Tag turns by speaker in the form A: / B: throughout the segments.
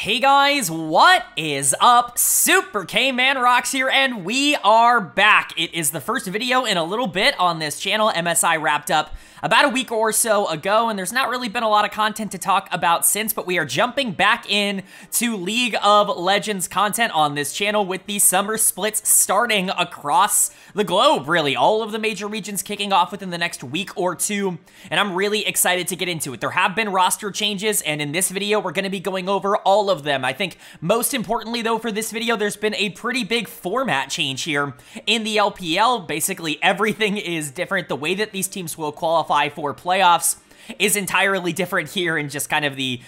A: Hey guys, what is up? Super K-Man Rocks here, and we are back. It is the first video in a little bit on this channel. MSI wrapped up about a week or so ago, and there's not really been a lot of content to talk about since, but we are jumping back in to League of Legends content on this channel with the summer splits starting across the globe, really. All of the major regions kicking off within the next week or two, and I'm really excited to get into it. There have been roster changes, and in this video, we're going to be going over all of them. I think most importantly, though, for this video, there's been a pretty big format change here in the LPL. Basically, everything is different. The way that these teams will qualify for playoffs is entirely different here, and just kind of the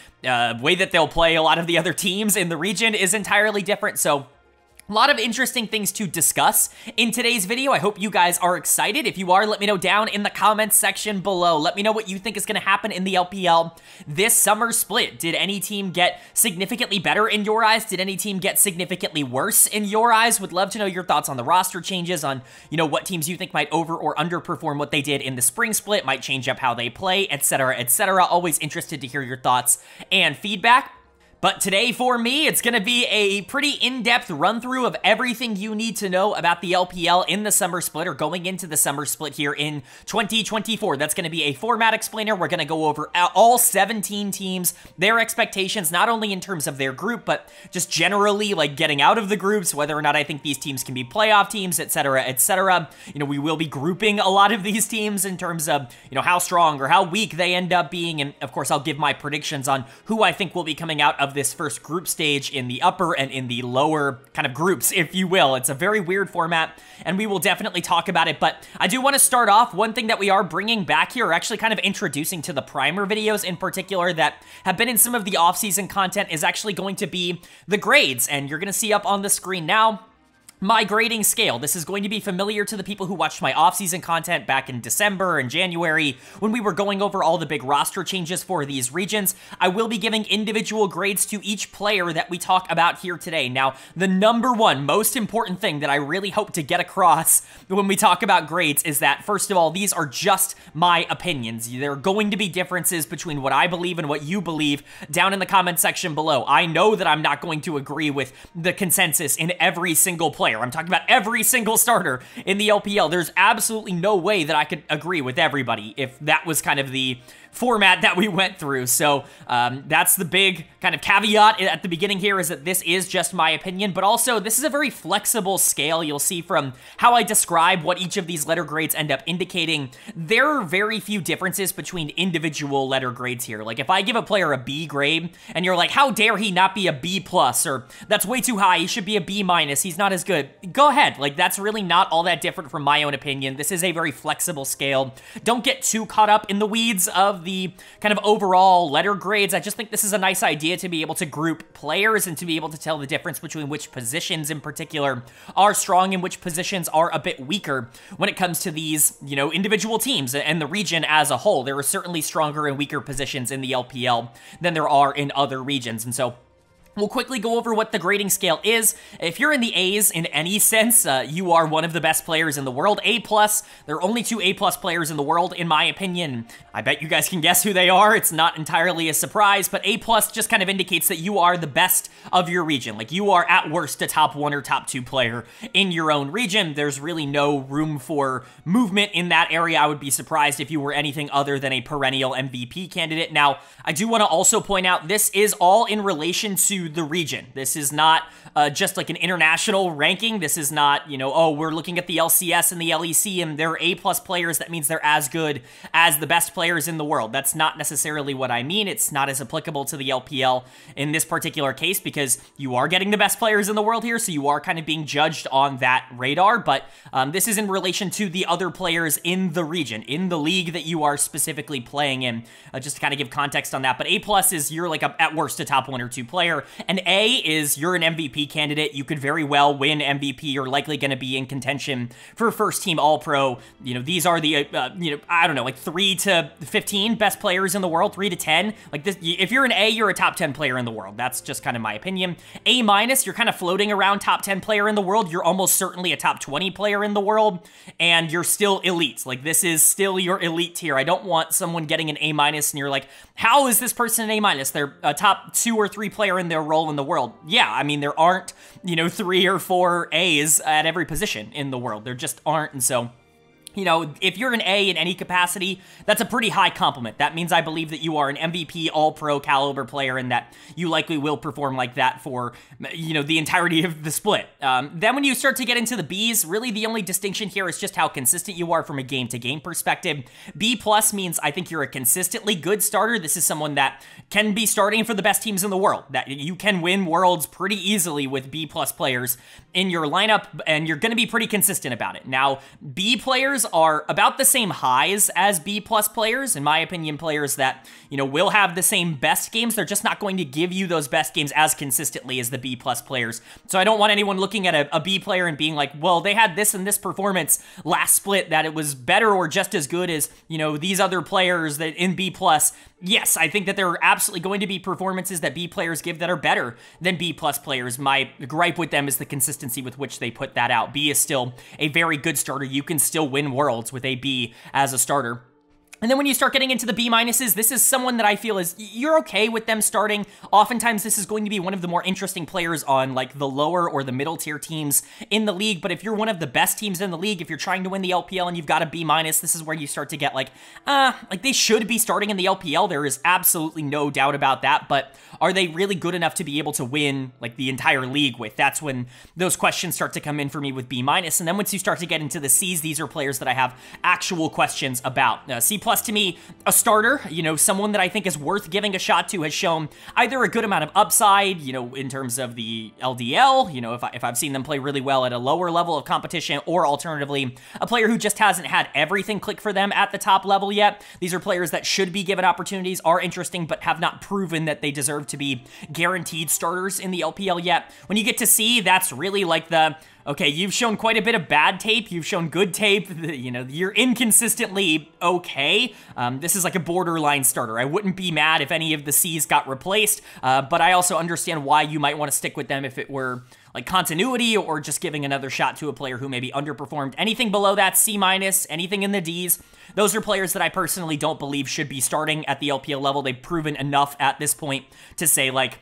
A: way that they'll play a lot of the other teams in the region is entirely different. So a lot of interesting things to discuss in today's video. I hope you guys are excited. If you are, let me know down in the comments section below. Let me know what you think is going to happen in the LPL this summer split. Did any team get significantly better in your eyes? Did any team get significantly worse in your eyes? Would love to know your thoughts on the roster changes, on, you know, what teams you think might over or underperform what they did in the spring split, might change up how they play, etc., etc. Always interested to hear your thoughts and feedback. But today, for me, it's going to be a pretty in-depth run-through of everything you need to know about the LPL in the summer split, or going into the summer split here in 2024. That's going to be a format explainer. We're going to go over all 17 teams, their expectations, not only in terms of their group, but just generally, like, getting out of the groups, whether or not I think these teams can be playoff teams, etc., etc. You know, we will be grouping a lot of these teams in terms of, you know, how strong or how weak they end up being, and, of course, I'll give my predictions on who I think will be coming out of this first group stage in the upper and in the lower kind of groups, if you will. It's a very weird format, and we will definitely talk about it, but I do want to start off. One thing that we are bringing back here, or actually kind of introducing to the primer videos in particular that have been in some of the off-season content, is actually going to be the grades, and you're going to see up on the screen now my grading scale. This is going to be familiar to the people who watched my off-season content back in December and January when we were going over all the big roster changes for these regions. I will be giving individual grades to each player that we talk about here today. Now, the number one most important thing that I really hope to get across when we talk about grades is that, first of all, these are just my opinions. There are going to be differences between what I believe and what you believe down in the comment section below. I know that I'm not going to agree with the consensus in every single player. I'm talking about every single starter in the LPL. There's absolutely no way that I could agree with everybody if that was kind of the format that we went through. So that's the big kind of caveat at the beginning here, is that this is just my opinion, but also this is a very flexible scale. You'll see from how I describe what each of these letter grades end up indicating, there are very few differences between individual letter grades here. Like, if I give a player a B grade and you're like, how dare he not be a B plus, or that's way too high, he should be a B minus, he's not as good, go ahead. Like, that's really not all that different from my own opinion. This is a very flexible scale. Don't get too caught up in the weeds of the kind of overall letter grades. I just think this is a nice idea to be able to group players and to be able to tell the difference between which positions in particular are strong and which positions are a bit weaker when it comes to these, you know, individual teams and the region as a whole. There are certainly stronger and weaker positions in the LPL than there are in other regions, and so we'll quickly go over what the grading scale is. If you're in the A's in any sense, you are one of the best players in the world. A+, there are only 2 A+ players in the world, in my opinion. I bet you guys can guess who they are. It's not entirely a surprise, but A+ just kind of indicates that you are the best of your region. Like, you are at worst a top 1 or top 2 player in your own region. There's really no room for movement in that area. I would be surprised if you were anything other than a perennial MVP candidate. Now, I do want to also point out, this is all in relation to the region. This is not just like an international ranking. This is not, you know, oh, we're looking at the LCS and the LEC and they're A+ players, that means they're as good as the best players in the world. That's not necessarily what I mean. It's not as applicable to the LPL in this particular case, because you are getting the best players in the world here, so you are kind of being judged on that radar, but this is in relation to the other players in the region, in the league that you are specifically playing in, just to kind of give context on that. But A+ is you're like at worst a top 1 or 2 player, and A is you're an MVP candidate. You could very well win MVP. You're likely going to be in contention for first team All-Pro. You know, these are the, you know, I don't know, like 3 to 15 best players in the world, 3 to 10. Like this, if you're an A, you're a top 10 player in the world. That's just kind of my opinion. A-, you're kind of floating around top 10 player in the world. You're almost certainly a top 20 player in the world, and you're still elite. Like, this is still your elite tier. I don't want someone getting an A- and you're like, how is this person an A-? They're a top 2 or 3 player in their their role in the world. Yeah, I mean, there aren't, 3 or 4 A's at every position in the world. There just aren't, and so if you're an A in any capacity, that's a pretty high compliment. That means I believe that you are an MVP, all-pro caliber player and that you likely will perform like that for, the entirety of the split. Then when you start to get into the Bs, really the only distinction here is just how consistent you are from a game-to-game perspective. B+ means I think you're a consistently good starter. This is someone that can be starting for the best teams in the world, that you can win worlds pretty easily with B+ players in your lineup, and you're going to be pretty consistent about it. Now, B players are about the same highs as B+ players, in my opinion, players that, will have the same best games. They're just not going to give you those best games as consistently as the B+ players. So I don't want anyone looking at a B player and being like, well, they had this and this performance last split that it was better or just as good as, these other players that in B+. Yes, I think that there are absolutely going to be performances that B players give that are better than B+ players. My gripe with them is the consistency with which they put that out. B is still a very good starter. You can still win worlds with a B as a starter. And then when you start getting into the B minuses, this is someone that I feel is, you're okay with them starting. Oftentimes, this is going to be one of the more interesting players on like the lower or the middle tier teams in the league. But if you're one of the best teams in the league, if you're trying to win the LPL and you've got a B minus, this is where you start to get like they should be starting in the LPL. There is absolutely no doubt about that. But are they really good enough to be able to win like the entire league with? That's when those questions start to come in for me with B minus. And then once you start to get into the C's, these are players that I have actual questions about. C+ to me, a starter, someone that I think is worth giving a shot to, has shown either a good amount of upside, in terms of the LDL, if I've seen them play really well at a lower level of competition, or alternatively, a player who just hasn't had everything click for them at the top level yet. These are players that should be given opportunities, are interesting, but have not proven that they deserve to be guaranteed starters in the LPL yet. When you get to C, that's really like okay, you've shown quite a bit of bad tape, you've shown good tape, you're inconsistently okay. This is like a borderline starter. I wouldn't be mad if any of the C's got replaced, but I also understand why you might want to stick with them if it were like continuity or just giving another shot to a player who maybe underperformed. Anything below that, C-, anything in the Ds, those are players that I personally don't believe should be starting at the LPL level. They've proven enough at this point to say, like,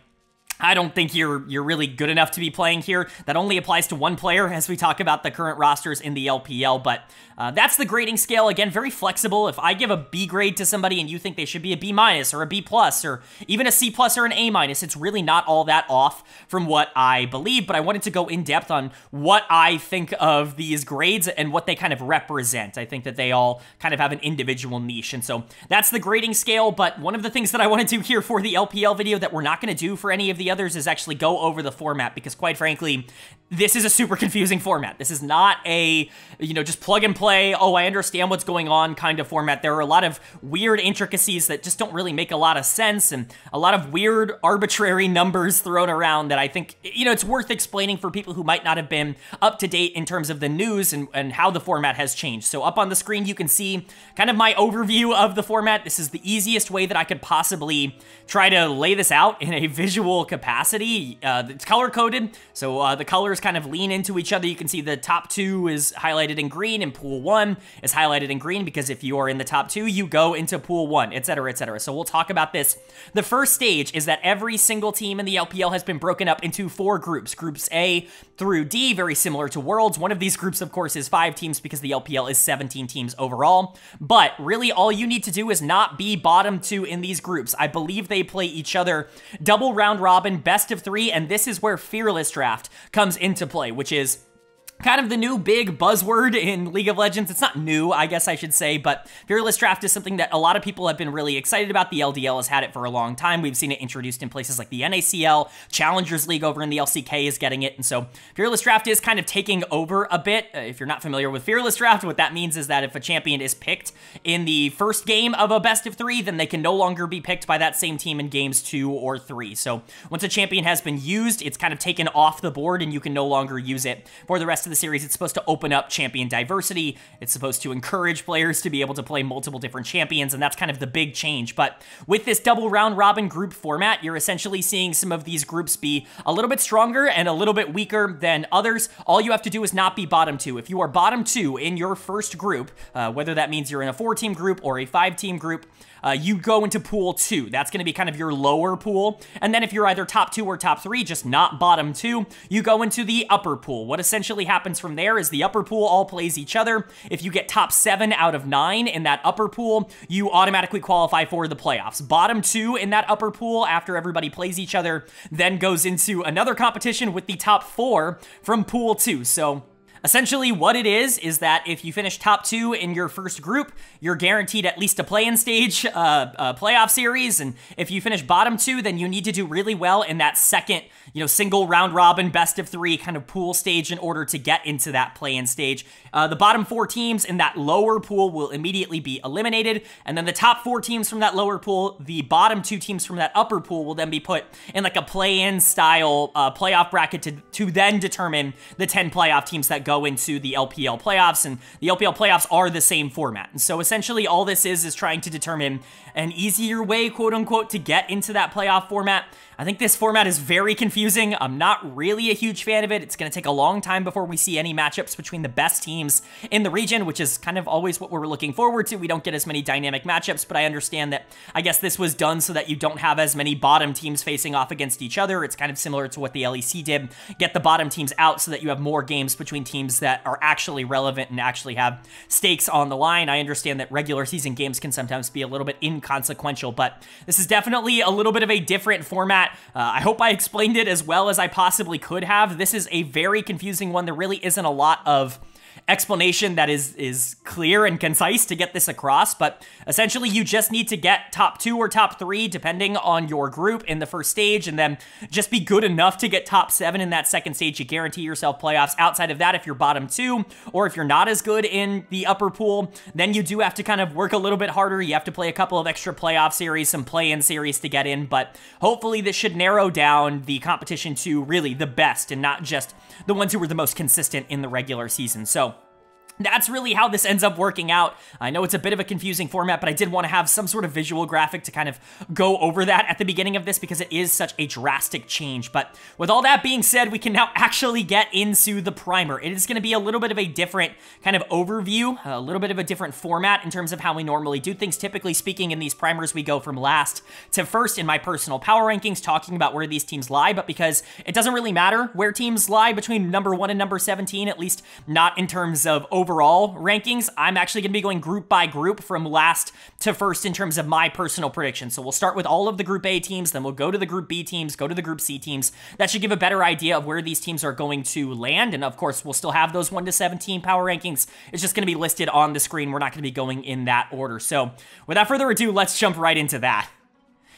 A: I don't think you're really good enough to be playing here. That only applies to one player as we talk about the current rosters in the LPL, but that's the grading scale. Again, very flexible. If I give a B grade to somebody and you think they should be a B- or a B+ or even a C+ or an A-, it's really not all that off from what I believe, but I wanted to go in depth on what I think of these grades and what they kind of represent. I think that they all kind of have an individual niche, and so that's the grading scale, but one of the things that I want to do here for the LPL video that we're not going to do for any of the others is actually go over the format, because quite frankly, this is a super confusing format. This is not a, just plug and play, oh, I understand what's going on kind of format. There are a lot of weird intricacies that just don't really make a lot of sense, and a lot of weird arbitrary numbers thrown around that I think, it's worth explaining for people who might not have been up to date in terms of the news and how the format has changed. So up on the screen, you can see kind of my overview of the format. This is the easiest way that I could possibly try to lay this out in a visual capacity. It's color-coded, so the colors kind of lean into each other. You can see the top 2 is highlighted in green and pool 1 is highlighted in green, because if you are in the top 2, you go into pool 1, etc., etc. So we'll talk about this. The first stage is that every single team in the LPL has been broken up into 4 groups. Groups A through D, very similar to Worlds. One of these groups, of course, is 5 teams because the LPL is 17 teams overall. But really, all you need to do is not be bottom 2 in these groups. I believe they play each other double round robin, best of 3, and this is where Fearless Draft comes into play, which is kind of the new big buzzword in League of Legends. It's not new, I guess I should say, but Fearless Draft is something that a lot of people have been really excited about. The LDL has had it for a long time. We've seen it introduced in places like the NACL, Challengers League over in the LCK is getting it, and so Fearless Draft is kind of taking over a bit. If you're not familiar with Fearless Draft, what that means is that if a champion is picked in the first game of a best of 3, then they can no longer be picked by that same team in games 2 or 3. So once a champion has been used, it's kind of taken off the board and you can no longer use it for the rest of of the series. It's supposed to open up champion diversity. It's supposed to encourage players to be able to play multiple different champions, and that's kind of the big change. But with this double round robin group format, you're essentially seeing some of these groups be a little bit stronger and a little bit weaker than others. All you have to do is not be bottom 2. If you are bottom 2 in your first group, whether that means you're in a 4-team group or a 5-team group, you go into pool 2. That's going to be kind of your lower pool. And then if you're either top 2 or top 3, just not bottom 2, you go into the upper pool. What essentially happens from there is the upper pool all plays each other. If you get top 7 out of 9 in that upper pool, you automatically qualify for the playoffs. Bottom 2 in that upper pool, after everybody plays each other, then goes into another competition with the top 4 from pool 2. So essentially, what it is that if you finish top 2 in your first group, you're guaranteed at least a play-in stage playoff series, and if you finish bottom 2, then you need to do really well in that second, single round robin, best of 3 kind of pool stage in order to get into that play-in stage. The bottom 4 teams in that lower pool will immediately be eliminated, and then the top 4 teams from that lower pool, the bottom 2 teams from that upper pool will then be put in like a play-in style playoff bracket to then determine the 10 playoff teams that go into the LPL playoffs, and the LPL playoffs are the same format. And so essentially all this is trying to determine an easier way, quote unquote, to get into that playoff format. I think this format is very confusing. I'm not really a huge fan of it. It's going to take a long time before we see any matchups between the best teams in the region, which is kind of always what we're looking forward to. We don't get as many dynamic matchups, but I understand that I guess this was done so that you don't have as many bottom teams facing off against each other. It's kind of similar to what the LEC did. Get the bottom teams out so that you have more games between teams that are actually relevant and actually have stakes on the line. I understand that regular season games can sometimes be a little bit inconsequential, but this is definitely a little bit of a different format. I hope I explained it as well as I possibly could have. This is a very confusing one. There really isn't a lot of explanation that is clear and concise to get this across, but essentially you just need to get top 2 or top 3 depending on your group in the first stage, and then just be good enough to get top 7 in that second stage. You guarantee yourself playoffs. Outside of that, if you're bottom 2 or if you're not as good in the upper pool, then you do have to kind of work a little bit harder. You have to play a couple of extra playoff series, some play-in series to get in, but hopefully this should narrow down the competition to really the best and not just the ones who were the most consistent in the regular season. So that's really how this ends up working out. I know it's a bit of a confusing format, but I did want to have some sort of visual graphic to kind of go over that at the beginning of this because it is such a drastic change. But with all that being said, we can now actually get into the primer. It is going to be a little bit of a different kind of overview, a little bit of a different format in terms of how we normally do things. Typically speaking, in these primers, we go from last to first in my personal power rankings, talking about where these teams lie, but because it doesn't really matter where teams lie between number 1 and number 17, at least not in terms of overall rankings, I'm actually going to be going group by group from last to first in terms of my personal prediction. So we'll start with all of the Group A teams, then we'll go to the Group B teams, go to the Group C teams. That should give a better idea of where these teams are going to land, and of course, we'll still have those 1 to 17 power rankings. It's just going to be listed on the screen. We're not going to be going in that order. So without further ado, let's jump right into that.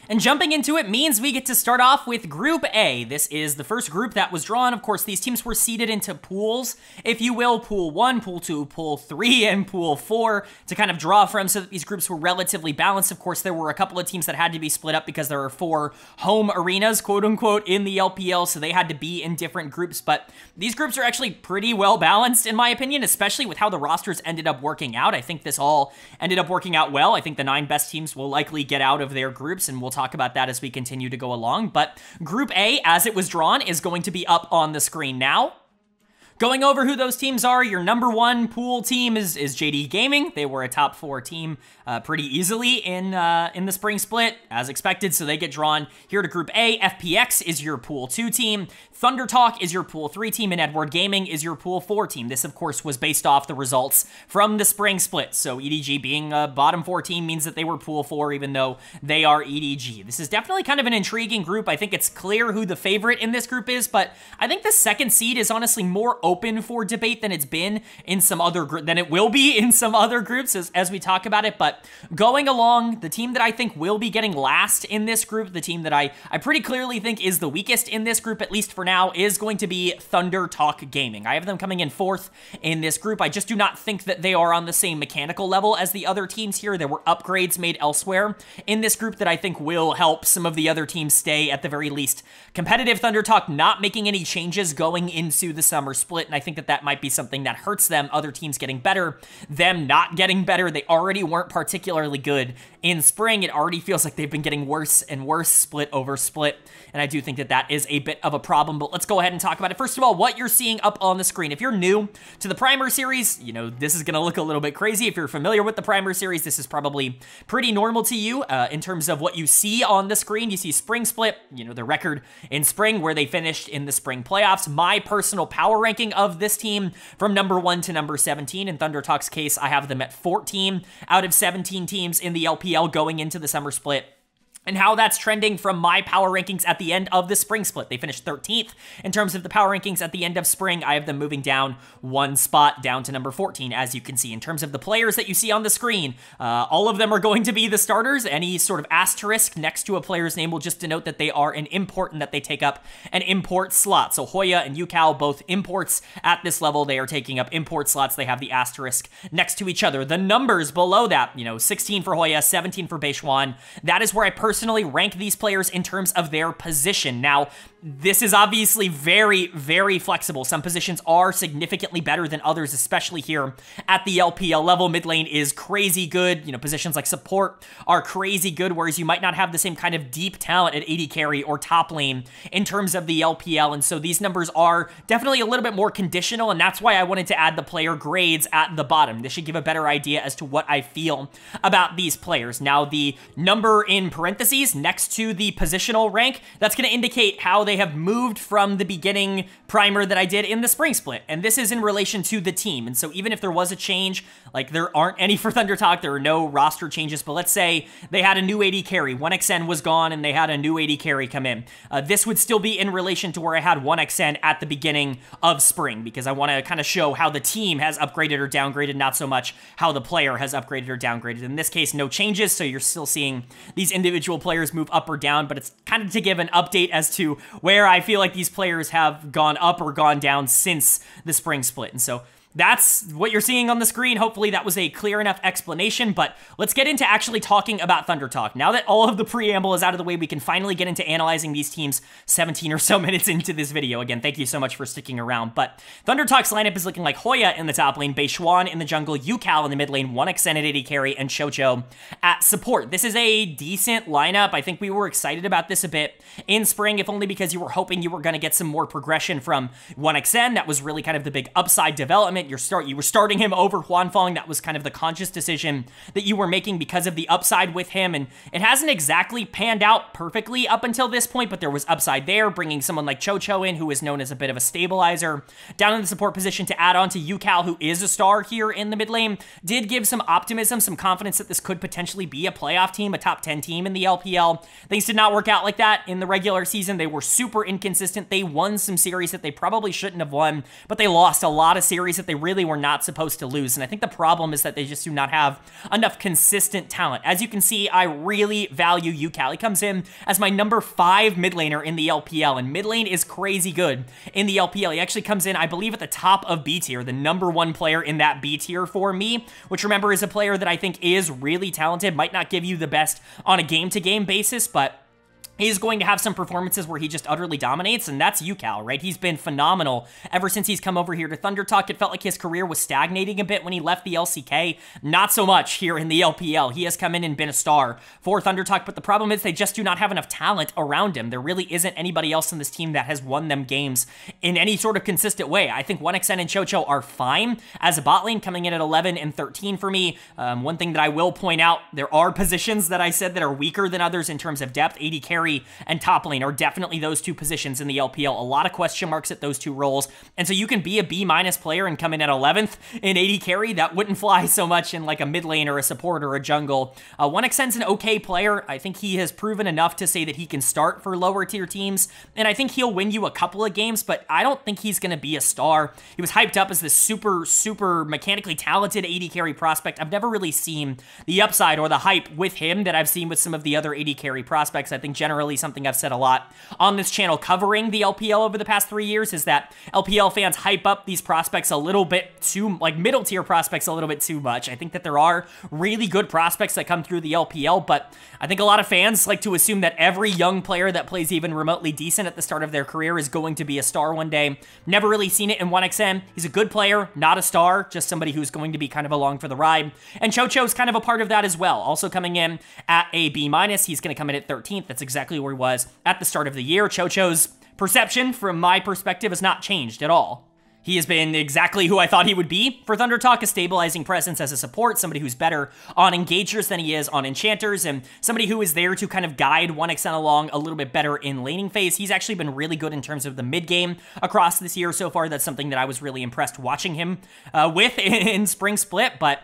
A: And jumping into it means we get to start off with Group A. This is the first group that was drawn. Of course, these teams were seeded into pools, if you will, Pool 1, Pool 2, Pool 3, and Pool 4 to kind of draw from so that these groups were relatively balanced. Of course, there were a couple of teams that had to be split up because there are 4 home arenas, quote unquote, in the LPL, so they had to be in different groups. But these groups are actually pretty well balanced, in my opinion, especially with how the rosters ended up working out. I think this all ended up working out well. I think the 9 best teams will likely get out of their groups, and we'll talk about that as we continue to go along. But Group A, as it was drawn, is going to be up on the screen now. Going over who those teams are, your number 1 pool team is LGD Gaming. They were a top 4 team pretty easily in the spring split, as expected, so they get drawn here to Group A. FPX is your Pool 2 team. Thunder Talk is your Pool 3 team, and Edward Gaming is your Pool 4 team. This, of course, was based off the results from the spring split, so EDG being a bottom 4 team means that they were Pool 4, even though they are EDG. This is definitely kind of an intriguing group. I think it's clear who the favorite in this group is, but I think the second seed is honestly more open for debate than it's been in some other than it will be in some other groups as we talk about it. But going along, the team that I think will be getting last in this group, the team that I pretty clearly think is the weakest in this group, at least for now, is going to be Thunder Talk Gaming. I have them coming in 4th in this group. I just do not think that they are on the same mechanical level as the other teams here. There were upgrades made elsewhere in this group that I think will help some of the other teams stay, at the very least, competitive. Thunder Talk not making any changes going into the summer split. split, and I think that that might be something that hurts them. Other teams getting better, them not getting better. They already weren't particularly good in spring. It already feels like they've been getting worse and worse split over split, and I do think that that is a bit of a problem, but let's go ahead and talk about it. First of all, what you're seeing up on the screen. If you're new to the Primer Series, you know, this is going to look a little bit crazy. If you're familiar with the Primer Series, this is probably pretty normal to you in terms of what you see on the screen. You see spring split, you know, the record in spring where they finished in the spring playoffs. My personal power ranking of this team from number 1 to number 17. In Thunder Talk's case, I have them at 14 out of 17 teams in the LPL going into the summer split. And how that's trending from my power rankings at the end of the spring split. They finished 13th in terms of the power rankings at the end of spring. I have them moving down 1 spot down to number 14, as you can see. In terms of the players that you see on the screen, all of them are going to be the starters. Any sort of asterisk next to a player's name will just denote that they are an import and that they take up an import slot. So Hoya and Yukao, both imports at this level. They are taking up import slots. They have the asterisk next to each other. The numbers below that, you know, 16 for Hoya, 17 for Beishuan. That is where I personally rank these players in terms of their position. Now, this is obviously very, very flexible. Some positions are significantly better than others, especially here at the LPL level. Mid lane is crazy good. You know, positions like support are crazy good, whereas you might not have the same kind of deep talent at AD carry or top lane in terms of the LPL. And so these numbers are definitely a little bit more conditional, and that's why I wanted to add the player grades at the bottom. This should give a better idea as to what I feel about these players. Now, the number in parentheses next to the positional rank, that's going to indicate how they have moved from the beginning primer that I did in the spring split. And this is in relation to the team. And so even if there was a change, like there aren't any for Thunder Talk, there are no roster changes, but let's say they had a new AD carry, 1xN was gone, and they had a new AD carry come in. This would still be in relation to where I had 1xN at the beginning of spring, because I want to kind of show how the team has upgraded or downgraded, not so much how the player has upgraded or downgraded. In this case, no changes, so you're still seeing these individual players move up or down, but it's kind of to give an update as to where I feel like these players have gone up or gone down since the spring split. And so that's what you're seeing on the screen. Hopefully that was a clear enough explanation, but let's get into actually talking about Thunder Talk. Now that all of the preamble is out of the way, we can finally get into analyzing these teams 17 or so minutes into this video. Again, thank you so much for sticking around, but Thunder Talk's lineup is looking like Hoya in the top lane, Beishuan in the jungle, Yukao in the mid lane, 1xN at AD carry, and Chocho at support. This is a decent lineup. I think we were excited about this a bit in spring, if only because you were hoping you were going to get some more progression from 1xN. That was really kind of the big upside development. You were starting him over Huanfeng. That was kind of the conscious decision that you were making because of the upside with him, and it hasn't exactly panned out perfectly up until this point, but there was upside there, bringing someone like Chocho in, who is known as a bit of a stabilizer, down in the support position to add on to Yukao, who is a star here in the mid lane, did give some optimism, some confidence that this could potentially be a playoff team, a top 10 team in the LPL. Things did not work out like that in the regular season. They were super inconsistent. They won some series that they probably shouldn't have won, but they lost a lot of series that they really were not supposed to lose. And I think the problem is that they just do not have enough consistent talent. As you can see, I really value Yukao. He comes in as my number 5 mid laner in the LPL, and mid lane is crazy good in the LPL. He actually comes in, I believe, at the top of B tier, the number 1 player in that B tier for me, which remember is a player that I think is really talented, might not give you the best on a game-to-game basis, but he's going to have some performances where he just utterly dominates, and that's Yukao, right? He's been phenomenal ever since he's come over here to Thunder Talk. It felt like his career was stagnating a bit when he left the LCK. Not so much here in the LPL. He has come in and been a star for Thunder Talk, but the problem is they just do not have enough talent around him. There really isn't anybody else in this team that has won them games in any sort of consistent way. I think 1xN and Chocho are fine as a bot lane, coming in at 11 and 13 for me. One thing that I will point out, there are positions that I said that are weaker than others in terms of depth. AD carry and top lane are definitely those two positions in the LPL. A lot of question marks at those two roles. And so you can be a B- player and come in at 11th in AD carry. That wouldn't fly so much in like a mid lane or a support or a jungle. 1xN's an okay player. I think he has proven enough to say that he can start for lower tier teams. And I think he'll win you a couple of games, but I don't think he's going to be a star. He was hyped up as this super mechanically talented AD carry prospect. I've never really seen the upside or the hype with him that I've seen with some of the other AD carry prospects. I think generally generally something I've said a lot on this channel covering the LPL over the past 3 years, is that LPL fans hype up these prospects a little bit too, like middle tier prospects a little bit too much. I think that there are really good prospects that come through the LPL, but I think a lot of fans like to assume that every young player that plays even remotely decent at the start of their career is going to be a star one day. Never really seen it in 1xM. He's a good player, not a star, just somebody who's going to be kind of along for the ride. And Chocho's kind of a part of that as well. Also coming in at a B-. He's going to come in at 13th. That's exactly where he was at the start of the year. Chocho's perception, from my perspective, has not changed at all. He has been exactly who I thought he would be for ThunderTalk, a stabilizing presence as a support, somebody who's better on Engagers than he is on Enchanters, and somebody who is there to kind of guide 1xN along a little bit better in laning phase. He's actually been really good in terms of the mid game across this year so far. That's something that I was really impressed watching him with in Spring Split, but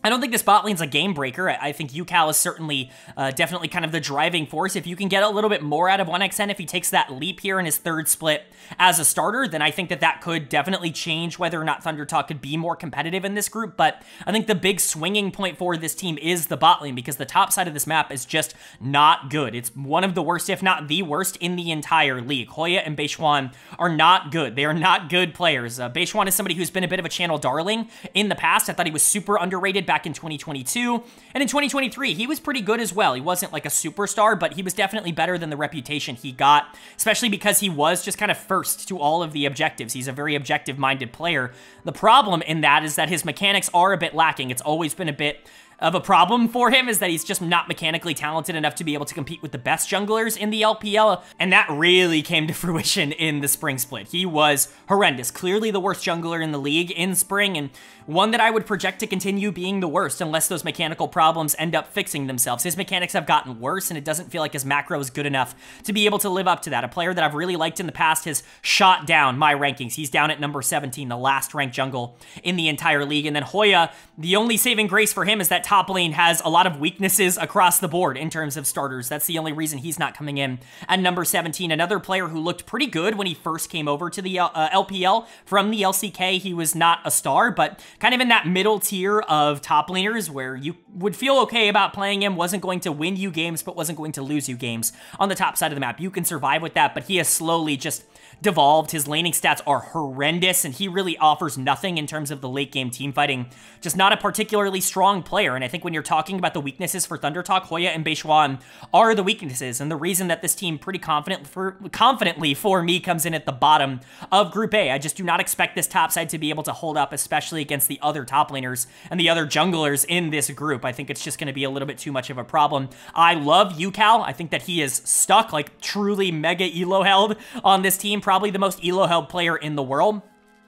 A: I don't think this bot lane's a game breaker. I think UCal is certainly definitely kind of the driving force. If you can get a little bit more out of 1xN, if he takes that leap here in his third split as a starter, then I think that that could definitely change whether or not ThunderTalk could be more competitive in this group. But I think the big swinging point for this team is the bot lane, because the top side of this map is just not good. It's one of the worst, if not the worst, in the entire league. Hoya and Beishwan are not good. They are not good players. Beishwan is somebody who's been a bit of a channel darling in the past. I thought he was super underrated back in 2022, and in 2023 he was pretty good as well. He wasn't like a superstar, but he was definitely better than the reputation he got, especially because he was just kind of first to all of the objectives. He's a very objective-minded player. The problem in that is that his mechanics are a bit lacking. It's always been a bit of a problem for him, is that he's just not mechanically talented enough to be able to compete with the best junglers in the LPL, and that really came to fruition in the Spring Split. He was horrendous, clearly the worst jungler in the league in Spring, and one that I would project to continue being the worst unless those mechanical problems end up fixing themselves. His mechanics have gotten worse, and it doesn't feel like his macro is good enough to be able to live up to that. A player that I've really liked in the past has shot down my rankings. He's down at number 17, the last ranked jungle in the entire league. And then Hoya, the only saving grace for him is that top lane has a lot of weaknesses across the board in terms of starters. That's the only reason he's not coming in at number 17. Another player who looked pretty good when he first came over to the LPL from the LCK. He was not a star, but kind of in that middle tier of top laners where you would feel okay about playing him. Wasn't going to win you games, but wasn't going to lose you games on the top side of the map. You can survive with that, but he has slowly just devolved. His laning stats are horrendous, and he really offers nothing in terms of the late game team fighting. Just not a particularly strong player, and I think when you're talking about the weaknesses for ThunderTalk, Hoya and Beishwan are the weaknesses, and the reason that this team pretty confidently for me comes in at the bottom of Group A. I just do not expect this top side to be able to hold up, especially against the other top laners and the other junglers in this group. I think it's just going to be a little bit too much of a problem. I love UCal. I think that he is stuck, like truly mega elo held on this team, probably the most elo held player in the world,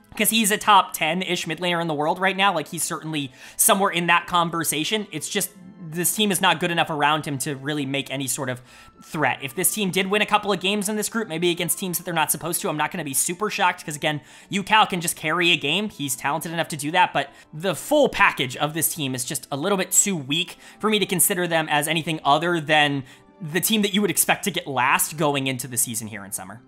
A: because he's a top 10-ish mid laner in the world right now. Like, he's certainly somewhere in that conversation. It's just this team is not good enough around him to really make any sort of threat. If this team did win a couple of games in this group, maybe against teams that they're not supposed to, I'm not going to be super shocked, because again, UCal can just carry a game. He's talented enough to do that, but the full package of this team is just a little bit too weak for me to consider them as anything other than the team that you would expect to get last going into the season here in summer.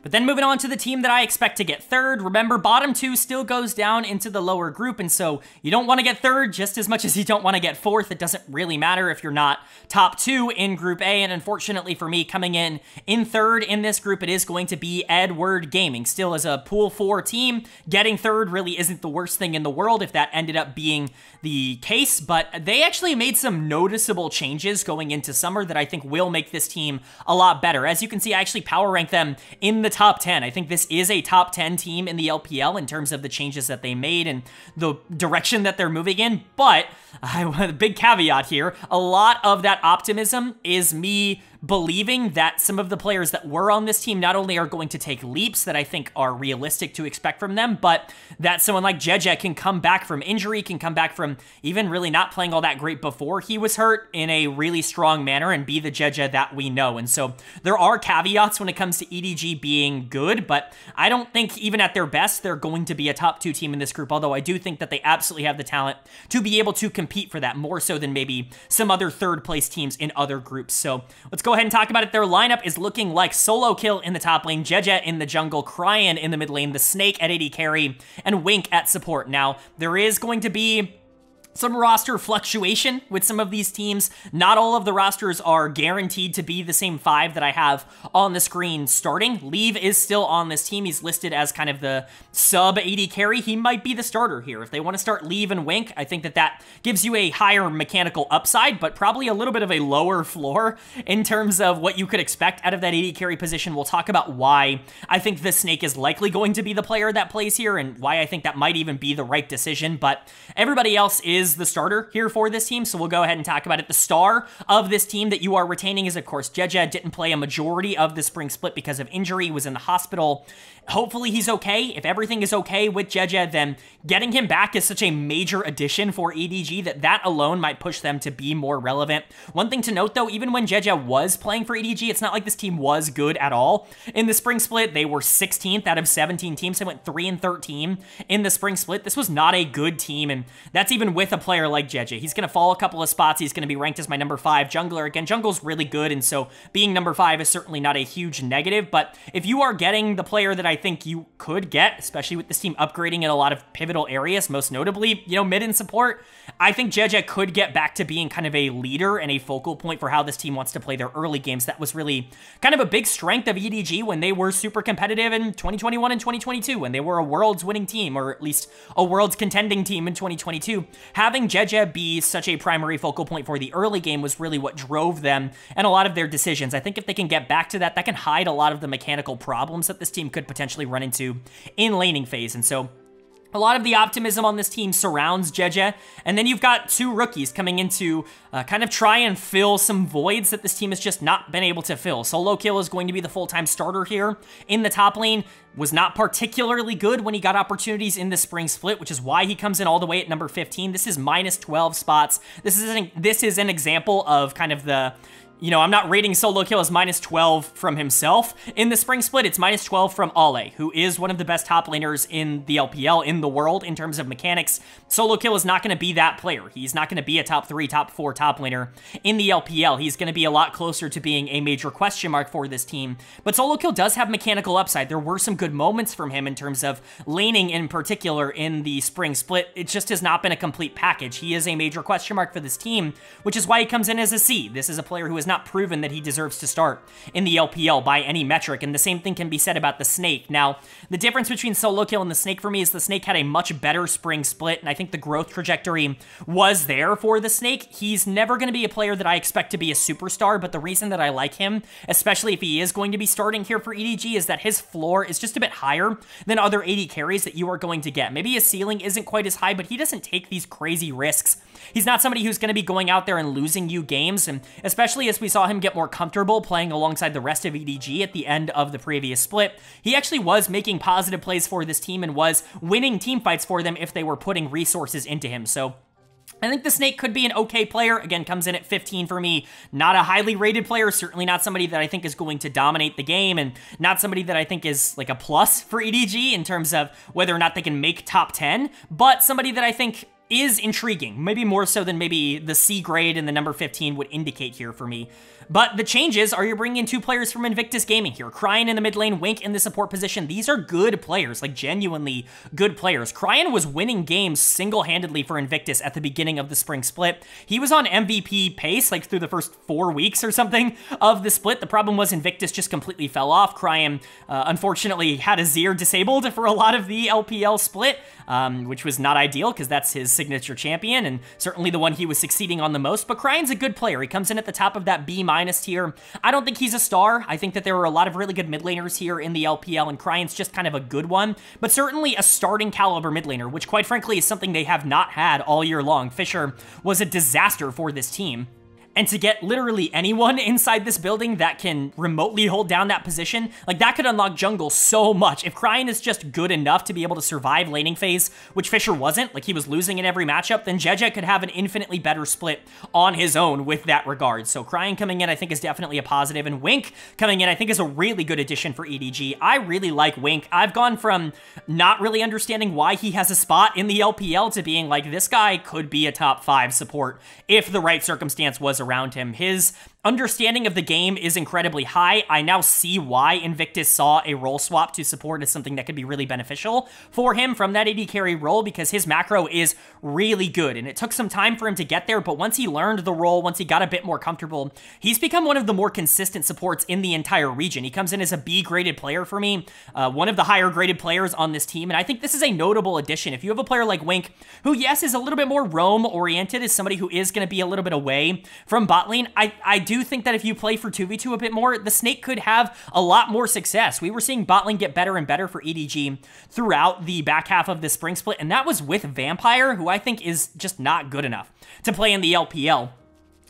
A: But then moving on to the team that I expect to get third. Remember, bottom two still goes down into the lower group, and so you don't want to get third just as much as you don't want to get fourth. It doesn't really matter if you're not top two in Group A, and unfortunately for me, coming in third in this group, it is going to be Edward Gaming. Still, as a Pool 4 team, getting third really isn't the worst thing in the world if that ended up being the case, but they actually made some noticeable changes going into summer that I think will make this team a lot better. As you can see, I actually power rank them in the top 10. I think this is a top 10 team in the LPL in terms of the changes that they made and the direction that they're moving in, but I want a big caveat here. A lot of that optimism is me believing that some of the players that were on this team not only are going to take leaps that I think are realistic to expect from them, but that someone like Jeje can come back from injury, can come back from even really not playing all that great before he was hurt in a really strong manner and be the Jeje that we know. And so there are caveats when it comes to EDG being good, but I don't think even at their best, they're going to be a top 2 team in this group, although I do think that they absolutely have the talent to be able to compete for that, more so than maybe some other third place teams in other groups. So let's go ahead and talk about it. Their lineup is looking like Solo Kill in the top lane, Jeje in the jungle, Cryan in the mid lane, the Snake at AD carry, and Wink at support. Now, there is going to be some roster fluctuation with some of these teams. Not all of the rosters are guaranteed to be the same 5 that I have on the screen starting. Leave is still on this team. He's listed as kind of the sub AD carry. He might be the starter here. If they want to start Leave and Wink, I think that that gives you a higher mechanical upside, but probably a little bit of a lower floor in terms of what you could expect out of that AD carry position. We'll talk about why I think the Snake is likely going to be the player that plays here and why I think that might even be the right decision, but everybody else is the starter here for this team, so we'll go ahead and talk about it. The star of this team that you are retaining is, of course, Jeje. Didn't play a majority of the spring split because of injury, he was in the hospital. Hopefully he's okay. If everything is okay with Jeje, then getting him back is such a major addition for EDG that alone might push them to be more relevant. One thing to note, though, even when Jeje was playing for EDG, it's not like this team was good at all. In the spring split, they were 16th out of 17 teams. They went 3-13 in the spring split. This was not a good team, and that's even with a player like Jeje. He's going to fall a couple of spots. He's going to be ranked as my number 5 jungler. Again, jungle's really good, and so being number 5 is certainly not a huge negative, but if you are getting the player that I think you could get, especially with this team upgrading in a lot of pivotal areas, most notably, mid and support, I think Jeje could get back to being kind of a leader and a focal point for how this team wants to play their early games. That was really kind of a big strength of EDG when they were super competitive in 2021 and 2022, when they were a Worlds winning team, or at least a Worlds contending team in 2022. Having Jeje be such a primary focal point for the early game was really what drove them and a lot of their decisions. I think if they can get back to that, that can hide a lot of the mechanical problems that this team could potentially run into in laning phase. And so a lot of the optimism on this team surrounds Jeje, and then you've got 2 rookies coming in to kind of try and fill some voids that this team has just not been able to fill. Solo Kill is going to be the full-time starter here in the top lane. Was not particularly good when he got opportunities in the spring split, which is why he comes in all the way at number 15. This is minus 12 spots. This is an example of kind of the... I'm not rating Solo Kill as minus 12 from himself. In the spring split, it's minus 12 from Ale, who is one of the best top laners in the LPL, in the world, in terms of mechanics. Solo Kill is not going to be that player. He's not going to be a top 3, top 4 top laner in the LPL. He's going to be a lot closer to being a major question mark for this team. But Solo Kill does have mechanical upside. There were some good moments from him in terms of laning in particular in the spring split. It just has not been a complete package. He is a major question mark for this team, which is why he comes in as a C. This is a player who is not proven that he deserves to start in the LPL by any metric, and the same thing can be said about the Snake. Now, the difference between Solo Kill and the Snake for me is the Snake had a much better spring split, and I think the growth trajectory was there for the Snake. He's never going to be a player that I expect to be a superstar, but the reason that I like him, especially if he is going to be starting here for EDG, is that his floor is just a bit higher than other AD carries that you are going to get. Maybe his ceiling isn't quite as high, but he doesn't take these crazy risks. He's not somebody who's going to be going out there and losing you games, and especially as we saw him get more comfortable playing alongside the rest of EDG at the end of the previous split, he actually was making positive plays for this team and was winning team fights for them if they were putting resources into him. So I think the Snake could be an okay player. Again, comes in at 15 for me. Not a highly rated player, certainly not somebody that I think is going to dominate the game, and not somebody that I think is like a plus for EDG in terms of whether or not they can make top 10, but somebody that I think is intriguing, maybe more so than maybe the C grade and the number 15 would indicate here for me. But the changes are you're bringing in 2 players from Invictus Gaming here. Cryan in the mid lane, Wink in the support position. These are good players, like genuinely good players. Cryan was winning games single-handedly for Invictus at the beginning of the spring split. He was on MVP pace, like through the first 4 weeks or something of the split. The problem was Invictus just completely fell off. Cryan, unfortunately, had Azir disabled for a lot of the LPL split, which was not ideal because that's his signature champion and certainly the one he was succeeding on the most. But Cryan's a good player. He comes in at the top of that B- tier. I don't think he's a star. I think that there are a lot of really good mid laners here in the LPL, and Cryan's just kind of a good one, but certainly a starting caliber mid laner, which quite frankly is something they have not had all year long. Fisher was a disaster for this team. And to get literally anyone inside this building that can remotely hold down that position, like that could unlock jungle so much. If Cryan is just good enough to be able to survive laning phase, which Fisher wasn't, like he was losing in every matchup, then Jeje could have an infinitely better split on his own with that regard. So Cryan coming in I think is definitely a positive, and Wink coming in I think is a really good addition for EDG. I really like Wink. I've gone from not really understanding why he has a spot in the LPL to being like, this guy could be a top 5 support if the right circumstance was around him. His understanding of the game is incredibly high. I now see why Invictus saw a role swap to support as something that could be really beneficial for him from that AD carry role, because his macro is really good, and it took some time for him to get there, but once he learned the role, once he got a bit more comfortable, he's become one of the more consistent supports in the entire region. He comes in as a B-graded player for me, one of the higher-graded players on this team, and I think this is a notable addition. If you have a player like Wink, who, yes, is a little bit more roam-oriented, is somebody who is going to be a little bit away from bot lane, I do think that if you play for 2v2 a bit more, the Snake could have a lot more success. We were seeing bot lane get better and better for EDG throughout the back half of the spring split, and that was with Vampire, who I think is just not good enough to play in the LPL.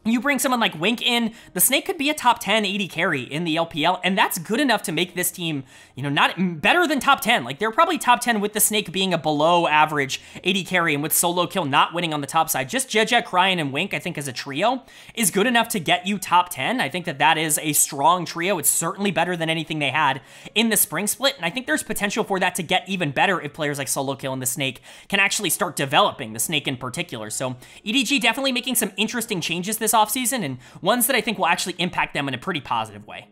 A: You bring someone like Wink in, the Snake could be a top 10 AD carry in the LPL, and that's good enough to make this team, you know, not better than top 10. Like, they're probably top 10 with the Snake being a below average AD carry, and with Solo Kill not winning on the top side. Just Jejek, Ryan, and Wink, I think, as a trio is good enough to get you top 10. I think that that is a strong trio. It's certainly better than anything they had in the spring split, and I think there's potential for that to get even better if players like Solo Kill and the Snake can actually start developing, the Snake in particular. So EDG definitely making some interesting changes this offseason, and ones that I think will actually impact them in a pretty positive way.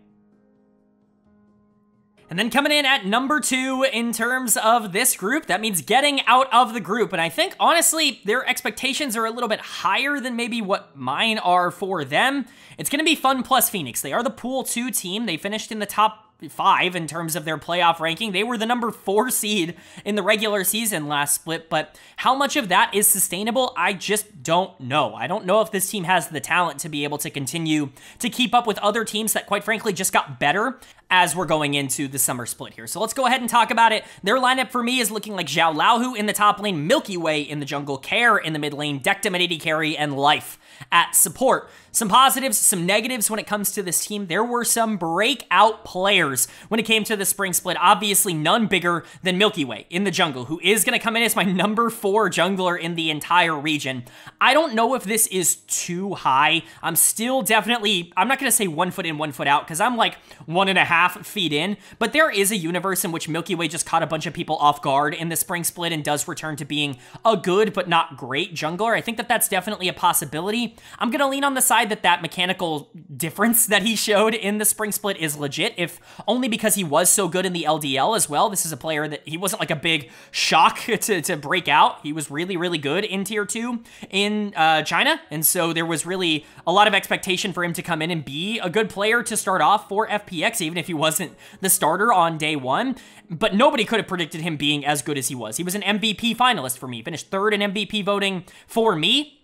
A: And then coming in at number 2 in terms of this group, that means getting out of the group. And I think, honestly, their expectations are a little bit higher than maybe what mine are for them. It's going to be FunPlus Phoenix. They are the Pool 2 team. They finished in the top 5 in terms of their playoff ranking. They were the number 4 seed in the regular season last split, but how much of that is sustainable, I just don't know. I don't know if this team has the talent to be able to continue to keep up with other teams that, quite frankly, just got better as we're going into the summer split here. So let's go ahead and talk about it. Their lineup for me is looking like Xiao Laohu in the top lane, Milky Way in the jungle, Care in the mid lane, Dectum at AD carry, and Life at support. Some positives, some negatives when it comes to this team. There were some breakout players when it came to the spring split. Obviously, none bigger than Milky Way in the jungle, who is going to come in as my number 4 jungler in the entire region. I don't know if this is too high. I'm still definitely, I'm not going to say 1 foot in, 1 foot out, because I'm like 1.5 feet in, but there is a universe in which Milky Way just caught a bunch of people off guard in the spring split and does return to being a good but not great jungler. I think that that's definitely a possibility. I'm going to lean on the side that mechanical difference that he showed in the spring split is legit, if only because he was so good in the LDL as well. This is a player that he wasn't like a big shock to break out. He was really, really good in tier 2 in China, and so there was really a lot of expectation for him to come in and be a good player to start off for FPX, even if he wasn't the starter on day 1. But nobody could have predicted him being as good as he was. He was an MVP finalist for me, finished 3rd in MVP voting for me.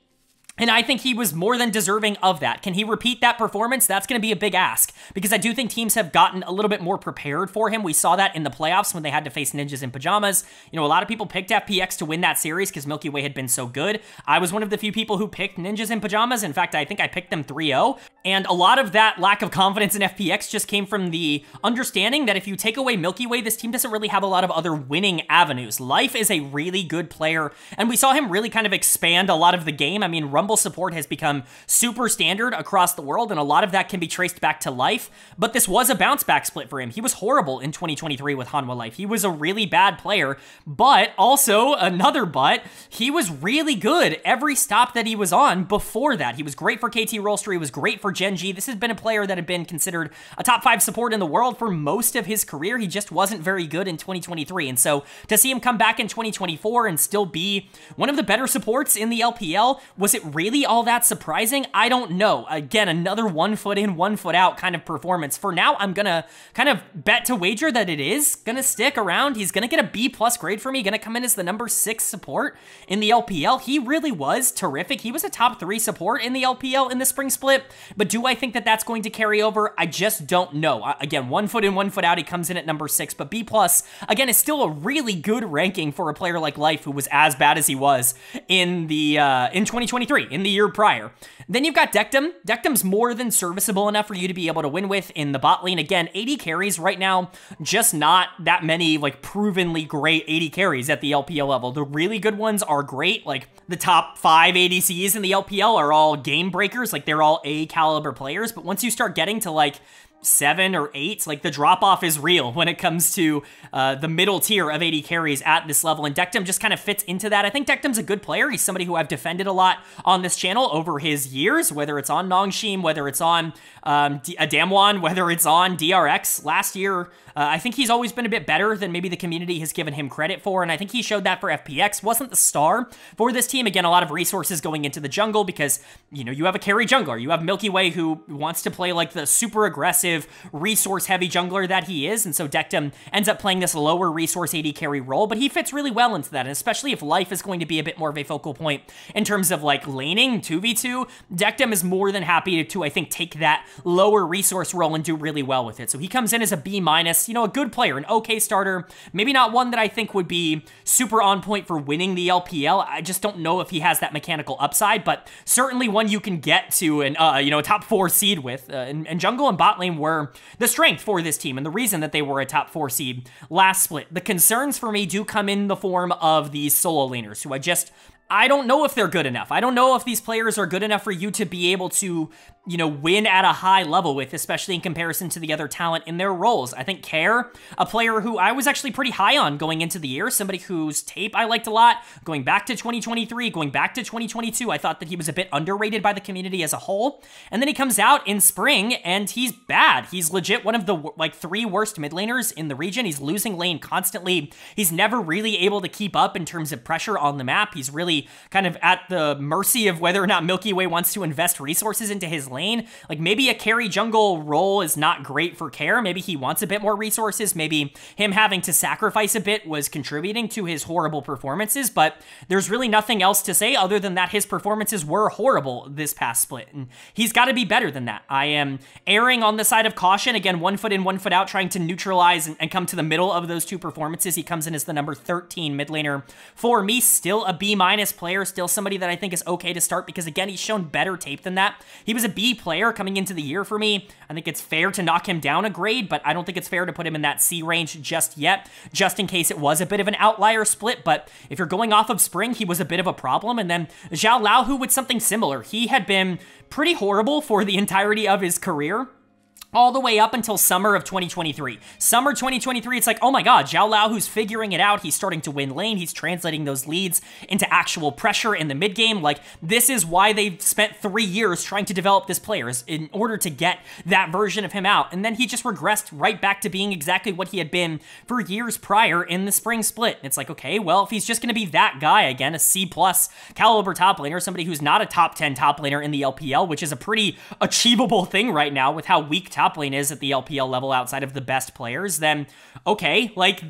A: And I think he was more than deserving of that. Can he repeat that performance? That's going to be a big ask, because I do think teams have gotten a little bit more prepared for him. We saw that in the playoffs when they had to face Ninjas in Pyjamas. You know, a lot of people picked FPX to win that series because Milky Way had been so good. I was one of the few people who picked Ninjas in Pyjamas. In fact, I think I picked them 3-0. And a lot of that lack of confidence in FPX just came from the understanding that if you take away Milky Way, this team doesn't really have a lot of other winning avenues. Life is a really good player, and we saw him really kind of expand a lot of the game. I mean, Rumble support has become super standard across the world, and a lot of that can be traced back to Life, but this was a bounce back split for him. He was horrible in 2023 with Hanwha Life. He was a really bad player, but also, another but, he was really good every stop that he was on before that. He was great for KT Rolster, he was great for Gen G. This has been a player that had been considered a top 5 support in the world for most of his career. He just wasn't very good in 2023, and so to see him come back in 2024 and still be one of the better supports in the LPL, was it really all that surprising? I don't know. Again, another 1 foot in, 1 foot out kind of performance. For now, I'm gonna kind of bet to wager that it is gonna stick around. He's gonna get a B+ grade for me, gonna come in as the number 6 support in the LPL. He really was terrific. He was a top 3 support in the LPL in the spring split, but do I think that that's going to carry over? I just don't know. Again, 1 foot in, 1 foot out, he comes in at number 6, but B+, again, is still a really good ranking for a player like Life, who was as bad as he was in the in 2023, in the year prior. Then you've got Dectum. Dectum's more than serviceable enough for you to be able to win with in the bot lane. Again, 80 carries right now, just not that many like provenly great 80 carries at the LPL level. The really good ones are great. Like the top 5 ADCs in the LPL are all game breakers. Like they're all A caliber players. But once you start getting to like 7 or 8. Like, the drop-off is real when it comes to the middle tier of AD carries at this level, and Dectum just kind of fits into that. I think Dectum's a good player. He's somebody who I've defended a lot on this channel over his years, whether it's on Nongshim, whether it's on Damwon, whether it's on DRX. Last year, I think he's always been a bit better than maybe the community has given him credit for, and I think he showed that for FPX. Wasn't the star for this team. Again, a lot of resources going into the jungle because, you know, you have a carry jungler. You have Milky Way who wants to play like the super aggressive, resource-heavy jungler that he is, and so Dectum ends up playing this lower resource AD carry role, but he fits really well into that, and especially if life is going to be a bit more of a focal point in terms of like laning 2v2, Dectum is more than happy to I think, take that lower resource role and do really well with it. So he comes in as a B-, you know, a good player, an okay starter, maybe not one that I think would be super on point for winning the LPL. I just don't know if he has that mechanical upside, but certainly one you can get to an, you know, a top 4 seed with, and jungle and bot lane were the strength for this team and the reason that they were a top 4 seed last split. The concerns for me do come in the form of these solo laners who I don't know if they're good enough. I don't know if these players are good enough for you to be able to, you know, win at a high level with, especially in comparison to the other talent in their roles. I think Care, a player who I was actually pretty high on going into the year, somebody whose tape I liked a lot, going back to 2023, going back to 2022, I thought that he was a bit underrated by the community as a whole. And then he comes out in spring and he's bad. He's legit one of the like 3 worst mid laners in the region. He's losing lane constantly. He's never really able to keep up in terms of pressure on the map. He's really kind of at the mercy of whether or not Milky Way wants to invest resources into his lane. Like, maybe a carry jungle role is not great for Care. Maybe he wants a bit more resources. Maybe him having to sacrifice a bit was contributing to his horrible performances, but there's really nothing else to say other than that his performances were horrible this past split, and he's got to be better than that. I am erring on the side of caution. Again, 1 foot in, 1 foot out, trying to neutralize and come to the middle of those 2 performances. He comes in as the number 13 mid laner for me, still a B- player, still somebody that I think is okay to start because, again, he's shown better tape than that. He was a B player coming into the year for me. I think it's fair to knock him down a grade, but I don't think it's fair to put him in that C range just yet, just in case it was a bit of an outlier split. But if you're going off of spring, he was a bit of a problem. And then Zhao Laohu with something similar. He had been pretty horrible for the entirety of his career, all the way up until summer of 2023. Summer 2023, it's like, oh my god, Zhao Laohu's figuring it out. He's starting to win lane. He's translating those leads into actual pressure in the mid game. Like, this is why they've spent 3 years trying to develop this player, is in order to get that version of him out. And then he just regressed right back to being exactly what he had been for years prior in the spring split. It's like, okay, well, if he's just going to be that guy again, a C+ caliber top laner, somebody who's not a top 10 top laner in the LPL, which is a pretty achievable thing right now with how weak top lane is at the LPL level outside of the best players, then okay, like,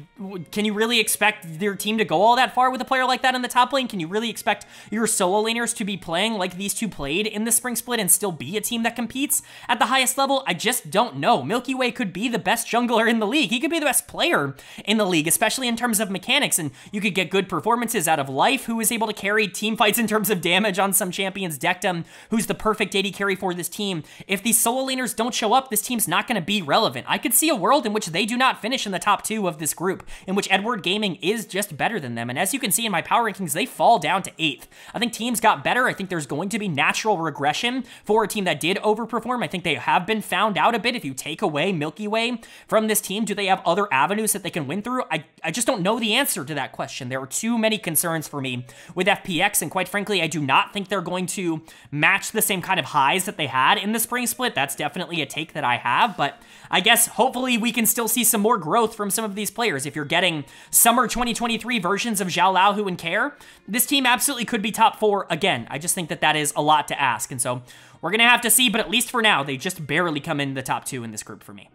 A: can you really expect your team to go all that far with a player like that in the top lane? Can you really expect your solo laners to be playing like these two played in the spring split and still be a team that competes at the highest level? I just don't know. Milky Way could be the best jungler in the league. He could be the best player in the league, especially in terms of mechanics, and you could get good performances out of Life, who is able to carry team fights in terms of damage on some champions, Dectum, who's the perfect AD carry for this team. If these solo laners don't show up, this team's not going to be relevant. I could see a world in which they do not finish in the top 2 of this group, in which Edward Gaming is just better than them. And as you can see in my power rankings, they fall down to 8th. I think teams got better. I think there's going to be natural regression for a team that did overperform. I think they have been found out a bit. If you take away Milky Way from this team, do they have other avenues that they can win through? I just don't know the answer to that question. There are too many concerns for me with FPX, and quite frankly, I do not think they're going to match the same kind of highs that they had in the spring split. That's definitely a take that I have, but I guess hopefully we can still see some more growth from some of these players. If you're getting summer 2023 versions of Zhao Laohu and Care, this team absolutely could be top 4 again. I just think that that is a lot to ask, and so we're going to have to see, but at least for now, they just barely come in the top 2 in this group for me.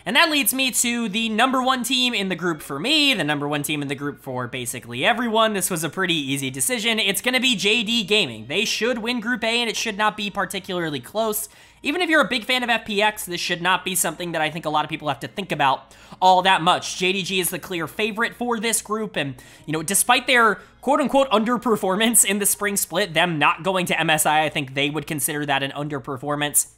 A: And that leads me to the number 1 team in the group for me, the number 1 team in the group for basically everyone. This was a pretty easy decision. It's going to be LGD Gaming. They should win Group A, and it should not be particularly close. Even if you're a big fan of FPX, this should not be something that I think a lot of people have to think about all that much. JDG is the clear favorite for this group, and, you know, despite their quote-unquote underperformance in the spring split, them not going to MSI, I think they would consider that an underperformance.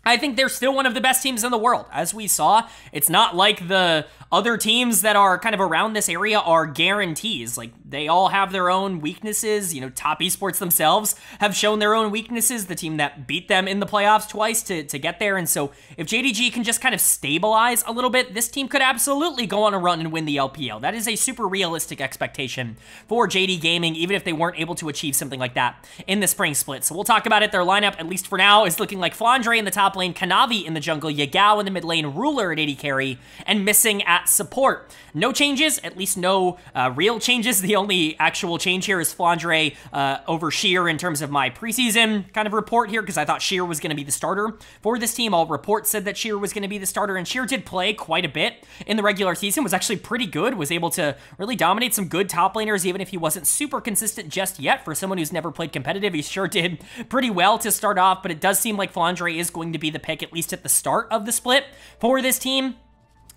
A: I think they're still one of the best teams in the world. As we saw, it's not like the other teams that are kind of around this area are guarantees. Like, they all have their own weaknesses. You know, Top Esports themselves have shown their own weaknesses, the team that beat them in the playoffs twice to get there. And so if JDG can just kind of stabilize a little bit, this team could absolutely go on a run and win the LPL. That is a super realistic expectation for JD Gaming, even if they weren't able to achieve something like that in the spring split. So we'll talk about it. Their lineup, at least for now, is looking like Flandre in the top lane, Kanavi in the jungle, Yagao in the mid lane, Ruler at AD carry, and missing at support. No changes, at least no real changes. The only actual change here is Flandre over Sheer in terms of my preseason kind of report here, because I thought Sheer was going to be the starter for this team. All reports said that Sheer was going to be the starter, and Sheer did play quite a bit in the regular season, was actually pretty good, was able to really dominate some good top laners, even if he wasn't super consistent just yet. For someone who's never played competitive, he sure did pretty well to start off, but it does seem like Flandre is going to be the pick, at least at the start of the split for this team.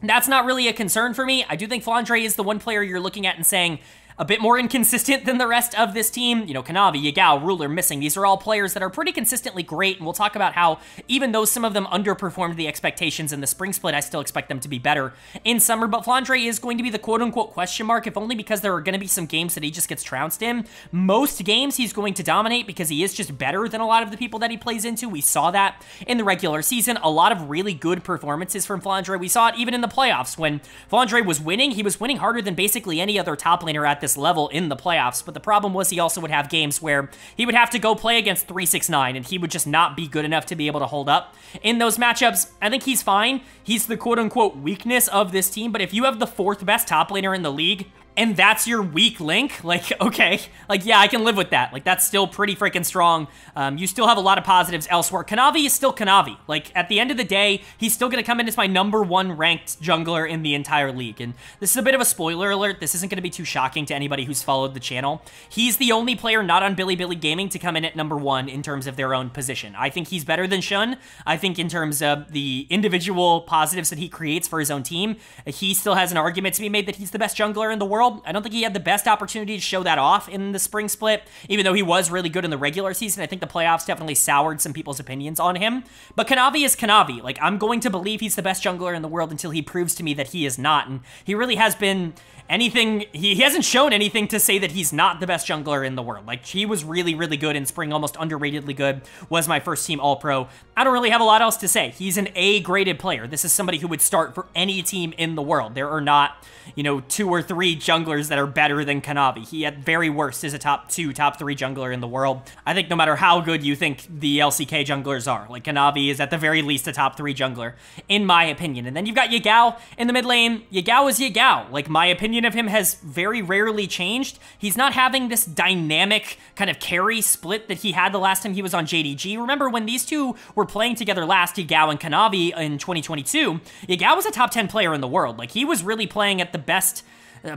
A: That's not really a concern for me. I do think Flandre is the one player you're looking at and saying, a bit more inconsistent than the rest of this team. You know, Kanavi, Yagao, Ruler, missing. These are all players that are pretty consistently great, and we'll talk about how even though some of them underperformed the expectations in the spring split, I still expect them to be better in summer. But Flandre is going to be the quote-unquote question mark, if only because there are going to be some games that he just gets trounced in. Most games he's going to dominate because he is just better than a lot of the people that he plays into. We saw that in the regular season. A lot of really good performances from Flandre. We saw it even in the playoffs. When Flandre was winning, he was winning harder than basically any other top laner at this level in the playoffs, but the problem was he also would have games where he would have to go play against 369 and he would just not be good enough to be able to hold up in those matchups. I think he's fine. He's the quote-unquote weakness of this team, but if you have the 4th best top laner in the league, and that's your weak link, like, okay, like, yeah, I can live with that. Like, that's still pretty freaking strong. You still have a lot of positives elsewhere. Kanavi is still Kanavi. Like, at the end of the day, he's still going to come in as my #1 ranked jungler in the entire league. And this is a bit of a spoiler alert. This isn't going to be too shocking to anybody who's followed the channel. He's the only player not on Bilibili Gaming to come in at #1 in terms of their own position. I think he's better than Shun. I think in terms of the individual positives that he creates for his own team, he still has an argument to be made that he's the best jungler in the world. I don't think he had the best opportunity to show that off in the spring split, even though he was really good in the regular season. I think the playoffs definitely soured some people's opinions on him. But Kanavi is Kanavi. Like, I'm going to believe he's the best jungler in the world until he proves to me that he is not. And he really has been anything, he hasn't shown anything to say that he's not the best jungler in the world. Like, he was really, really good in spring, almost underratedly good, was my first team All-Pro. I don't really have a lot else to say. He's an A-graded player. This is somebody who would start for any team in the world. There are not, you know, 2 or 3 junglers that are better than Kanavi. He at very worst is a top 2, top 3 jungler in the world. I think no matter how good you think the LCK junglers are, like, Kanavi is at the very least a top 3 jungler, in my opinion. And then you've got Yagao in the mid lane. Yagao is Yagao. Like, my opinion of him has very rarely changed. He's not having this dynamic kind of carry split that he had the last time he was on JDG. Remember when these two were playing together last, Yagao and Kanavi in 2022, Yagao was a top 10 player in the world. Like, he was really playing at the best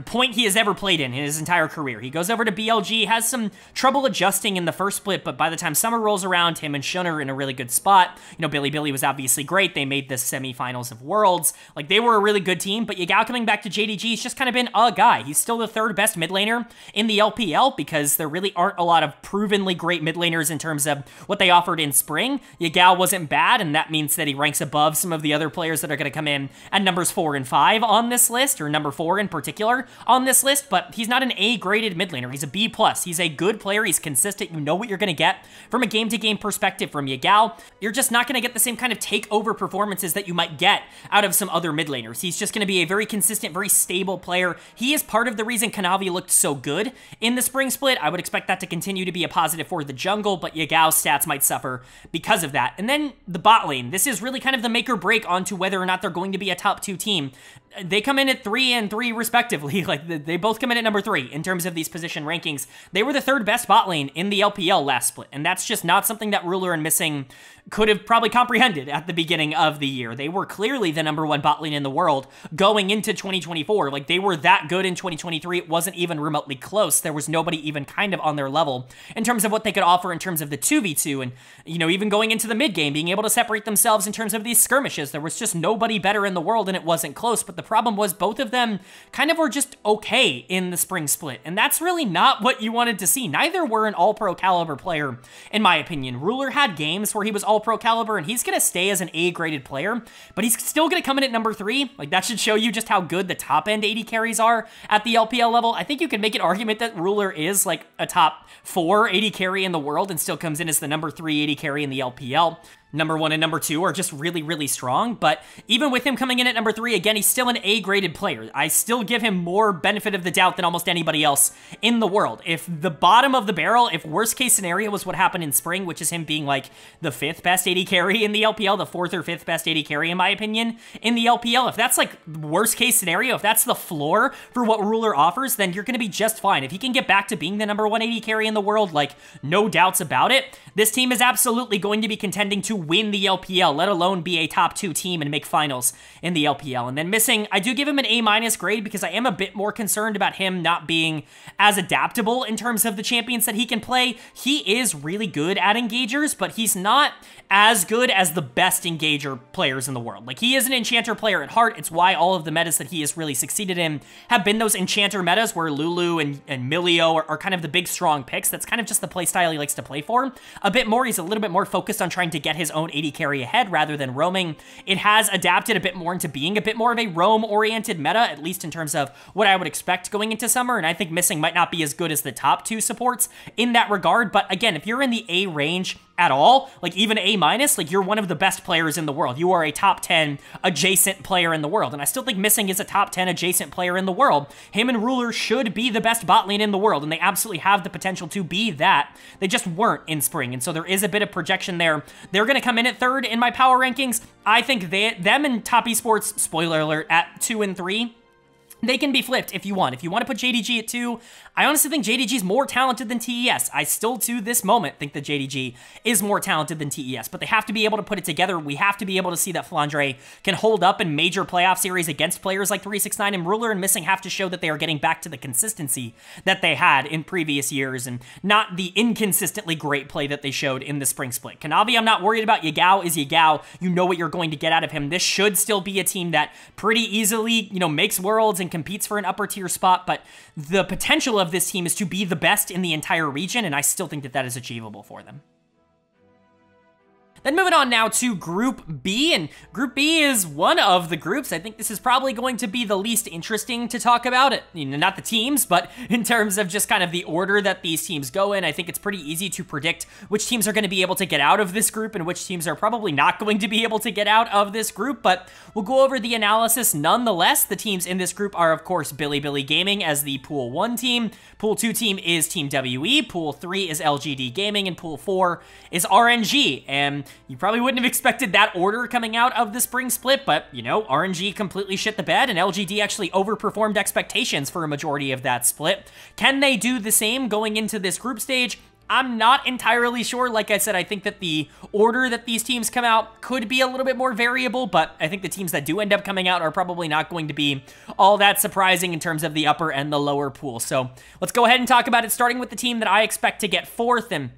A: point he has ever played in his entire career. He goes over to BLG, has some trouble adjusting in the first split, but by the time summer rolls around, him and Shun are in a really good spot. You know, Bilibili was obviously great. They made the semifinals of Worlds. Like, they were a really good team, but Yagao coming back to JDG has just kind of been a guy. He's still the 3rd best mid laner in the LPL because there really aren't a lot of provenly great mid laners in terms of what they offered in spring. Yagao wasn't bad, and that means that he ranks above some of the other players that are going to come in at numbers 4 and 5 on this list, or number 4 in particular on this list, but he's not an A-graded mid laner. He's a B+. He's a good player. He's consistent. You know what you're going to get from a game-to-game perspective from Yagao. You're just not going to get the same kind of takeover performances that you might get out of some other mid laners. He's just going to be a very consistent, very stable player. He is part of the reason Kanavi looked so good in the spring split. I would expect that to continue to be a positive for the jungle, but Yagao's stats might suffer because of that. And then the bot lane. This is really kind of the make or break onto whether or not they're going to be a top 2 team. They come in at 3 and 3 respectively. Like, they both come in at number 3 in terms of these position rankings. They were the 3rd best bot lane in the LPL last split, and that's just not something that Ruler and Missing could have probably comprehended at the beginning of the year. They were clearly the #1 bot lane in the world going into 2024. Like, they were that good in 2023. It wasn't even remotely close. There was nobody even kind of on their level in terms of what they could offer in terms of the 2v2 and, you know, even going into the mid game, being able to separate themselves in terms of these skirmishes. There was just nobody better in the world, and it wasn't close. But the problem was both of them kind of were just okay in the spring split, and that's really not what you wanted to see. Neither were an all-pro caliber player, in my opinion. Ruler had games where he was all-pro caliber, and he's gonna stay as an A-graded player, but he's still gonna come in at number 3. Like, that should show you just how good the top-end AD carries are at the LPL level. I think you can make an argument that Ruler is like a top 4 AD carry in the world and still comes in as the number 3 AD carry in the LPL. Number 1 and number 2 are just really, really strong, but even with him coming in at number 3, again, he's still an A-graded player. I still give him more benefit of the doubt than almost anybody else in the world. If the bottom of the barrel, if worst case scenario was what happened in spring, which is him being like the 5th best AD carry in the LPL, the 4th or 5th best AD carry in my opinion in the LPL, if that's like worst case scenario, if that's the floor for what Ruler offers, then you're gonna be just fine. If he can get back to being the number 1 AD carry in the world, like no doubts about it, this team is absolutely going to be contending to win the LPL, let alone be a top 2 team and make finals in the LPL. And then missing, I do give him an A- grade because I am a bit more concerned about him not being as adaptable in terms of the champions that he can play. He is really good at engagers, but he's not as good as the best engager players in the world. Like, he is an enchanter player at heart. It's why all of the metas that he has really succeeded in have been those enchanter metas where Lulu and Milio are kind of the big strong picks. That's kind of just the playstyle he likes to play for. A bit more, he's a little bit more focused on trying to get his own AD carry ahead rather than roaming. It has adapted a bit more into being a bit more of a roam-oriented meta, at least in terms of what I would expect going into summer, and I think missing might not be as good as the top 2 supports in that regard, but again, if you're in the A range at all, like even A-, like you're one of the best players in the world. You are a top 10 adjacent player in the world, and I still think missing is a top 10 adjacent player in the world. Him and Ruler should be the best bot lane in the world, and they absolutely have the potential to be that. They just weren't in spring, and so there is a bit of projection there. They're going to come in at 3rd in my power rankings. I think them and Top Esports, spoiler alert, at 2 and 3, they can be flipped if you want. If you want to put JDG at 2, I honestly think JDG is more talented than TES. I still, to this moment, think that JDG is more talented than TES, but they have to be able to put it together. We have to be able to see that Flandre can hold up in major playoff series against players like 369, and Ruler and Missing have to show that they are getting back to the consistency that they had in previous years and not the inconsistently great play that they showed in the spring split. Kanavi, I'm not worried about. Yagao is Yagao. You know what you're going to get out of him. This should still be a team that pretty easily, makes worlds and competes for an upper tier spot, but the potential of this team is to be the best in the entire region, and I still think that that is achievable for them. Then moving on now to Group B, and Group B is one of the groups. I think this is probably going to be the least interesting to talk about. Not the teams, but in terms of just kind of the order that these teams go in. I think it's pretty easy to predict which teams are going to be able to get out of this group and which teams are probably not going to be able to get out of this group, but we'll go over the analysis nonetheless. The teams in this group are, of course, Bilibili Gaming as the Pool 1 team. Pool 2 team is Team WE. Pool 3 is LGD Gaming, and Pool 4 is RNG, and you probably wouldn't have expected that order coming out of the spring split, but, RNG completely shit the bed, and LGD actually overperformed expectations for a majority of that split. Can they do the same going into this group stage? I'm not entirely sure. Like I said, I think that the order that these teams come out could be a little bit more variable, but I think the teams that do end up coming out are probably not going to be all that surprising in terms of the upper and the lower pool. So let's go ahead and talk about it, starting with the team that I expect to get 4th, and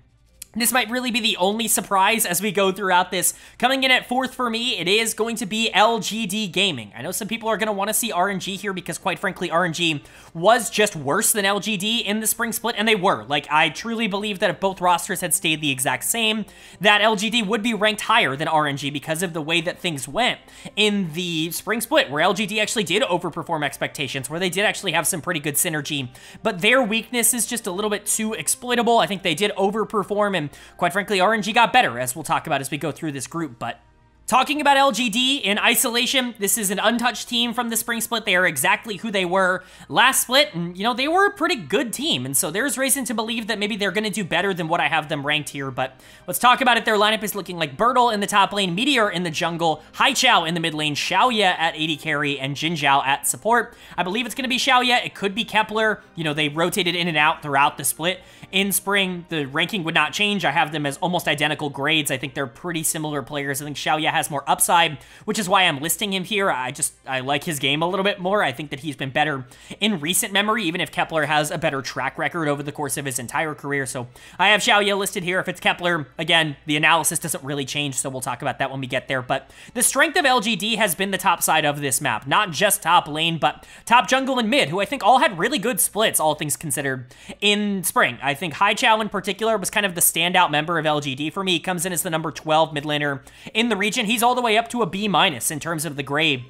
A: this might really be the only surprise as we go throughout this. Coming in at 4th for me, it is going to be LGD Gaming. I know some people are going to want to see RNG here because, quite frankly, RNG was just worse than LGD in the spring split, and they were. Like, I truly believe that if both rosters had stayed the exact same, that LGD would be ranked higher than RNG because of the way that things went in the spring split, where LGD actually did overperform expectations, where they did actually have some pretty good synergy, but their weakness is just a little bit too exploitable. I think they did overperform, and quite frankly, RNG got better, as we'll talk about as we go through this group. But talking about LGD in isolation, this is an untouched team from the spring split. They are exactly who they were last split, and, they were a pretty good team, and so there's reason to believe that maybe they're going to do better than what I have them ranked here, but let's talk about it. Their lineup is looking like Bertle in the top lane, Meteor in the jungle, Haichao in the mid lane, Xiaoya at AD carry, and Jinzhao at support. I believe it's going to be Xiaoya. It could be Kepler. They rotated in and out throughout the split. In spring, the ranking would not change. I have them as almost identical grades. I think they're pretty similar players. I think Xiaoya has has more upside, which is why I'm listing him here. I like his game a little bit more. I think that he's been better in recent memory, even if Kepler has a better track record over the course of his entire career. So I have Xiaoya listed here. If it's Kepler, again, the analysis doesn't really change, so we'll talk about that when we get there. But the strength of LGD has been the top side of this map, not just top lane, but top jungle and mid, who I think all had really good splits, all things considered, in spring. I think Haichao in particular was kind of the standout member of LGD for me. He comes in as the number 12 mid laner in the region. He's all the way up to a B- in terms of the grade.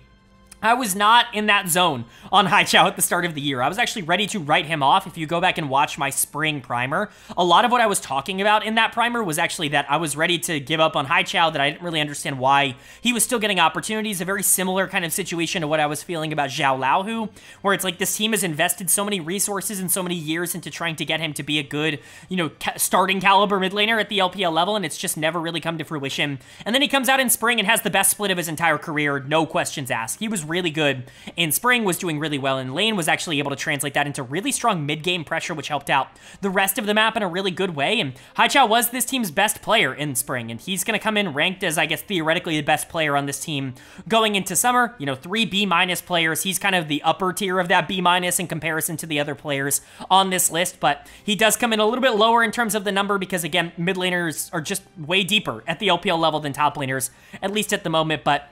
A: I was not in that zone on Haichao at the start of the year. I was actually ready to write him off. If you go back and watch my spring primer, a lot of what I was talking about in that primer was actually that I was ready to give up on Haichao, that I didn't really understand why he was still getting opportunities. A very similar kind of situation to what I was feeling about Zhao Laohu, where it's like this team has invested so many resources and so many years into trying to get him to be a good, you know, starting caliber mid laner at the LPL level, and it's just never really come to fruition. And then he comes out in spring and has the best split of his entire career, no questions asked. He was really good in spring, was doing really well in lane, was actually able to translate that into really strong mid-game pressure, which helped out the rest of the map in a really good way. And Haichao was this team's best player in spring, and he's going to come in ranked as, I guess, theoretically the best player on this team going into summer. You know, 3 B- players. He's kind of the upper tier of that B- in comparison to the other players on this list, but he does come in a little bit lower in terms of the number because, again, mid laners are just way deeper at the LPL level than top laners, at least at the moment. But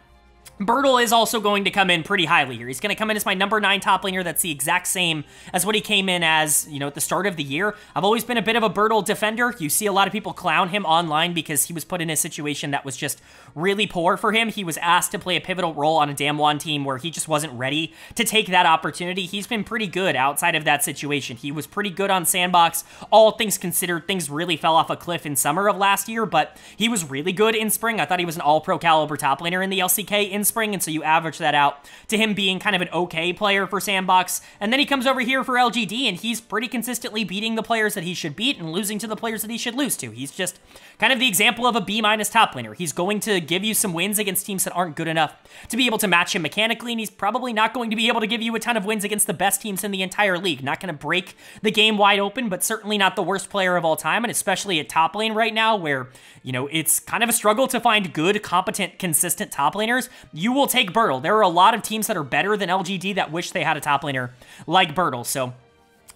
A: Bertle is also going to come in pretty highly here. He's going to come in as my number 9 top laner. That's the exact same as what he came in as, you know, at the start of the year. I've always been a bit of a Bertle defender. You see a lot of people clown him online because he was put in a situation that was just really poor for him. He was asked to play a pivotal role on a Damwon team where he just wasn't ready to take that opportunity. He's been pretty good outside of that situation. He was pretty good on Sandbox. All things considered, things really fell off a cliff in summer of last year, but he was really good in spring. I thought he was an all-pro caliber top laner in the LCK in spring, and so you average that out to him being kind of an okay player for Sandbox. And then he comes over here for LGD, and he's pretty consistently beating the players that he should beat and losing to the players that he should lose to. He's just kind of the example of a B- top laner. He's going to give you some wins against teams that aren't good enough to be able to match him mechanically, and he's probably not going to be able to give you a ton of wins against the best teams in the entire league. Not going to break the game wide open, but certainly not the worst player of all time, and especially at top lane right now where, you know, it's kind of a struggle to find good, competent, consistent top laners. You will take Bertle. There are a lot of teams that are better than LGD that wish they had a top laner like Bertle, so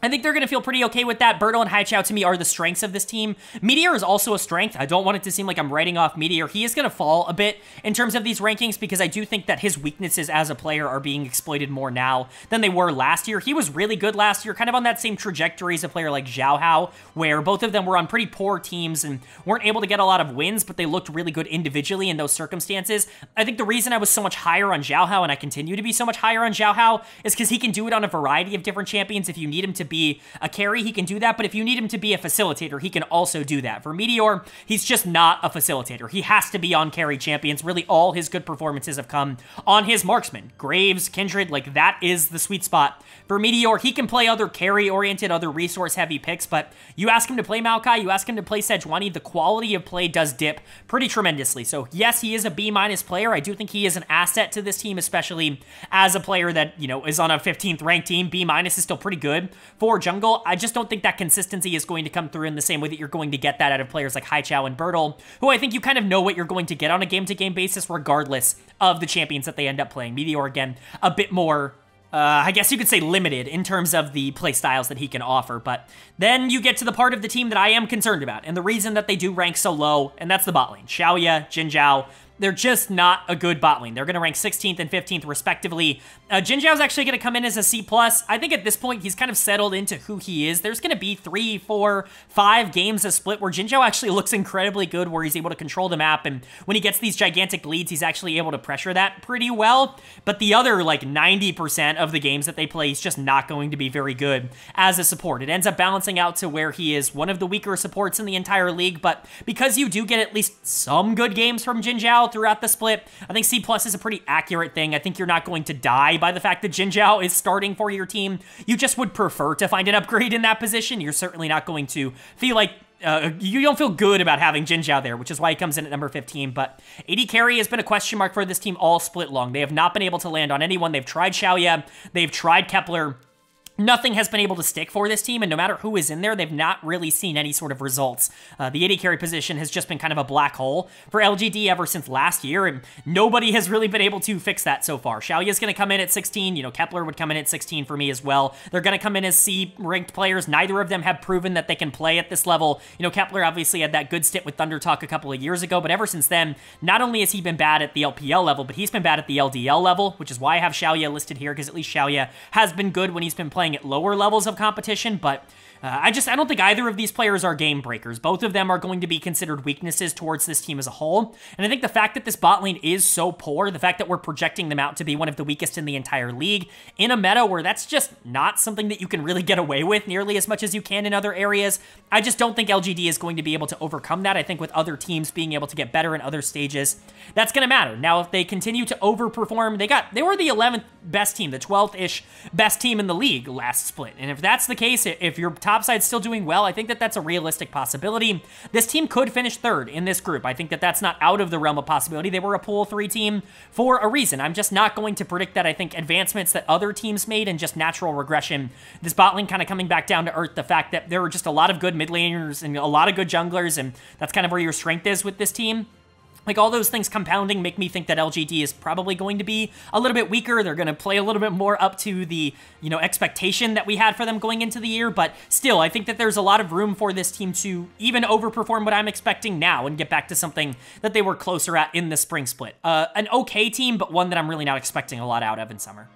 A: I think they're going to feel pretty okay with that. Bertle and Haichao, to me, are the strengths of this team. Meteor is also a strength. I don't want it to seem like I'm writing off Meteor. He is going to fall a bit in terms of these rankings because I do think that his weaknesses as a player are being exploited more now than they were last year. He was really good last year, kind of on that same trajectory as a player like Zhao Hao, where both of them were on pretty poor teams and weren't able to get a lot of wins, but they looked really good individually in those circumstances. I think the reason I was so much higher on Zhao Hao, and I continue to be so much higher on Zhao Hao, is because he can do it on a variety of different champions. If you need him to be a carry, he can do that, but if you need him to be a facilitator, he can also do that. For Meteor, he's just not a facilitator. He has to be on carry champions. Really, all his good performances have come on his marksman. Graves, Kindred, like that is the sweet spot. For Meteor, he can play other carry-oriented, other resource-heavy picks, but you ask him to play Maokai, you ask him to play Sejuani, the quality of play does dip pretty tremendously. So yes, he is a B- player. I do think he is an asset to this team, especially as a player that, you know, is on a 15th ranked team. B- is still pretty good for jungle. I just don't think that consistency is going to come through in the same way that you're going to get that out of players like Haichao and Bertle, who I think you kind of know what you're going to get on a game-to-game basis regardless of the champions that they end up playing. Meteor, again, a bit more I guess you could say limited in terms of the play styles that he can offer, but then you get to the part of the team that I am concerned about, and the reason that they do rank so low, and that's the bot lane. Xiaoya, Jin Zhao, they're just not a good bot lane. They're going to rank 16th and 15th respectively. Jin Zhao's actually going to come in as a C+. I think at this point, he's kind of settled into who he is. There's going to be 3, 4, 5 games a split where Jin Zhao actually looks incredibly good, where he's able to control the map, and when he gets these gigantic leads, he's actually able to pressure that pretty well. But the other, like, 90% of the games that they play, he's just not going to be very good as a support. It ends up balancing out to where he is one of the weaker supports in the entire league, but because you do get at least some good games from Jin Zhao throughout the split, I think C+ is a pretty accurate thing. I think you're not going to die by the fact that Jin Zhao is starting for your team. You just would prefer to find an upgrade in that position. You're certainly not going to feel like you don't feel good about having Jin Zhao there, which is why he comes in at number 15. But AD carry has been a question mark for this team all split long. They have not been able to land on anyone. They've tried Xiaoya, they've tried Kepler, nothing has been able to stick for this team, and no matter who is in there, they've not really seen any sort of results. The AD carry position has just been kind of a black hole for LGD ever since last year, and nobody has really been able to fix that so far. Xiaoya's going to come in at 16. You know, Kepler would come in at 16 for me as well. They're going to come in as C-ranked players. Neither of them have proven that they can play at this level. You know, Kepler obviously had that good stint with Thunder Talk a couple of years ago, but ever since then, not only has he been bad at the LPL level, but he's been bad at the LDL level, which is why I have Xiaoya listed here, because at least Xiaoya has been good when he's been playing at lower levels of competition, but I don't think either of these players are game breakers. Both of them are going to be considered weaknesses towards this team as a whole, and I think the fact that this bot lane is so poor, the fact that we're projecting them out to be one of the weakest in the entire league, in a meta where that's just not something that you can really get away with nearly as much as you can in other areas, I just don't think LGD is going to be able to overcome that. I think with other teams being able to get better in other stages, that's going to matter. Now, if they continue to overperform, they were the 11th best team, the 12th-ish best team in the league last split, and if that's the case, if your top side's still doing well, I think that that's a realistic possibility. This team could finish third in this group. I think that that's not out of the realm of possibility. They were a pool 3 team for a reason. I'm just not going to predict that. I think advancements that other teams made and just natural regression, this bot lane kind of coming back down to earth, the fact that there were just a lot of good mid laners and a lot of good junglers, and that's kind of where your strength is with this team. Like, all those things compounding make me think that LGD is probably going to be a little bit weaker. They're going to play a little bit more up to the, you know, expectation that we had for them going into the year. But still, I think that there's a lot of room for this team to even overperform what I'm expecting now and get back to something that they were closer at in the spring split. An okay team, but one that I'm really not expecting a lot out of in summer.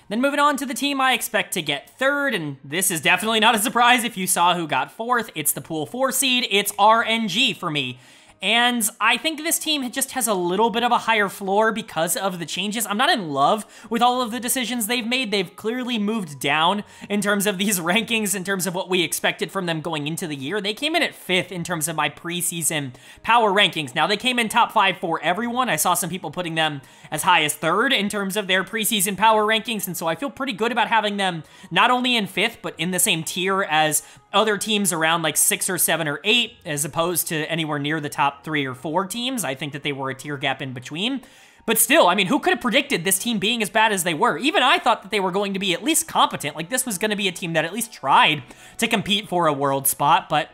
A: Then moving on to the team I expect to get third, and this is definitely not a surprise if you saw who got fourth. It's the pool 4 seed. It's RNG for me. And I think this team just has a little bit of a higher floor because of the changes. I'm not in love with all of the decisions they've made. They've clearly moved down in terms of these rankings, in terms of what we expected from them going into the year. They came in at 5th in terms of my preseason power rankings. Now, they came in top 5 for everyone. I saw some people putting them as high as 3rd in terms of their preseason power rankings, and so I feel pretty good about having them not only in 5th, but in the same tier as other teams around like 6 or 7 or 8, as opposed to anywhere near the top 3 or 4 teams. I think that they were a tier gap in between. But still, I mean, who could have predicted this team being as bad as they were? Even I thought that they were going to be at least competent. Like, this was going to be a team that at least tried to compete for a world spot, but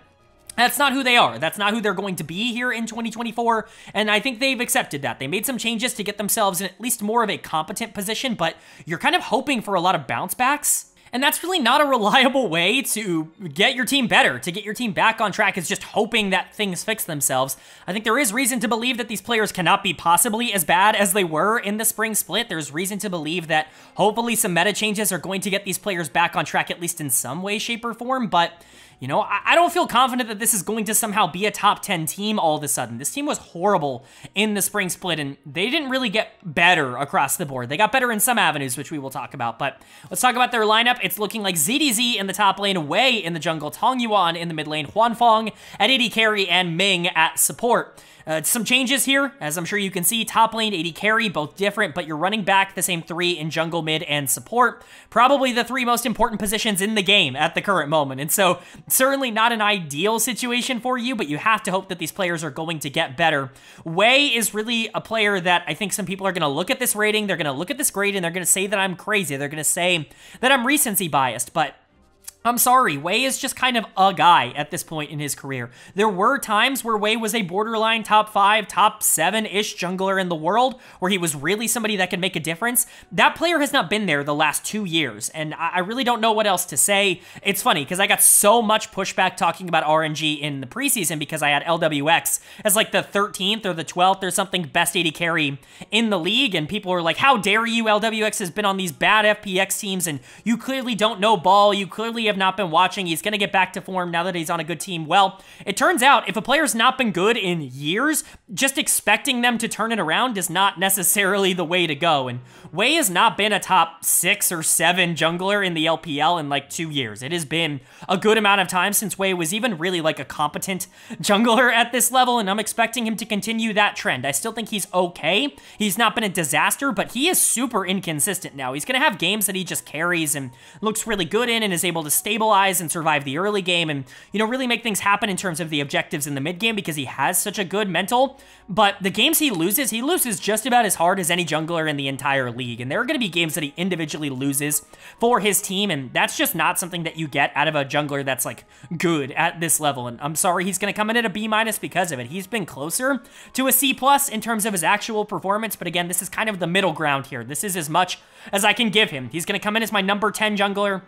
A: that's not who they are. That's not who they're going to be here in 2024, and I think they've accepted that. They made some changes to get themselves in at least more of a competent position, but you're kind of hoping for a lot of bounce backs. And that's really not a reliable way to get your team better, to get your team back on track, is just hoping that things fix themselves. I think there is reason to believe that these players cannot be possibly as bad as they were in the spring split. There's reason to believe that hopefully some meta changes are going to get these players back on track, at least in some way, shape, or form, but you know, I don't feel confident that this is going to somehow be a top 10 team all of a sudden. This team was horrible in the spring split, and they didn't really get better across the board. They got better in some avenues, which we will talk about, but let's talk about their lineup. It's looking like ZDZ in the top lane, Wei in the jungle, Tong Yuan in the mid lane, Huanfeng at AD carry, and Ming at support. Some changes here, as I'm sure you can see. Top lane, AD carry, both different, but you're running back the same 3 in jungle, mid, and support. Probably the 3 most important positions in the game at the current moment, and so certainly not an ideal situation for you, but you have to hope that these players are going to get better. Wei is really a player that I think some people are going to look at this rating, they're going to look at this grade, and they're going to say that I'm crazy. They're going to say that I'm recency biased, but I'm sorry, Wei is just kind of a guy at this point in his career. There were times where Wei was a borderline top 5, top 7-ish jungler in the world, where he was really somebody that could make a difference. That player has not been there the last 2 years, and I really don't know what else to say. It's funny, because I got so much pushback talking about RNG in the preseason because I had LWX as like the 13th or the 12th or something best AD carry in the league, and people were like, how dare you, LWX has been on these bad FPX teams, and you clearly don't know ball, you clearly have not been watching, he's going to get back to form now that he's on a good team. Well, it turns out if a player's not been good in years, just expecting them to turn it around is not necessarily the way to go, and Wei has not been a top 6 or 7 jungler in the LPL in like 2 years. It has been a good amount of time since Wei was even really like a competent jungler at this level, and I'm expecting him to continue that trend. I still think he's okay. He's not been a disaster, but he is super inconsistent now. He's going to have games that he just carries and looks really good in and is able to stabilize and survive the early game and, you know, really make things happen in terms of the objectives in the mid game because he has such a good mental. But the games he loses just about as hard as any jungler in the entire league. And there are going to be games that he individually loses for his team, and that's just not something that you get out of a jungler that's like good at this level. And I'm sorry he's going to come in at a B- because of it. He's been closer to a C+ in terms of his actual performance, but again, this is kind of the middle ground here. This is as much as I can give him. He's going to come in as my number 10 jungler.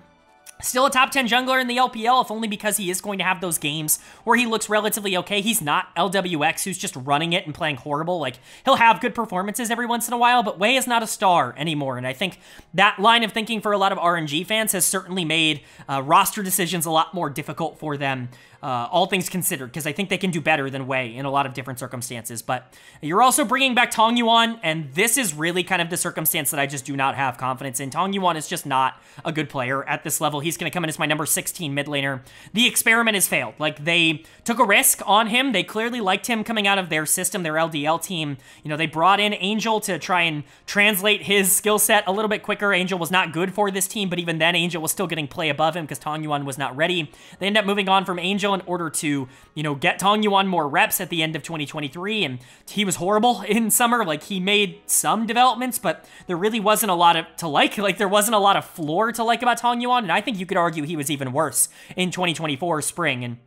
A: Still a top 10 jungler in the LPL, if only because he is going to have those games where he looks relatively okay. He's not LWX, who's just running it and playing horrible. Like, he'll have good performances every once in a while, but Wei is not a star anymore. And I think that line of thinking for a lot of RNG fans has certainly made roster decisions a lot more difficult for them, all things considered, because I think they can do better than Wei in a lot of different circumstances. But you're also bringing back Tong Yuan, and this is really kind of the circumstance that I just do not have confidence in. Tong Yuan is just not a good player at this level. He's going to come in as my number 16 mid laner. The experiment has failed. Like, they took a risk on him. They clearly liked him coming out of their system, their LDL team. You know, they brought in Angel to try and translate his skill set a little bit quicker. Angel was not good for this team, but even then, Angel was still getting play above him because Tong Yuan was not ready. They ended up moving on from Angel in order to, you know, get Tong Yuan more reps at the end of 2023, and he was horrible in summer. Like, he made some developments, but there really wasn't a lot to like. Like, there wasn't a lot of floor to like about Tong Yuan, and I think you could argue he was even worse in 2024 spring, and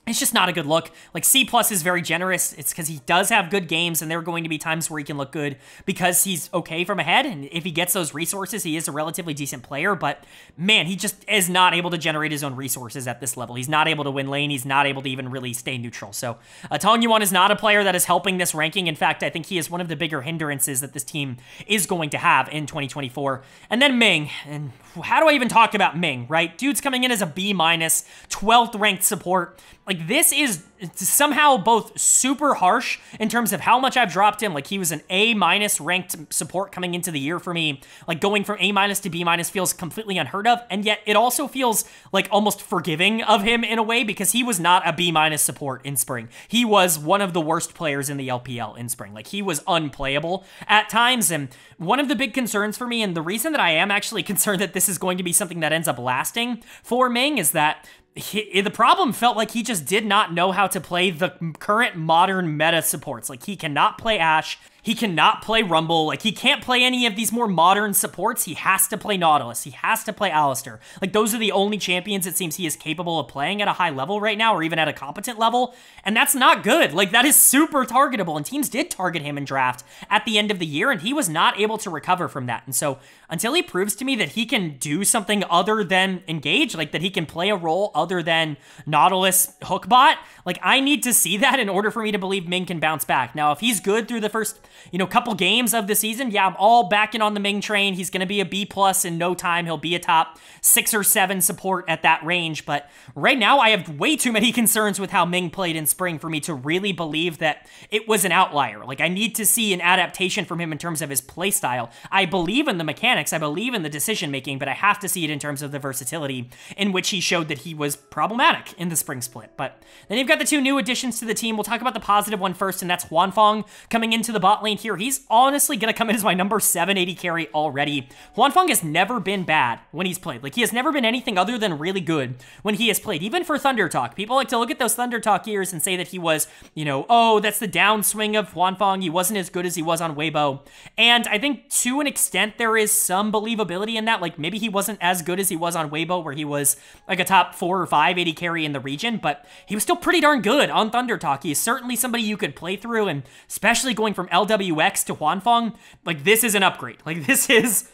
A: it's just not a good look. Like, C+ is very generous. It's because he does have good games, and there are going to be times where he can look good because he's okay from ahead, and if he gets those resources, he is a relatively decent player, but man, he just is not able to generate his own resources at this level. He's not able to win lane. He's not able to even really stay neutral. So Tong Yuan is not a player that is helping this ranking. In fact, I think he is one of the bigger hindrances that this team is going to have in 2024. And then Ming, and how do I even talk about Ming, right? Dude's coming in as a B-, 12th ranked support. Like, this is somehow both super harsh in terms of how much I've dropped him. Like, he was an A- ranked support coming into the year for me. Like, going from A- to B- feels completely unheard of, and yet it also feels like almost forgiving of him in a way because he was not a B- support in spring. He was one of the worst players in the LPL in spring. Like, he was unplayable at times, and one of the big concerns for me, and the reason that I am actually concerned that this is going to be something that ends up lasting for Ming, is that the problem felt like he just did not know how to play the current modern meta supports. Like, he cannot play Ashe. He cannot play Rumble. Like, he can't play any of these more modern supports. He has to play Nautilus. He has to play Alistar. Like, those are the only champions it seems he is capable of playing at a high level right now, or even at a competent level, and that's not good. Like, that is super targetable, and teams did target him in draft at the end of the year, and he was not able to recover from that. And so, until he proves to me that he can do something other than engage, like that he can play a role other than Nautilus hookbot, like, I need to see that in order for me to believe Ming can bounce back. Now, if he's good through the first, you know, couple games of the season, yeah, I'm all backing on the Ming train. He's going to be a B+ in no time. He'll be a top 6 or 7 support at that range. But right now, I have way too many concerns with how Ming played in spring for me to really believe that it was an outlier. Like, I need to see an adaptation from him in terms of his play style. I believe in the mechanics. I believe in the decision making, but I have to see it in terms of the versatility in which he showed that he was problematic in the spring split. But then you've got the 2 new additions to the team. We'll talk about the positive one first, and that's Huanfeng coming into the bot lane here. He's honestly going to come in as my number 780 carry already. Huanfeng has never been bad when he's played. Like, he has never been anything other than really good when he has played. Even for Thunder Talk, people like to look at those Thunder Talk years and say that he was, you know, oh, that's the downswing of Huanfeng. He wasn't as good as he was on Weibo. And I think to an extent there is some believability in that. Like, maybe he wasn't as good as he was on Weibo, where he was like a top 4 or 5 80 carry in the region, but he was still pretty darn good on Thunder Talk. He is certainly somebody you could play through, and especially going from LWX to Huanfeng, like, this is an upgrade. Like, this is...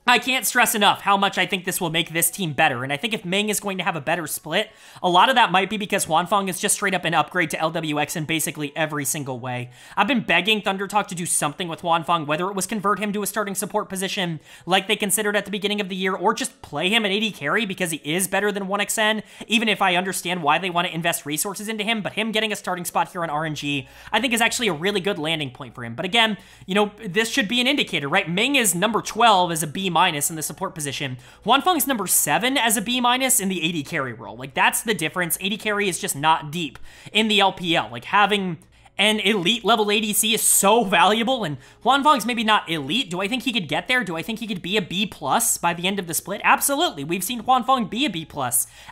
A: I can't stress enough how much I think this will make this team better, and I think if Ming is going to have a better split, a lot of that might be because Huanfeng is just straight up an upgrade to LWX in basically every single way. I've been begging Thunder Talk to do something with Huanfeng, whether it was convert him to a starting support position like they considered at the beginning of the year, or just play him at 80 carry because he is better than 1xN, even if I understand why they want to invest resources into him. But him getting a starting spot here on RNG, I think is actually a really good landing point for him. But again, you know, this should be an indicator, right? Ming is number 12 as a B- in the support position. Huanfeng's number 7 as a B- in the 80 carry role. Like, that's the difference. 80 carry is just not deep in the LPL. Like, having And elite level ADC is so valuable, and Huanfeng's maybe not elite. Do I think he could get there? Do I think he could be a B+ by the end of the split? Absolutely. We've seen Huanfeng be a B+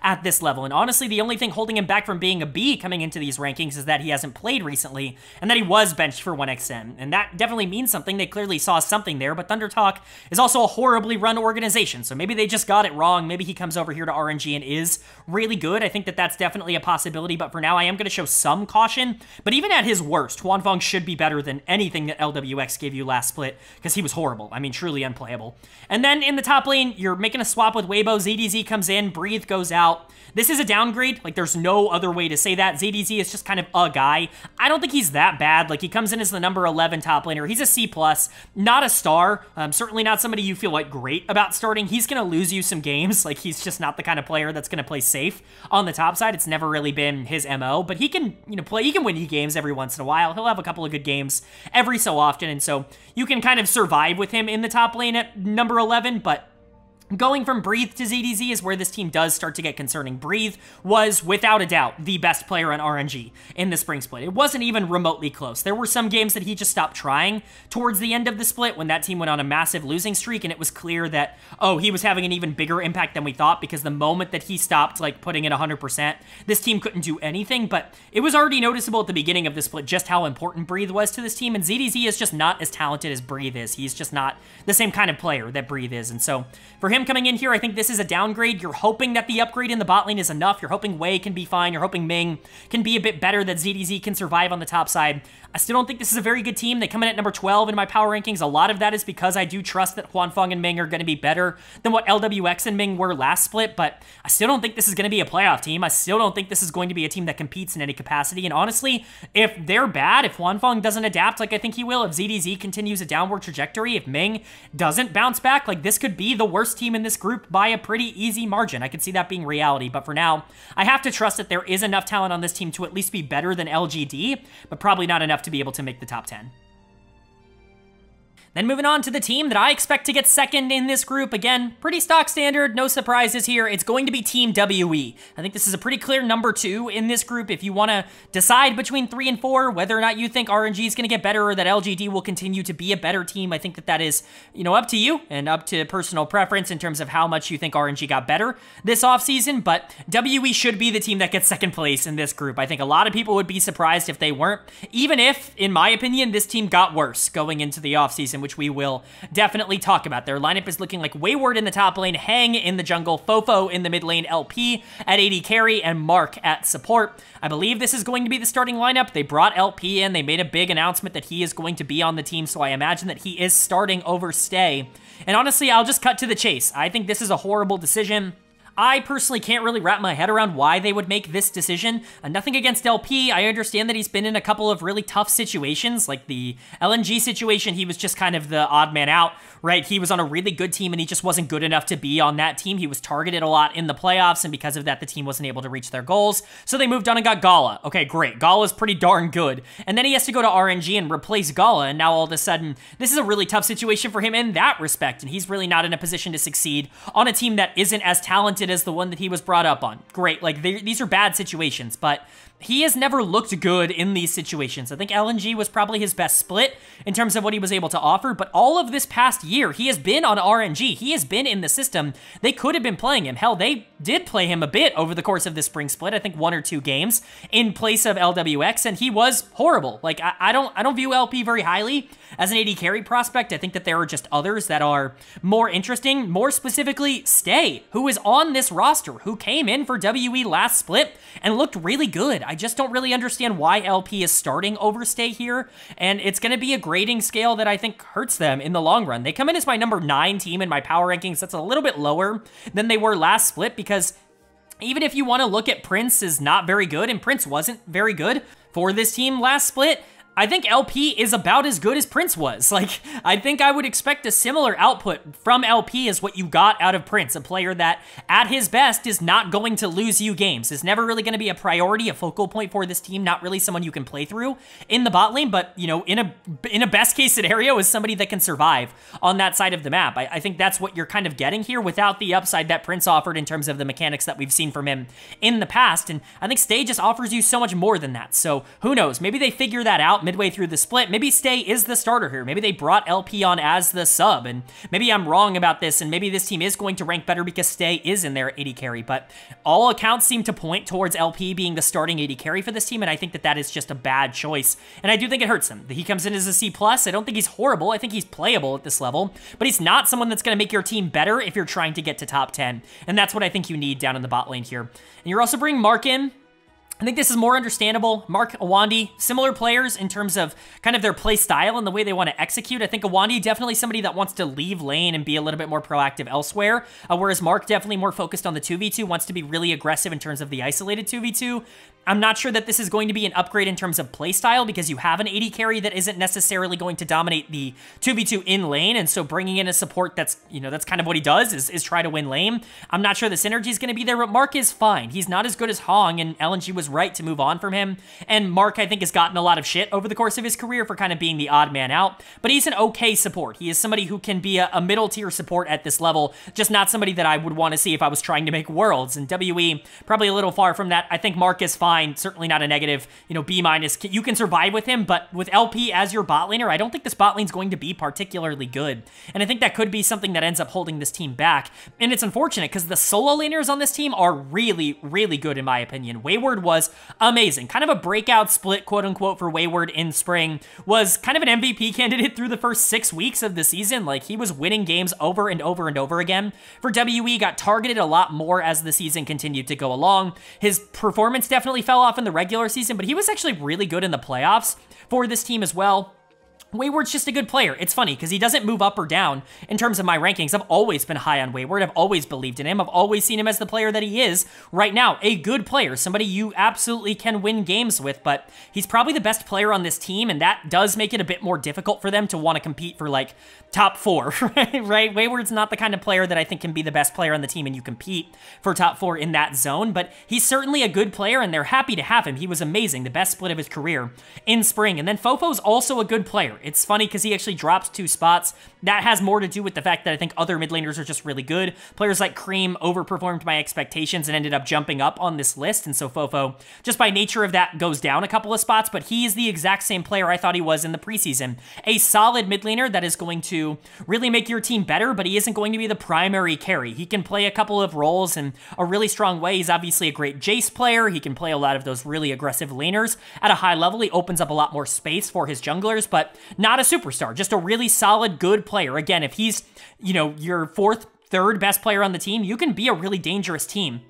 A: at this level, and honestly, the only thing holding him back from being a B coming into these rankings is that he hasn't played recently, and that he was benched for 1XM, and that definitely means something. They clearly saw something there, but Thunder Talk is also a horribly run organization, so maybe they just got it wrong. Maybe he comes over here to RNG and is really good. I think that that's definitely a possibility, but for now, I am going to show some caution. But even at his worst, Huanfeng should be better than anything that LWX gave you last split, because he was horrible. I mean, truly unplayable. And then in the top lane, you're making a swap with Weibo. ZDZ comes in, Breathe goes out. This is a downgrade. Like, there's no other way to say that. ZDZ is just kind of a guy. I don't think he's that bad. Like, he comes in as the number 11 top laner. He's a C+, not a star. Certainly not somebody you feel, like, great about starting. He's going to lose you some games. Like, he's just not the kind of player that's going to play safe on the top side. It's never really been his MO, but he can, he can win you games every once in a while. He'll have a couple of good games every so often, and so you can kind of survive with him in the top lane at number 11, but going from Breathe to ZDZ is where this team does start to get concerning. Breathe was, without a doubt, the best player on RNG in the spring split. It wasn't even remotely close. There were some games that he just stopped trying towards the end of the split when that team went on a massive losing streak, and it was clear that, oh, he was having an even bigger impact than we thought, because the moment that he stopped, like, putting it 100%, this team couldn't do anything, but it was already noticeable at the beginning of the split just how important Breathe was to this team, and ZDZ is just not as talented as Breathe is. He's just not the same kind of player that Breathe is, and so for him coming in here, I think this is a downgrade. You're hoping that the upgrade in the bot lane is enough. You're hoping Wei can be fine. You're hoping Ming can be a bit better, that ZDZ can survive on the top side. I still don't think this is a very good team. They come in at number 12 in my power rankings. A lot of that is because I do trust that Huanfeng and Ming are going to be better than what LWX and Ming were last split, but I still don't think this is going to be a playoff team. I still don't think this is going to be a team that competes in any capacity, and honestly, if they're bad, if Huanfeng doesn't adapt like I think he will, if ZDZ continues a downward trajectory, if Ming doesn't bounce back, like, this could be the worst team in this group by a pretty easy margin. I could see that being reality, but for now, I have to trust that there is enough talent on this team to at least be better than LGD, but probably not enough to be able to make the top 10. Then moving on to the team that I expect to get second in this group. Again, pretty stock standard, no surprises here. It's going to be Team WE. I think this is a pretty clear number 2 in this group. If you want to decide between 3 and 4, whether or not you think RNG is going to get better or that LGD will continue to be a better team, I think that that is, up to you and up to personal preference in terms of how much you think RNG got better this offseason, but WE should be the team that gets second place in this group. I think a lot of people would be surprised if they weren't, even if, in my opinion, this team got worse going into the offseason, which we will definitely talk about. Their lineup is looking like Wayward in the top lane, Hang in the jungle, Fofo in the mid lane, LP at AD carry, and Mark at support. I believe this is going to be the starting lineup. They brought LP in. They made a big announcement that he is going to be on the team, so I imagine that he is starting over Stay. And honestly, I'll just cut to the chase. I think this is a horrible decision. I personally can't really wrap my head around why they would make this decision. Nothing against LP. I understand that he's been in a couple of really tough situations, like the LNG situation. He was just kind of the odd man out, right? He was on a really good team, and he just wasn't good enough to be on that team. He was targeted a lot in the playoffs, and because of that, the team wasn't able to reach their goals. So they moved on and got Gala. Okay, great. Gala's pretty darn good. And then he has to go to RNG and replace Gala, and now all of a sudden, this is a really tough situation for him in that respect, and he's really not in a position to succeed on a team that isn't as talented as the one that he was brought up on. Great, like, these are bad situations, but he has never looked good in these situations. I think LNG was probably his best split in terms of what he was able to offer, but all of this past year, he has been on RNG. He has been in the system. They could have been playing him. Hell, they did play him a bit over the course of this spring split, I think 1 or 2 games in place of LWX, and he was horrible. Like, I don't view LP very highly as an AD carry prospect. I think that there are just others that are more interesting, more specifically Stay, who is on this roster, who came in for WE last split and looked really good. I just don't really understand why LP is starting over Stay here, and it's going to be a grading scale that I think hurts them in the long run. They come in as my number 9 team in my power rankings. That's a little bit lower than they were last split, because even if you want to look at Prince is not very good, and Prince wasn't very good for this team last split, I think LP is about as good as Prince was. Like, I think I would expect a similar output from LP as what you got out of Prince, a player that, at his best, is not going to lose you games, is never really going to be a priority, a focal point for this team, not really someone you can play through in the bot lane, but, you know, in a best-case scenario, is somebody that can survive on that side of the map. I think that's what you're kind of getting here without the upside that Prince offered in terms of the mechanics that we've seen from him in the past, and I think Stay just offers you so much more than that, so who knows? Maybe they figure that out midway through the split. Maybe Stay is the starter here. Maybe they brought LP on as the sub, and maybe I'm wrong about this, and maybe this team is going to rank better because Stay is in there at AD carry, but all accounts seem to point towards LP being the starting AD carry for this team, and I think that that is just a bad choice, and I do think it hurts him. He comes in as a C+. I don't think he's horrible. I think he's playable at this level, but he's not someone that's going to make your team better if you're trying to get to top 10, and that's what I think you need down in the bot lane here. And you're also bringing Mark in. I think this is more understandable. Mark, Awandi, similar players in terms of kind of their play style and the way they want to execute. I think Awandi definitely somebody that wants to leave lane and be a little bit more proactive elsewhere, whereas Mark definitely more focused on the 2v2, wants to be really aggressive in terms of the isolated 2v2. I'm not sure that this is going to be an upgrade in terms of playstyle because you have an AD carry that isn't necessarily going to dominate the 2v2 in lane, and so bringing in a support that's, you know, that's kind of what he does is try to win lane. I'm not sure the synergy is going to be there, but Mark is fine. He's not as good as Hong, and LNG was right to move on from him, and Mark, I think, has gotten a lot of shit over the course of his career for kind of being the odd man out, but he's an okay support. He is somebody who can be a middle tier support at this level, just not somebody that I would want to see if I was trying to make Worlds, and WE, probably a little far from that. I think Mark is fine. Certainly not a negative, you know, B-. You can survive with him, but with LP as your bot laner, I don't think this bot lane's going to be particularly good. And I think that could be something that ends up holding this team back. And it's unfortunate because the solo laners on this team are really, really good in my opinion. Wayward was amazing. Kind of a breakout split, quote unquote, for Wayward in spring. Was kind of an MVP candidate through the first 6 weeks of the season. Like, he was winning games over and over and over again. For WE, got targeted a lot more as the season continued to go along. His performance definitely fell off in the regular season, but he was actually really good in the playoffs for this team as well. Wayward's just a good player. It's funny because he doesn't move up or down in terms of my rankings. I've always been high on Wayward. I've always believed in him. I've always seen him as the player that he is right now. A good player, somebody you absolutely can win games with, but he's probably the best player on this team, and that does make it a bit more difficult for them to want to compete for, like, top 4, right? Wayward's not the kind of player that I think can be the best player on the team and you compete for top 4 in that zone, but he's certainly a good player, and they're happy to have him. He was amazing, the best split of his career in spring. And then Fofo's also a good player. It's funny because he actually drops 2 spots. That has more to do with the fact that I think other mid laners are just really good. Players like Cream overperformed my expectations and ended up jumping up on this list, and so Fofo, just by nature of that, goes down a couple of spots, but he is the exact same player I thought he was in the preseason. A solid mid laner that is going to really make your team better, but he isn't going to be the primary carry. He can play a couple of roles in a really strong way. He's obviously a great Jace player. He can play a lot of those really aggressive laners at a high level. He opens up a lot more space for his junglers, but not a superstar, just a really solid, good player. Again, if he's, you know, your 4th, 3rd best player on the team, you can be a really dangerous team.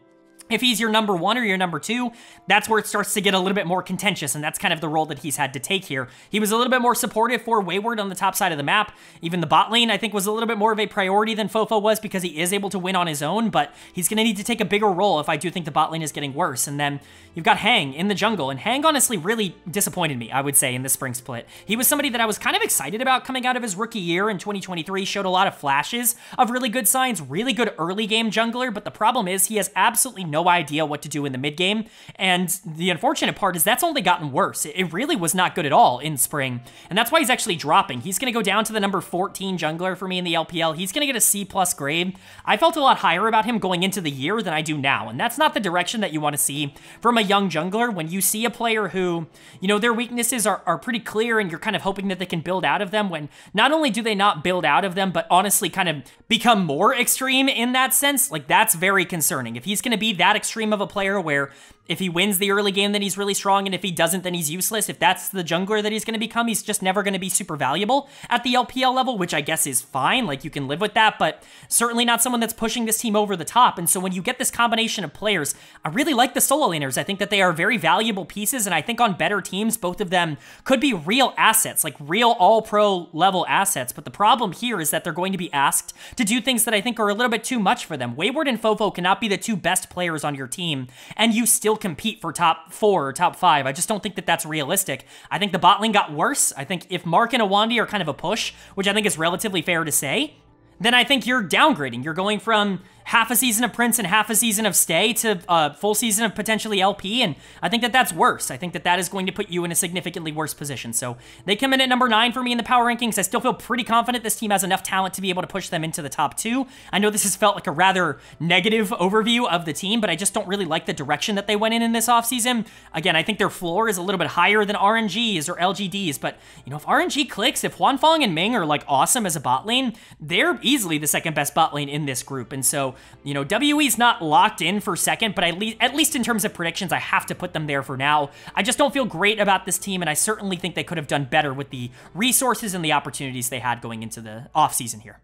A: If he's your number 1 or your number 2, that's where it starts to get a little bit more contentious, and that's kind of the role that he's had to take here. He was a little bit more supportive for Wayward on the top side of the map. Even the bot lane, I think, was a little bit more of a priority than Fofo was because he is able to win on his own, but he's going to need to take a bigger role if I do think the bot lane is getting worse. And then you've got Hang in the jungle, and Hang honestly really disappointed me, I would say, in the spring split. He was somebody that I was kind of excited about coming out of his rookie year in 2023, showed a lot of flashes of really good signs, really good early game jungler, but the problem is he has absolutely no idea what to do in the mid game, and the unfortunate part is that's only gotten worse. It really was not good at all in spring, and that's why he's actually dropping. He's going to go down to the number 14 jungler for me in the LPL. He's going to get a C+ grade. I felt a lot higher about him going into the year than I do now, and that's not the direction that you want to see from a young jungler. When you see a player who, you know, their weaknesses are pretty clear and you're kind of hoping that they can build out of them, when not only do they not build out of them, but honestly kind of become more extreme in that sense, like, that's very concerning. If he's going to be that extreme of a player where if he wins the early game, then he's really strong, and if he doesn't, then he's useless. If that's the jungler that he's going to become, he's just never going to be super valuable at the LPL level, which I guess is fine. Like, you can live with that, but certainly not someone that's pushing this team over the top. And so when you get this combination of players, I really like the solo laners. I think that they are very valuable pieces, and I think on better teams, both of them could be real assets, like real all-pro level assets. But the problem here is that they're going to be asked to do things that I think are a little bit too much for them. Wayward and Fofo cannot be the 2 best players on your team, and you still still compete for top 4 or top 5. I just don't think that that's realistic. I think the bot lane got worse. I think if Mark and Awandi are kind of a push, which I think is relatively fair to say, then I think you're downgrading. You're going from half a season of Prince and half a season of Stay to a full season of potentially LP, and I think that that's worse. I think that that is going to put you in a significantly worse position. So they come in at number 9 for me in the power rankings. I still feel pretty confident this team has enough talent to be able to push them into the top 2. I know this has felt like a rather negative overview of the team, but I just don't really like the direction that they went in this offseason. Again, I think their floor is a little bit higher than RNG's or LGD's, but you know, if RNG clicks, if Huanfeng and Ming are like awesome as a bot lane, they're easily the second best bot lane in this group. And so, you know, WE's not locked in for second, but at least in terms of predictions, I have to put them there for now. I just don't feel great about this team, and I certainly think they could have done better with the resources and the opportunities they had going into the offseason here.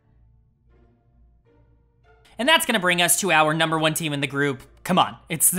A: And that's going to bring us to our number 1 team in the group. Come on, it's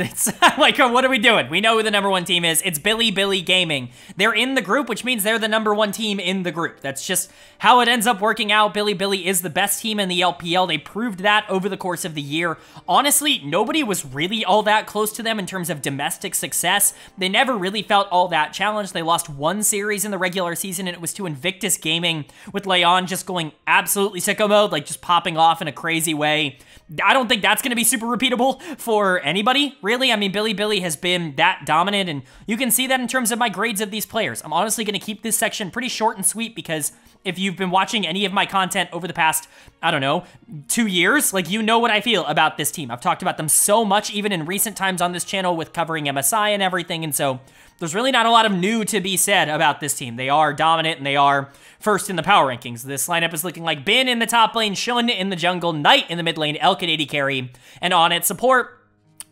A: like, what are we doing? We know who the number 1 team is. It's Bilibili Gaming. They're in the group, which means they're the number 1 team in the group. That's just how it ends up working out. Bilibili is the best team in the LPL. They proved that over the course of the year. Honestly, nobody was really all that close to them in terms of domestic success. They never really felt all that challenged. They lost 1 series in the regular season, and it was to Invictus Gaming, with Leon just going absolutely sicko mode, like just popping off in a crazy way. I don't think that's going to be super repeatable for anybody, really. I mean, Bilibili has been that dominant, and you can see that in terms of my grades of these players. I'm honestly going to keep this section pretty short and sweet, because if you've been watching any of my content over the past, I don't know, 2 years, like, you know what I feel about this team. I've talked about them so much, even in recent times on this channel with covering MSI and everything, and so there's really not a lot of new to be said about this team. They are dominant, and they are first in the power rankings. This lineup is looking like Bin in the top lane, Shun in the jungle, Knight in the mid lane, Elkin AD carry, and on its support,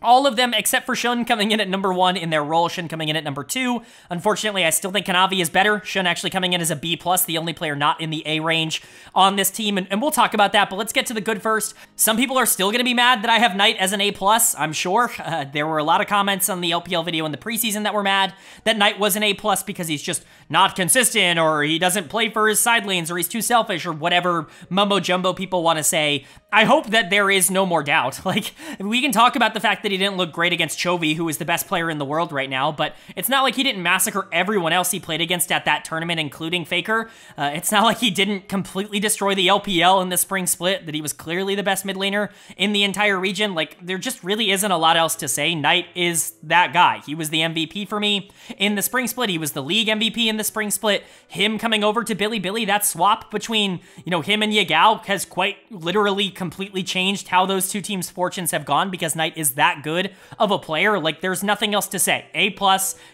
A: all of them except for Shun coming in at number 1 in their role, Shun coming in at number 2. Unfortunately, I still think Kanavi is better. Shun actually coming in as a B+, the only player not in the A range on this team, and we'll talk about that, but let's get to the good first. Some people are still going to be mad that I have Knight as an A+, I'm sure. There were a lot of comments on the LPL video in the preseason that were mad that Knight was an A+, because he's just not consistent, or he doesn't play for his side lanes, or he's too selfish, or whatever mumbo-jumbo people want to say. I hope that there is no more doubt. Like, we can talk about the fact that he didn't look great against Chovy, who is the best player in the world right now, but it's not like he didn't massacre everyone else he played against at that tournament, including Faker. It's not like he didn't completely destroy the LPL in the spring split, that he was clearly the best mid laner in the entire region. Like, there just really isn't a lot else to say. Knight is that guy. He was the MVP for me in the spring split. He was the league MVP in the spring split. Him coming over to Bilibili, that swap between, you know, him and Yagao has quite literally completely changed how those two teams' fortunes have gone, because Knight is that good of a player. Like, there's nothing else to say. A+,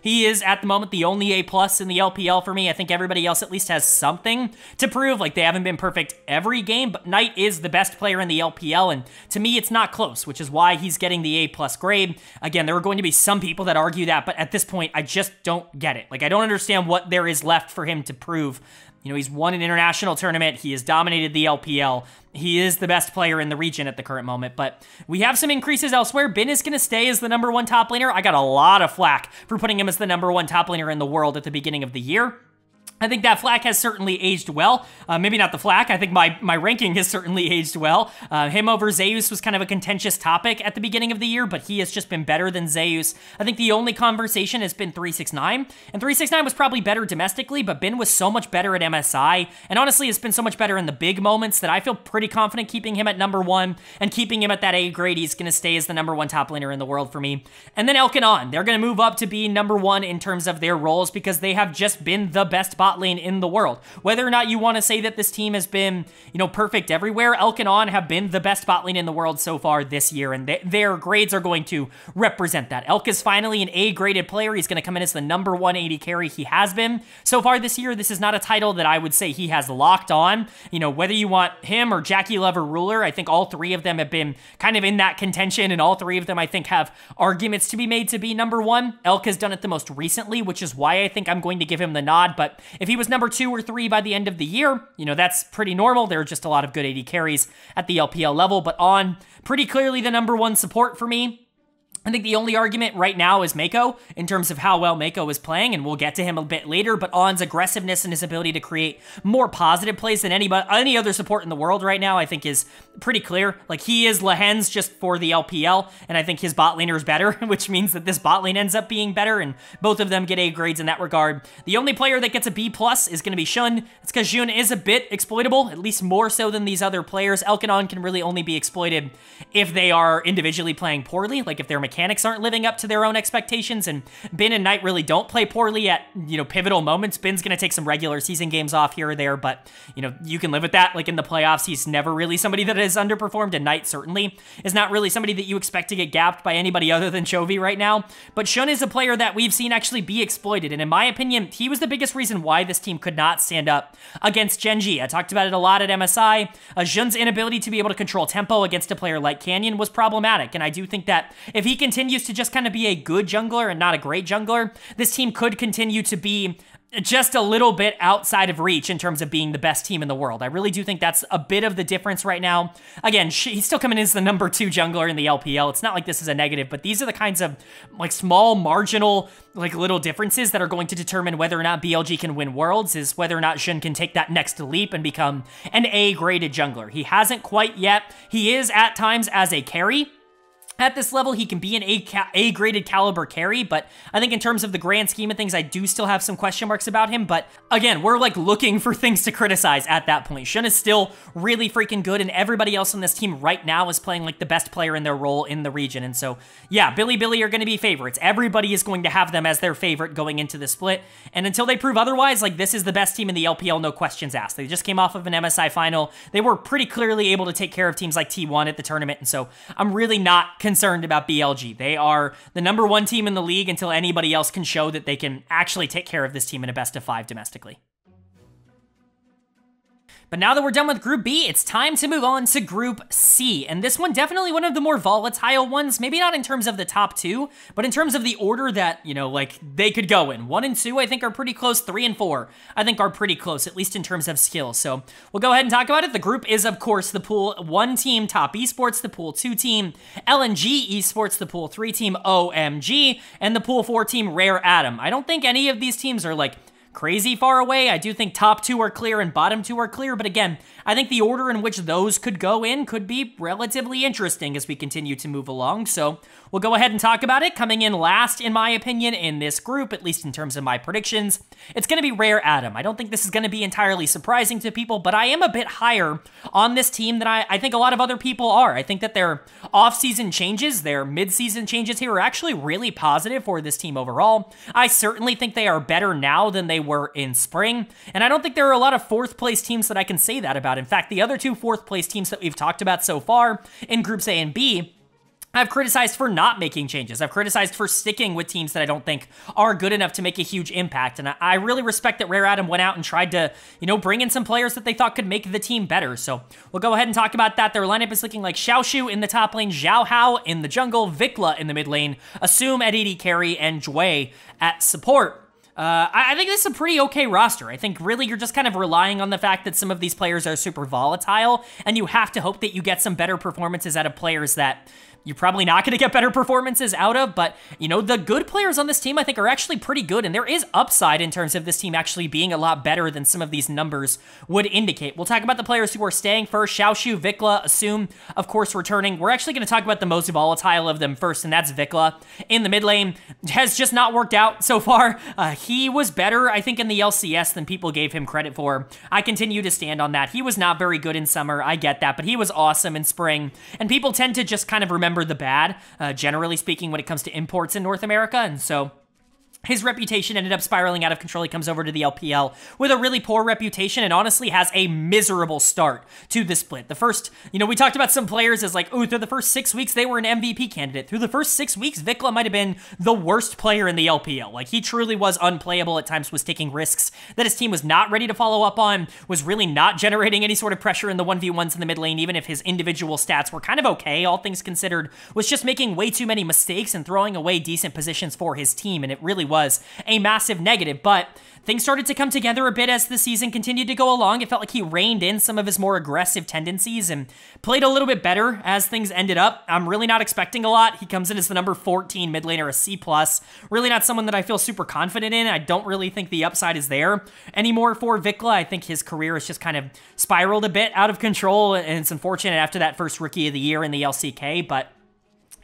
A: he is at the moment the only A+ in the LPL for me. I think everybody else at least has something to prove. Like, they haven't been perfect every game, but Knight is the best player in the LPL, and to me, it's not close, which is why he's getting the A+ grade. Again, there are going to be some people that argue that, but at this point, I just don't get it. Like, I don't understand what there is left for him to prove. You know, he's won an international tournament. He has dominated the LPL. He is the best player in the region at the current moment, but we have some increases elsewhere. Bin is going to stay as the number 1 top laner. I got a lot of flack for putting him as the number 1 top laner in the world at the beginning of the year. I think that flack has certainly aged well. Maybe not the flack. I think my ranking has certainly aged well. Him over Zeus was kind of a contentious topic at the beginning of the year, but he has just been better than Zeus. I think the only conversation has been 369, and 369 was probably better domestically, but Bin was so much better at MSI, and honestly, it's been so much better in the big moments that I feel pretty confident keeping him at number 1 and keeping him at that A grade. He's going to stay as the number 1 top laner in the world for me. And then Elkin On. They're going to move up to be number 1 in terms of their roles, because they have just been the best bot lane in the world. Whether or not you want to say that this team has been, you know, perfect everywhere, Elkin On have been the best bot lane in the world so far this year, and their grades are going to represent that. Elk is finally an A-graded player. He's going to come in as the number 1 AD carry. He has been so far this year. This is not a title that I would say he has locked on. You know, whether you want him or Jackie Love or Ruler, I think all 3 of them have been kind of in that contention, and all 3 of them, I think, have arguments to be made to be number 1. Elk has done it the most recently, which is why I think I'm going to give him the nod, but if he was number 2 or 3 by the end of the year, you know, that's pretty normal. There are just a lot of good AD carries at the LPL level, but On, pretty clearly the number 1 support for me. I think the only argument right now is Mako in terms of how well Mako is playing, and we'll get to him a bit later, but On's aggressiveness and his ability to create more positive plays than any other support in the world right now, I think is pretty clear. Like, he is Lehen's just for the LPL, and I think his bot laner is better, which means that this bot lane ends up being better, and both of them get A grades in that regard. The only player that gets a B+ is going to be Shun. It's because Shun is a bit exploitable, at least more so than these other players. Elk and On can really only be exploited if they are individually playing poorly, like if they're mechanics aren't living up to their own expectations, and Bin and Knight really don't play poorly at, pivotal moments. Bin's gonna take some regular season games off here or there, but, you can live with that. Like, in the playoffs, he's never really somebody that has underperformed, and Knight certainly is not really somebody that you expect to get gapped by anybody other than Chovy right now. But Shun is a player that we've seen actually be exploited, and in my opinion, he was the biggest reason why this team could not stand up against Gen G. I talked about it a lot at MSI. Shun's inability to be able to control tempo against a player like Canyon was problematic, and I do think that if he continues to just kind of be a good jungler and not a great jungler, this team could continue to be just a little bit outside of reach in terms of being the best team in the world. I really do think that's a bit of the difference right now. Again, he's still coming in as the number 2 jungler in the LPL. It's not like this is a negative, but these are the kinds of small marginal little differences that are going to determine whether or not BLG can win Worlds, is whether or not Shun can take that next leap and become an A-graded jungler. He hasn't quite yet. He is at times as a carry. At this level, he can be an A-graded caliber carry, but I think in terms of the grand scheme of things, I do still have some question marks about him. But again, we're looking for things to criticize at that point. Shun is still really freaking good, and everybody else on this team right now is playing the best player in their role in the region. And so, yeah, Bilibili are going to be favorites. Everybody is going to have them as their favorite going into the split. And until they prove otherwise, this is the best team in the LPL, no questions asked. They just came off of an MSI final. They were pretty clearly able to take care of teams like T1 at the tournament, and so I'm really not concerned about BLG. They are the number 1 team in the league until anybody else can show that they can actually take care of this team in a best of 5 domestically. But now that we're done with Group B, it's time to move on to Group C. And this one, definitely one of the more volatile ones, maybe not in terms of the top 2, but in terms of the order that, they could go in. 1 and 2, I think, are pretty close. 3 and 4, I think, are pretty close, at least in terms of skill. So we'll go ahead and talk about it. The group is, of course, the Pool 1 team, Top Esports, the Pool 2 team, LNG Esports, the Pool 3 team, OMG, and the Pool 4 team, Rare Atom. I don't think any of these teams are, crazy far away. I do think top 2 are clear and bottom 2 are clear, but again, I think the order in which those could go in could be relatively interesting as we continue to move along, so we'll go ahead and talk about it. Coming in last, in my opinion, in this group, at least in terms of my predictions, it's going to be Rare Atom. I don't think this is going to be entirely surprising to people, but I am a bit higher on this team than I think a lot of other people are. I think that their off-season changes, their mid-season changes here are actually really positive for this team overall. I certainly think they are better now than they were in spring, and I don't think there are a lot of 4th place teams that I can say that about. In fact, the other 2 4th place teams that we've talked about so far in Groups A and B, I've criticized for not making changes. I've criticized for sticking with teams that I don't think are good enough to make a huge impact. And I really respect that Rare Atom went out and tried to, bring in some players that they thought could make the team better. So we'll go ahead and talk about that. Their lineup is looking like Xiaoshu in the top lane, Xiao Hao in the jungle, Vikla in the mid lane, Assume at AD carry, and Jue at support. I think this is a pretty okay roster. I think really you're just kind of relying on the fact that some of these players are super volatile, and you have to hope that you get some better performances out of players that you're probably not going to get better performances out of, but, the good players on this team, I think, are actually pretty good, and there is upside in terms of this team actually being a lot better than some of these numbers would indicate. We'll talk about the players who are staying first. Xiaoshu, Vikla, Assume, of course, returning. We're actually going to talk about the most volatile of them first, and that's Vikla. In the mid lane, has just not worked out so far. He was better, I think, in the LCS than people gave him credit for. I continue to stand on that. He was not very good in summer, I get that, but he was awesome in spring, and people tend to just kind of remember the bad, generally speaking, when it comes to imports in North America, and so his reputation ended up spiraling out of control. He comes over to the LPL with a really poor reputation and honestly has a miserable start to the split. The first, we talked about some players as through the first 6 weeks, they were an MVP candidate. Through the first 6 weeks, Vikla might have been the worst player in the LPL. He truly was unplayable at times, was taking risks that his team was not ready to follow up on, was really not generating any sort of pressure in the 1v1s in the mid lane, even if his individual stats were kind of okay, all things considered, was just making way too many mistakes and throwing away decent positions for his team, and it really was a massive negative, but things started to come together a bit as the season continued to go along. It felt like he reined in some of his more aggressive tendencies and played a little bit better as things ended up. I'm really not expecting a lot. He comes in as the number 14 mid laner, a C+. Really not someone that I feel super confident in. I don't really think the upside is there anymore for Vikla. I think his career has just kind of spiraled a bit out of control, and it's unfortunate after that first Rookie of the Year in the LCK, but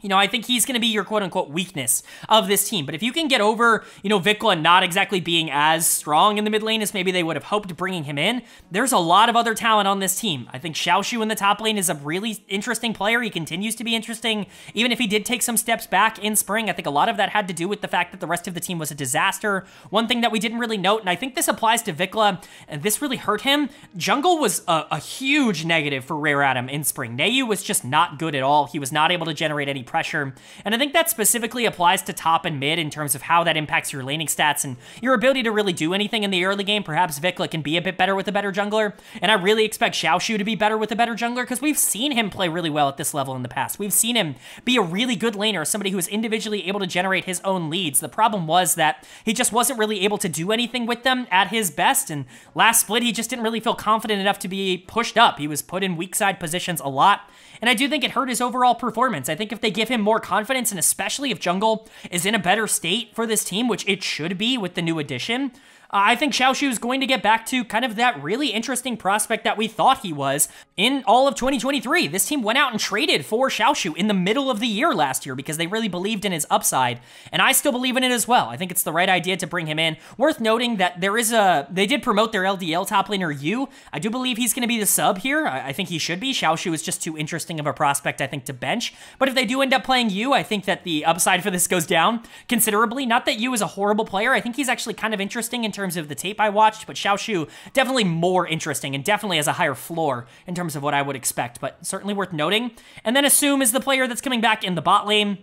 A: you know, I think he's going to be your quote-unquote weakness of this team. But if you can get over, you know, Vikla not exactly being as strong in the mid lane as maybe they would have hoped bringing him in, there's a lot of other talent on this team. I think Xiaoshu in the top lane is a really interesting player. He continues to be interesting, even if he did take some steps back in spring. I think a lot of that had to do with the fact that the rest of the team was a disaster. One thing that we didn't really note, and I think this applies to Vikla, and this really hurt him, jungle was a huge negative for Rare Adam in spring. Nayu was just not good at all. He was not able to generate any pressure. And I think that specifically applies to top and mid in terms of how that impacts your laning stats and your ability to really do anything in the early game. Perhaps Vikla can be a bit better with a better jungler. And I really expect Xiaoshu to be better with a better jungler because we've seen him play really well at this level in the past. We've seen him be a really good laner, somebody who is individually able to generate his own leads. The problem was that he just wasn't really able to do anything with them at his best. And last split, he just didn't really feel confident enough to be pushed up. He was put in weak side positions a lot. And I do think it hurt his overall performance. I think if they give him more confidence, and especially if jungle is in a better state for this team, which it should be with the new addition, I think Xiaoshu is going to get back to kind of that really interesting prospect that we thought he was in all of 2023. This team went out and traded for Xiaoshu in the middle of the year last year because they really believed in his upside, and I still believe in it as well. I think it's the right idea to bring him in. Worth noting that they did promote their LDL top laner Yu. I do believe he's going to be the sub here. I think he should be. Xiaoshu is just too interesting of a prospect, I think, to bench. But if they do end up playing Yu, I think that the upside for this goes down considerably. Not that Yu is a horrible player. I think he's actually kind of interesting in terms of the tape I watched, but Xiaoshu definitely more interesting and definitely has a higher floor in terms of what I would expect, but certainly worth noting. And then Assume is the player that's coming back in the bot lane.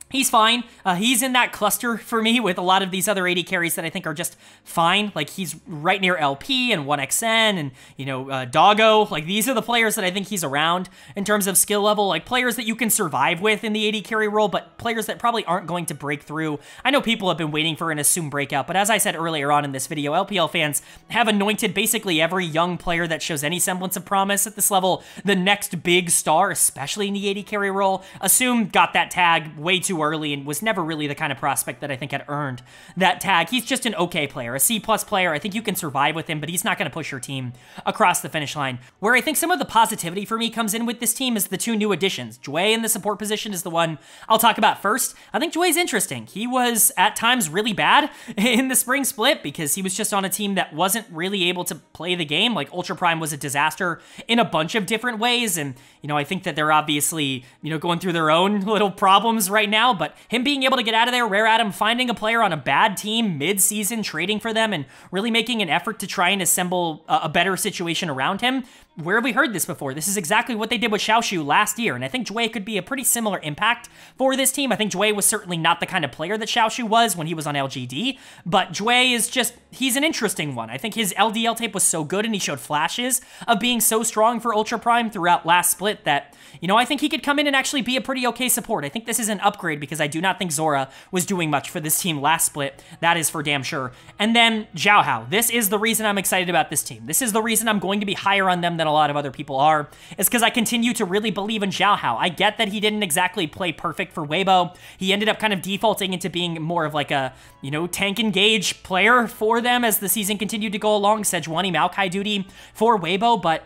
A: He's fine. He's in that cluster for me with a lot of these other AD carries that I think are just fine. Like, he's right near LP and 1XN and, you know, Doggo. Like, these are the players that I think he's around in terms of skill level. Like, players that you can survive with in the AD carry role, but players that probably aren't going to break through. I know people have been waiting for an Assume breakout, but as I said earlier on in this video, LPL fans have anointed basically every young player that shows any semblance of promise at this level the next big star, especially in the AD carry role. Assume got that tag way too early and was never really the kind of prospect that I think had earned that tag. He's just an okay player, a C+ player. I think you can survive with him, but he's not going to push your team across the finish line. Where I think some of the positivity for me comes in with this team is the two new additions. Jway in the support position is the one I'll talk about first. I think Jway's interesting. He was at times really bad in the spring split because he was just on a team that wasn't really able to play the game. Like, Ultra Prime was a disaster in a bunch of different ways, and, you know, I think that they're obviously, you know, going through their own little problems right now, but him being able to get out of there, Rare Adam finding a player on a bad team mid-season, trading for them, and really making an effort to try and assemble a better situation around him. Where have we heard this before? This is exactly what they did with Xiaoshu last year, and I think Jway could be a pretty similar impact for this team. I think Jway was certainly not the kind of player that Xiaoshu was when he was on LGD, but Jway is just, he's an interesting one. I think his LDL tape was so good, and he showed flashes of being so strong for Ultra Prime throughout last split that, you know, I think he could come in and actually be a pretty okay support. I think this is an upgrade because I do not think Zora was doing much for this team last split. That is for damn sure. And then Xiao Hao. This is the reason I'm excited about this team. This is the reason I'm going to be higher on them than a lot of other people are, is because I continue to really believe in Xiao Hao. I get that he didn't exactly play perfect for Weibo. He ended up kind of defaulting into being more of like a, you know, tank engage player for them as the season continued to go along. Sejuani Maokai duty for Weibo, but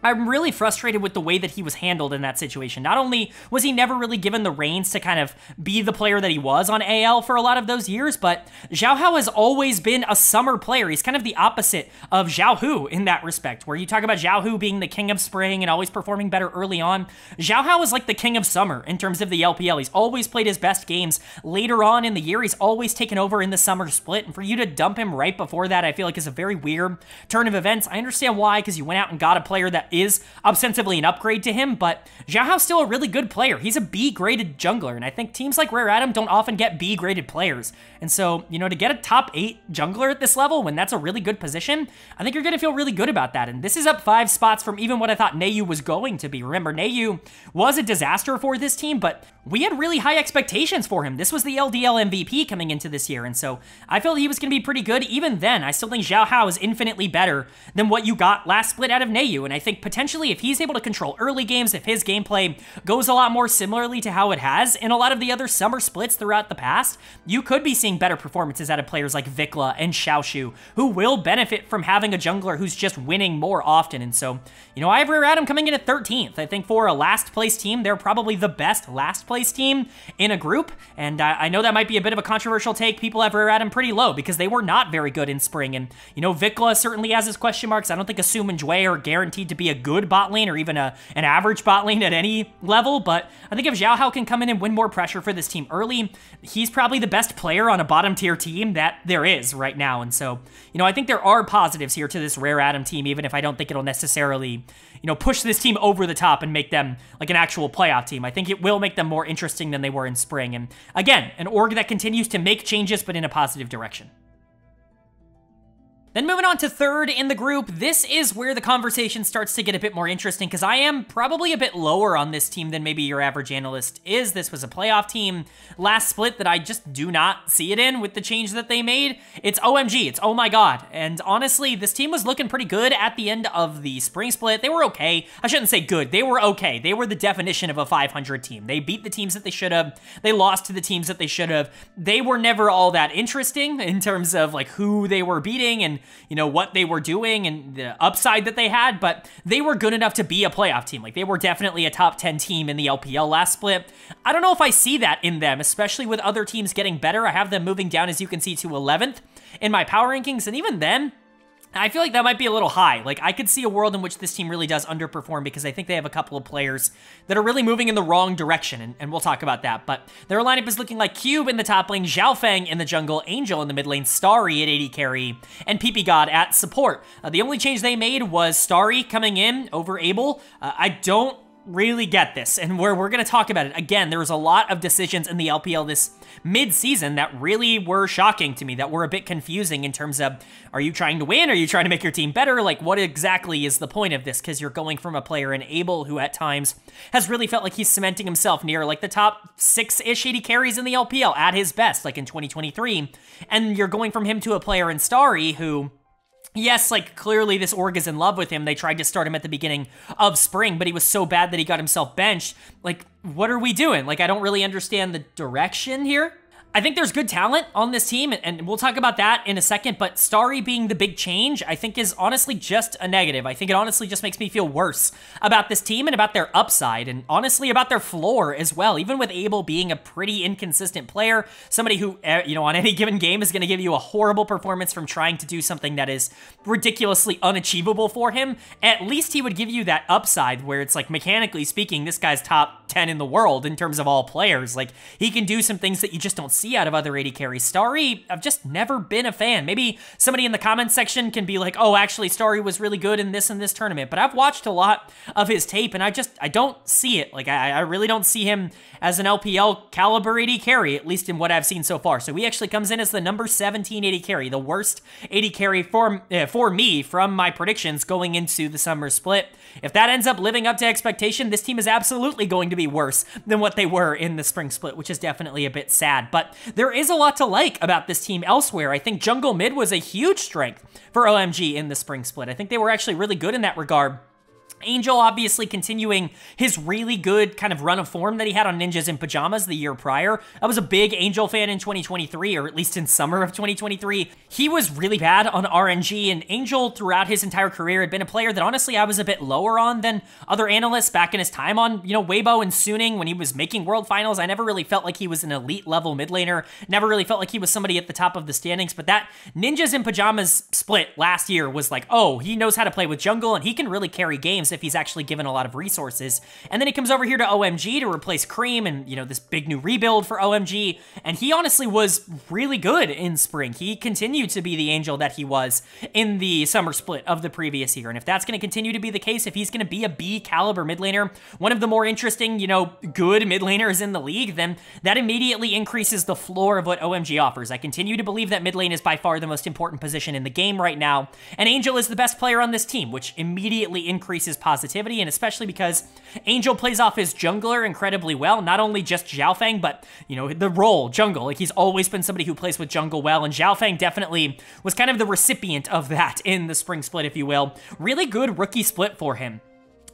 A: I'm really frustrated with the way that he was handled in that situation. Not only was he never really given the reins to kind of be the player that he was on AL for a lot of those years, but Xiao Hao has always been a summer player. He's kind of the opposite of Xiao Hu in that respect, where you talk about Xiao Hu being the king of spring and always performing better early on. Xiao Hao is like the king of summer in terms of the LPL. He's always played his best games later on in the year. He's always taken over in the summer split, and for you to dump him right before that, I feel like is a very weird turn of events. I understand why, because you went out and got a player that is ostensibly an upgrade to him, but Xiaohao's still a really good player. He's a B-graded jungler, and I think teams like Rare Atom don't often get B-graded players. And so, you know, to get a top 8 jungler at this level when that's a really good position, I think you're going to feel really good about that. And this is up 5 spots from even what I thought Nayu was going to be. Remember, Nayu was a disaster for this team, but we had really high expectations for him. This was the LDL MVP coming into this year, and so I felt he was going to be pretty good. Even then, I still think Xiaohao is infinitely better than what you got last split out of Nayu, and I think potentially if he's able to control early games, if his gameplay goes a lot more similarly to how it has in a lot of the other summer splits throughout the past, you could be seeing better performances out of players like Vikla and Xiaoshu, who will benefit from having a jungler who's just winning more often. And so, you know, I have Rare Atom coming in at 13th. I think for a last place team, they're probably the best last place team in a group, and I know that might be a bit of a controversial take. People have Rare Atom pretty low because they were not very good in spring, and you know, Vikla certainly has his question marks. I don't think Asum and Jue are guaranteed to be a good bot lane or even an average bot lane at any level, but I think if Xiaohao can come in and win more pressure for this team early, he's probably the best player on a bottom tier team that there is right now. And so, you know, I think there are positives here to this Rare Atom team, even if I don't think it'll necessarily, you know, push this team over the top and make them like an actual playoff team. I think it will make them more interesting than they were in spring. And again, an org that continues to make changes, but in a positive direction. Then moving on to third in the group, this is where the conversation starts to get a bit more interesting because I am probably a bit lower on this team than maybe your average analyst is. This was a playoff team last split that I just do not see it in with the change that they made. It's OMG, it's oh my god. And honestly, this team was looking pretty good at the end of the spring split. They were okay. I shouldn't say good. They were okay. They were the definition of a 500 team. They beat the teams that they should have. They lost to the teams that they should have. They were never all that interesting in terms of like who they were beating and you know, what they were doing and the upside that they had, but they were good enough to be a playoff team. Like, they were definitely a top 10 team in the LPL last split. I don't know if I see that in them, especially with other teams getting better. I have them moving down, as you can see, to 11th in my power rankings, and even then, I feel like that might be a little high. Like, I could see a world in which this team really does underperform because I think they have a couple of players that are really moving in the wrong direction, and we'll talk about that. But their lineup is looking like Cube in the top lane, Xiaofeng in the jungle, Angel in the mid lane, Starry at AD carry, and PP God at support. The only change they made was Starry coming in over Abel. I don't really get this, and we're going to talk about it. Again, there was a lot of decisions in the LPL this mid-season that really were shocking to me, that were a bit confusing in terms of, are you trying to win? Are you trying to make your team better? Like, what exactly is the point of this? Because you're going from a player in Abel who at times has really felt like he's cementing himself near like the top 6-ish AD carries in the LPL at his best, like in 2023, and you're going from him to a player in Starry who, yes, like, clearly this org is in love with him. They tried to start him at the beginning of spring, but he was so bad that he got himself benched. Like, what are we doing? Like, I don't really understand the direction here. I think there's good talent on this team, and we'll talk about that in a second, but Starry being the big change, I think is honestly just a negative. I think it honestly just makes me feel worse about this team and about their upside, and honestly about their floor as well. Even with Abel being a pretty inconsistent player, somebody who, you know, on any given game is going to give you a horrible performance from trying to do something that is ridiculously unachievable for him, at least he would give you that upside where it's like, mechanically speaking, this guy's top 10 in the world in terms of all players. Like, he can do some things that you just don't see out of other AD carries. Starry, I've just never been a fan. Maybe somebody in the comments section can be like, oh, actually, Starry was really good in this and this tournament, but I've watched a lot of his tape, and I don't see it. Like, I really don't see him as an LPL caliber AD carry, at least in what I've seen so far. So he actually comes in as the number 17 AD carry, the worst AD carry for me from my predictions going into the summer split. If that ends up living up to expectation, this team is absolutely going to be worse than what they were in the spring split, which is definitely a bit sad. But there is a lot to like about this team elsewhere. I think jungle mid was a huge strength for OMG in the spring split. I think they were actually really good in that regard. Angel obviously continuing his really good kind of run of form that he had on Ninjas in Pyjamas the year prior. I was a big Angel fan in 2023, or at least in summer of 2023. He was really bad on RNG, and Angel throughout his entire career had been a player that honestly I was a bit lower on than other analysts back in his time on, you know, Weibo and Suning when he was making World Finals. I never really felt like he was an elite level mid laner, never really felt like he was somebody at the top of the standings, but that Ninjas in Pyjamas split last year was like, oh, he knows how to play with jungle, and he can really carry games. if he's actually given a lot of resources. And then he comes over here to OMG to replace Cream and, you know, this big new rebuild for OMG. And he honestly was really good in spring. He continued to be the Angel that he was in the summer split of the previous year. And if that's going to continue to be the case, if he's going to be a B caliber mid laner, one of the more interesting, you know, good mid laners in the league, then that immediately increases the floor of what OMG offers. I continue to believe that mid lane is by far the most important position in the game right now, and Angel is the best player on this team, which immediately increases positivity, and especially because Angel plays off his jungler incredibly well, not only just Xiaofeng, but, you know, the role, jungle. Like, he's always been somebody who plays with jungle well, and Xiaofeng definitely was kind of the recipient of that in the spring split, if you will. Really good rookie split for him.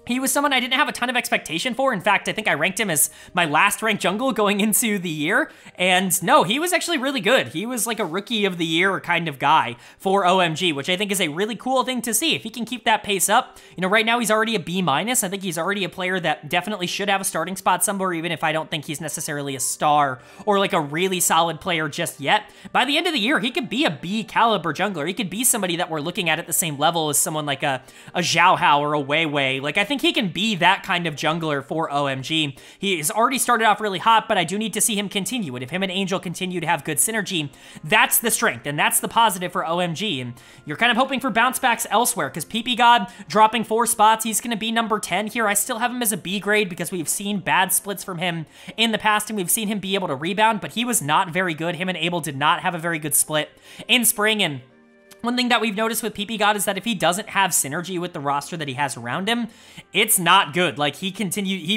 A: He was someone I didn't have a ton of expectation for. In fact, I think I ranked him as my last ranked jungle going into the year. And no, he was actually really good. He was like a rookie of the year kind of guy for OMG, which I think is a really cool thing to see. If he can keep that pace up, you know, right now he's already a B-. I think he's already a player that definitely should have a starting spot somewhere, even if I don't think he's necessarily a star or like a really solid player just yet. By the end of the year, he could be a B caliber jungler. He could be somebody that we're looking at the same level as someone like a Xiao Hao or a Weiwei. Like, I think he can be that kind of jungler for OMG. He has already started off really hot, but I do need to see him continue. And if him and Angel continue to have good synergy, that's the strength, and that's the positive for OMG. And you're kind of hoping for bounce backs elsewhere, because PP God dropping 4 spots, he's going to be number 10 here. I still have him as a B grade because we've seen bad splits from him in the past, and we've seen him be able to rebound, but he was not very good. Him and Abel did not have a very good split in spring, and one thing that we've noticed with PP God is that if he doesn't have synergy with the roster that he has around him, it's not good. Like, he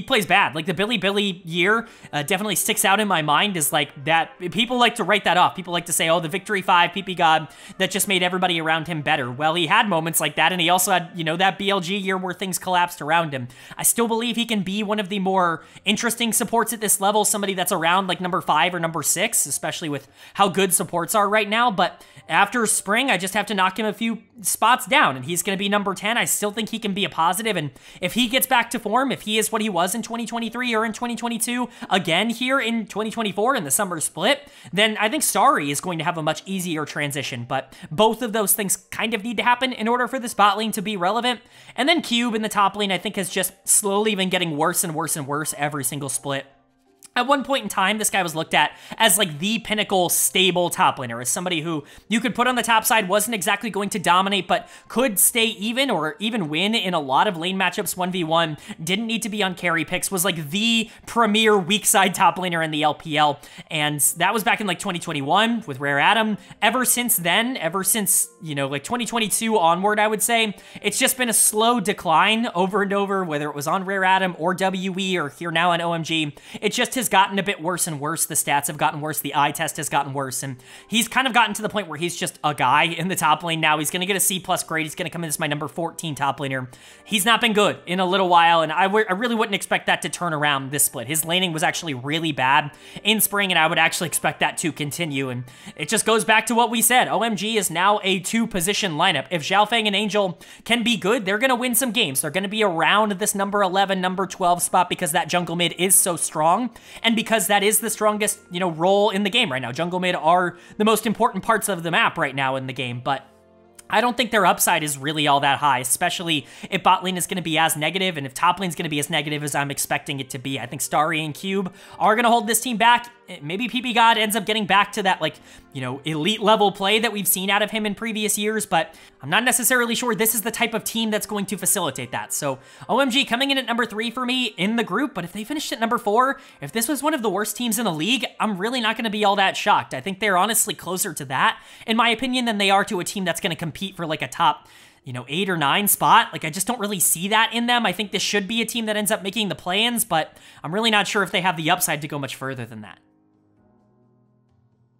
A: plays bad. Like, the Bilibili year definitely sticks out in my mind as like that. People like to write that off. People like to say, oh, the Victory 5 PP God that just made everybody around him better. Well, he had moments like that, and he also had, you know, that BLG year where things collapsed around him. I still believe he can be one of the more interesting supports at this level, somebody that's around like number 5 or number 6, especially with how good supports are right now. But after spring, I just have to knock him a few spots down, and he's going to be number 10. I still think he can be a positive, and if he gets back to form, if he is what he was in 2023 or in 2022, again here in 2024 in the summer split, then I think Starry is going to have a much easier transition, but both of those things kind of need to happen in order for the bot lane to be relevant. And then Cube in the top lane, I think, has just slowly been getting worse and worse and worse every single split. At one point in time, this guy was looked at as like the pinnacle stable top laner, as somebody who you could put on the top side, wasn't exactly going to dominate, but could stay even or even win in a lot of lane matchups 1v1, didn't need to be on carry picks, was like the premier weak side top laner in the LPL. And that was back in like 2021 with Rare Adam. Ever since then, ever since, you know, like 2022 onward, I would say, it's just been a slow decline over and over, whether it was on Rare Adam or WE or here now on OMG. It just has gotten a bit worse and worse. The stats have gotten worse. The eye test has gotten worse. And he's kind of gotten to the point where he's just a guy in the top lane now. He's going to get a C+ grade. He's going to come in as my number 14 top laner. He's not been good in a little while, and I really wouldn't expect that to turn around this split. His laning was actually really bad in spring, and I would actually expect that to continue. And it just goes back to what we said. OMG is now a 2-position lineup. If Xiaofeng and Angel can be good, they're going to win some games. They're going to be around this number 11, number 12 spot because that jungle mid is so strong. And because that is the strongest, you know, role in the game right now. Jungle mid are the most important parts of the map right now in the game, but I don't think their upside is really all that high, especially if bot lane is going to be as negative and if top lane is going to be as negative as I'm expecting it to be. I think Starry and Cube are going to hold this team back. Maybe PP God ends up getting back to that, like, you know, elite level play that we've seen out of him in previous years, but I'm not necessarily sure this is the type of team that's going to facilitate that. So OMG coming in at number 3 for me in the group, but if they finished at number 4, if this was one of the worst teams in the league, I'm really not going to be all that shocked. I think they're honestly closer to that, in my opinion, than they are to a team that's going to compete for like a top, you know, 8 or 9 spot. Like, I just don't really see that in them. I think this should be a team that ends up making the play-ins, but I'm really not sure if they have the upside to go much further than that.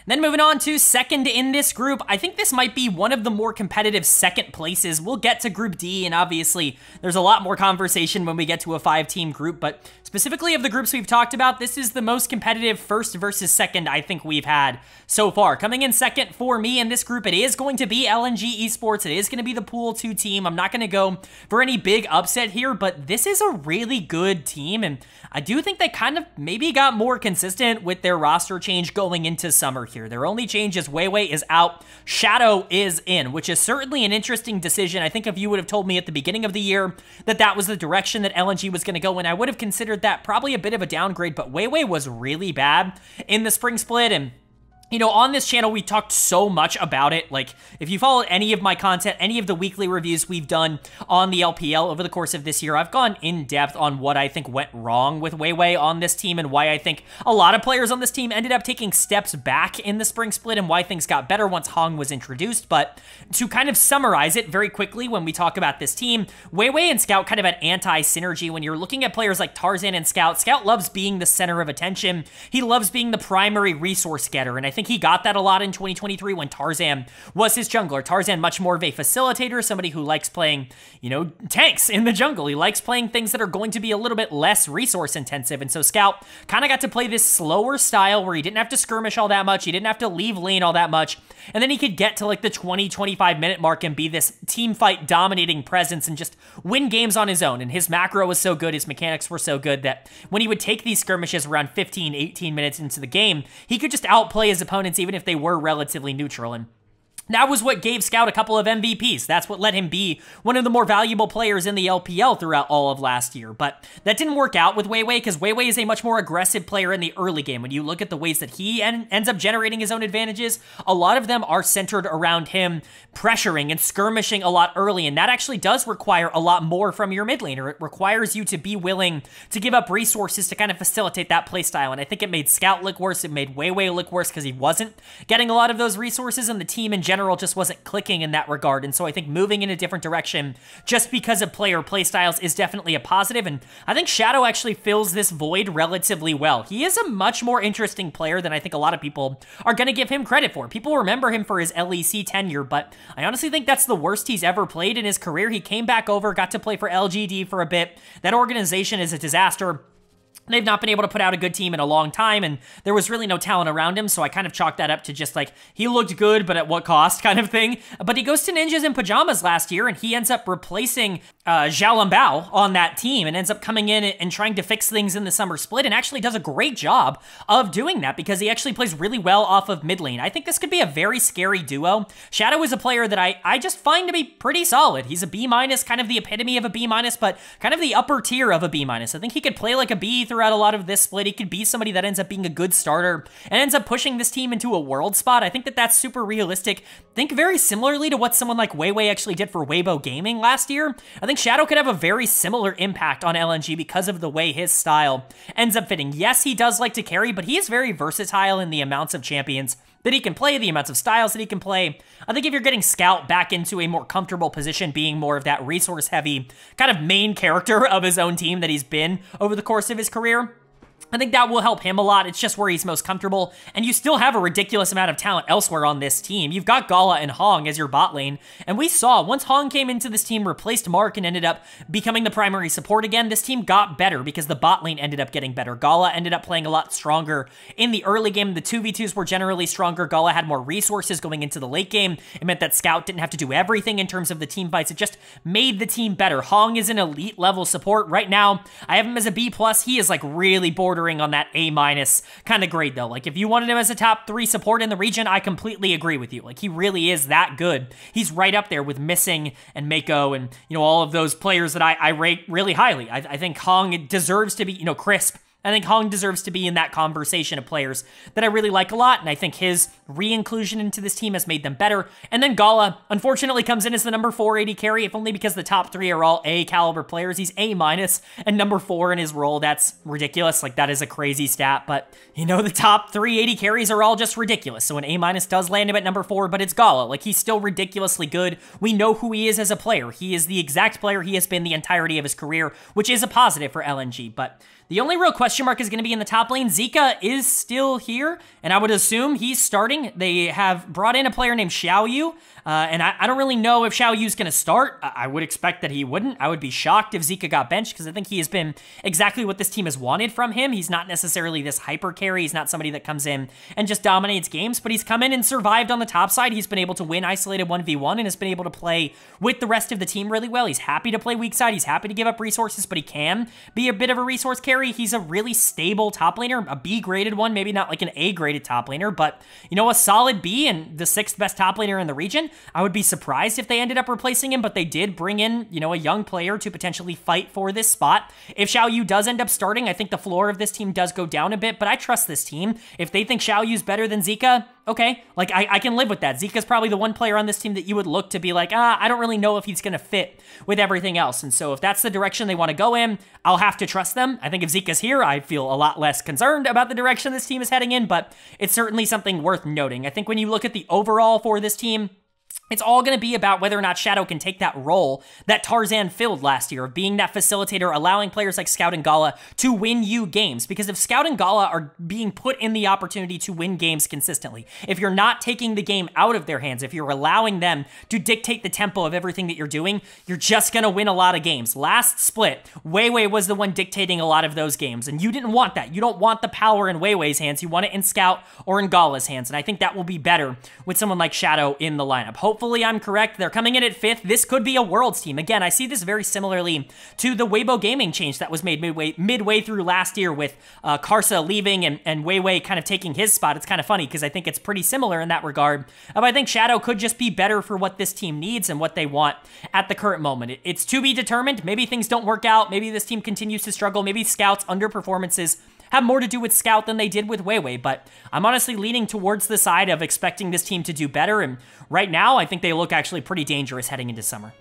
A: Then moving on to second in this group, I think this might be one of the more competitive second places. We'll get to Group D, and obviously there's a lot more conversation when we get to a 5-team group, but specifically of the groups we've talked about, this is the most competitive first versus second I think we've had so far. Coming in second for me in this group, it is going to be LNG Esports. It is going to be the Pool 2 team. I'm not going to go for any big upset here, but this is a really good team, and I do think they kind of maybe got more consistent with their roster change going into summer here. Their only change is Weiwei is out, Shadow is in, which is certainly an interesting decision. I think if you would have told me at the beginning of the year that that was the direction that LNG was going to go in, I would have considered that probably a bit of a downgrade, but Weiwei was really bad in the spring split, and you know, on this channel, we talked so much about it. Like, if you followed any of my content, any of the weekly reviews we've done on the LPL over the course of this year, I've gone in depth on what I think went wrong with Weiwei on this team and why I think a lot of players on this team ended up taking steps back in the spring split and why things got better once Hong was introduced. But to kind of summarize it very quickly when we talk about this team, Weiwei and Scout kind of had anti-synergy. When you're looking at players like Tarzan and Scout, Scout loves being the center of attention. He loves being the primary resource getter, and I think he got that a lot in 2023 when Tarzan was his jungler. Tarzan much more of a facilitator, somebody who likes playing, you know, tanks in the jungle. He likes playing things that are going to be a little bit less resource intensive, and so Scout kind of got to play this slower style where he didn't have to skirmish all that much, he didn't have to leave lane all that much, and then he could get to like the 20-25 minute mark and be this team fight dominating presence and just win games on his own. And his macro was so good, his mechanics were so good that when he would take these skirmishes around 15-18 minutes into the game, he could just outplay his opponents even if they were relatively neutral. And that was what gave Scout a couple of MVPs. That's what let him be one of the more valuable players in the LPL throughout all of last year. But that didn't work out with Weiwei because Weiwei is a much more aggressive player in the early game. When you look at the ways that he ends up generating his own advantages, a lot of them are centered around him pressuring and skirmishing a lot early, and that actually does require a lot more from your mid laner. It requires you to be willing to give up resources to kind of facilitate that playstyle, and I think it made Scout look worse. It made Weiwei look worse because he wasn't getting a lot of those resources, and the team in general just wasn't clicking in that regard. And so I think moving in a different direction just because of player playstyles is definitely a positive, and I think Shadow actually fills this void relatively well. He is a much more interesting player than I think a lot of people are going to give him credit for. People remember him for his LEC tenure, but I honestly think that's the worst he's ever played in his career. He came back over, got to play for LGD for a bit. That organization is a disaster. They've not been able to put out a good team in a long time, and there was really no talent around him, so I kind of chalked that up to just like, he looked good, but at what cost kind of thing. But he goes to Ninjas in Pyjamas last year, and he ends up replacing Zhao Lambao on that team, and ends up coming in and trying to fix things in the summer split, and actually does a great job of doing that because he actually plays really well off of mid lane. I think this could be a very scary duo. Shadow is a player that I just find to be pretty solid. He's a B-, kind of the epitome of a B-, but kind of the upper tier of a B-. I think he could play like a B throughout a lot of this split. He could be somebody that ends up being a good starter and ends up pushing this team into a world spot. I think that that's super realistic. Think very similarly to what someone like Weiwei actually did for Weibo Gaming last year. I think Shadow could have a very similar impact on LNG because of the way his style ends up fitting. Yes, he does like to carry, but he is very versatile in the amounts of champions that he can play, the amounts of styles that he can play. I think if you're getting Scout back into a more comfortable position, being more of that resource-heavy kind of main character of his own team that he's been over the course of his career, I think that will help him a lot. It's just where he's most comfortable, and you still have a ridiculous amount of talent elsewhere on this team. You've got Gala and Hong as your bot lane, and we saw once Hong came into this team, replaced Mark, and ended up becoming the primary support again, this team got better because the bot lane ended up getting better. Gala ended up playing a lot stronger in the early game. The 2v2s were generally stronger. Gala had more resources going into the late game. It meant that Scout didn't have to do everything in terms of the team fights. It just made the team better. Hong is an elite level support. Right now, I have him as a B+. He is like really bordering on that A- kind of grade though. Like if you wanted him as a top 3 support in the region, I completely agree with you. Like he really is that good. He's right up there with Missing and Mako and, you know, all of those players that I rate really highly. I think Hong deserves to be, you know, Crisp. I think Hong deserves to be in that conversation of players that I really like a lot, and I think his re-inclusion into this team has made them better. And then Gala, unfortunately, comes in as the number 4 AD carry, if only because the top 3 are all A caliber players. He's A-, and number 4 in his role. That's ridiculous. Like, that is a crazy stat, but, you know, the top 3 AD carries are all just ridiculous. So an A- does land him at number 4, but it's Gala. Like, he's still ridiculously good. We know who he is as a player. He is the exact player he has been the entirety of his career, which is a positive for LNG, but the only real question mark is going to be in the top lane. Zika is still here, and I would assume he's starting. They have brought in a player named Xiaoyu, and I don't really know if Xiaoyu's going to start. I would expect that he wouldn't. I would be shocked if Zika got benched, because I think he has been exactly what this team has wanted from him. He's not necessarily this hyper carry. He's not somebody that comes in and just dominates games, but he's come in and survived on the top side. He's been able to win isolated 1v1 and has been able to play with the rest of the team really well. He's happy to play weak side. He's happy to give up resources, but he can be a bit of a resource carry. He's a really really stable top laner, a B-graded one, maybe not like an A-graded top laner, but, you know, a solid B and the 6th best top laner in the region. I would be surprised if they ended up replacing him, but they did bring in, you know, a young player to potentially fight for this spot. If Xiaoyu does end up starting, I think the floor of this team does go down a bit, but I trust this team. If they think Xiaoyu's better than Zika, okay, like I can live with that. Zika's probably the one player on this team that you would look to be like, I don't really know if he's going to fit with everything else. And so if that's the direction they want to go in, I'll have to trust them. I think if Zika's here, I feel a lot less concerned about the direction this team is heading in, but it's certainly something worth noting. I think when you look at the overall for this team, it's all going to be about whether or not Shadow can take that role that Tarzan filled last year of being that facilitator, allowing players like Scout and Gala to win you games. Because if Scout and Gala are being put in the opportunity to win games consistently, if you're not taking the game out of their hands, if you're allowing them to dictate the tempo of everything that you're doing, you're just going to win a lot of games. Last split, Weiwei was the one dictating a lot of those games, and you didn't want that. You don't want the power in Weiwei's hands. You want it in Scout or in Gala's hands, and I think that will be better with someone like Shadow in the lineup. Hopefully, I'm correct. They're coming in at 5th. This could be a Worlds team. Again, I see this very similarly to the Weibo Gaming change that was made midway through last year with Karsa leaving and Weiwei kind of taking his spot. It's kind of funny because I think it's pretty similar in that regard. I think Shadow could just be better for what this team needs and what they want at the current moment. It's to be determined. Maybe things don't work out. Maybe this team continues to struggle. Maybe Scout's underperformances have more to do with Scout than they did with Weiwei, but I'm honestly leaning towards the side of expecting this team to do better, and right now, I think they look actually pretty dangerous heading into summer.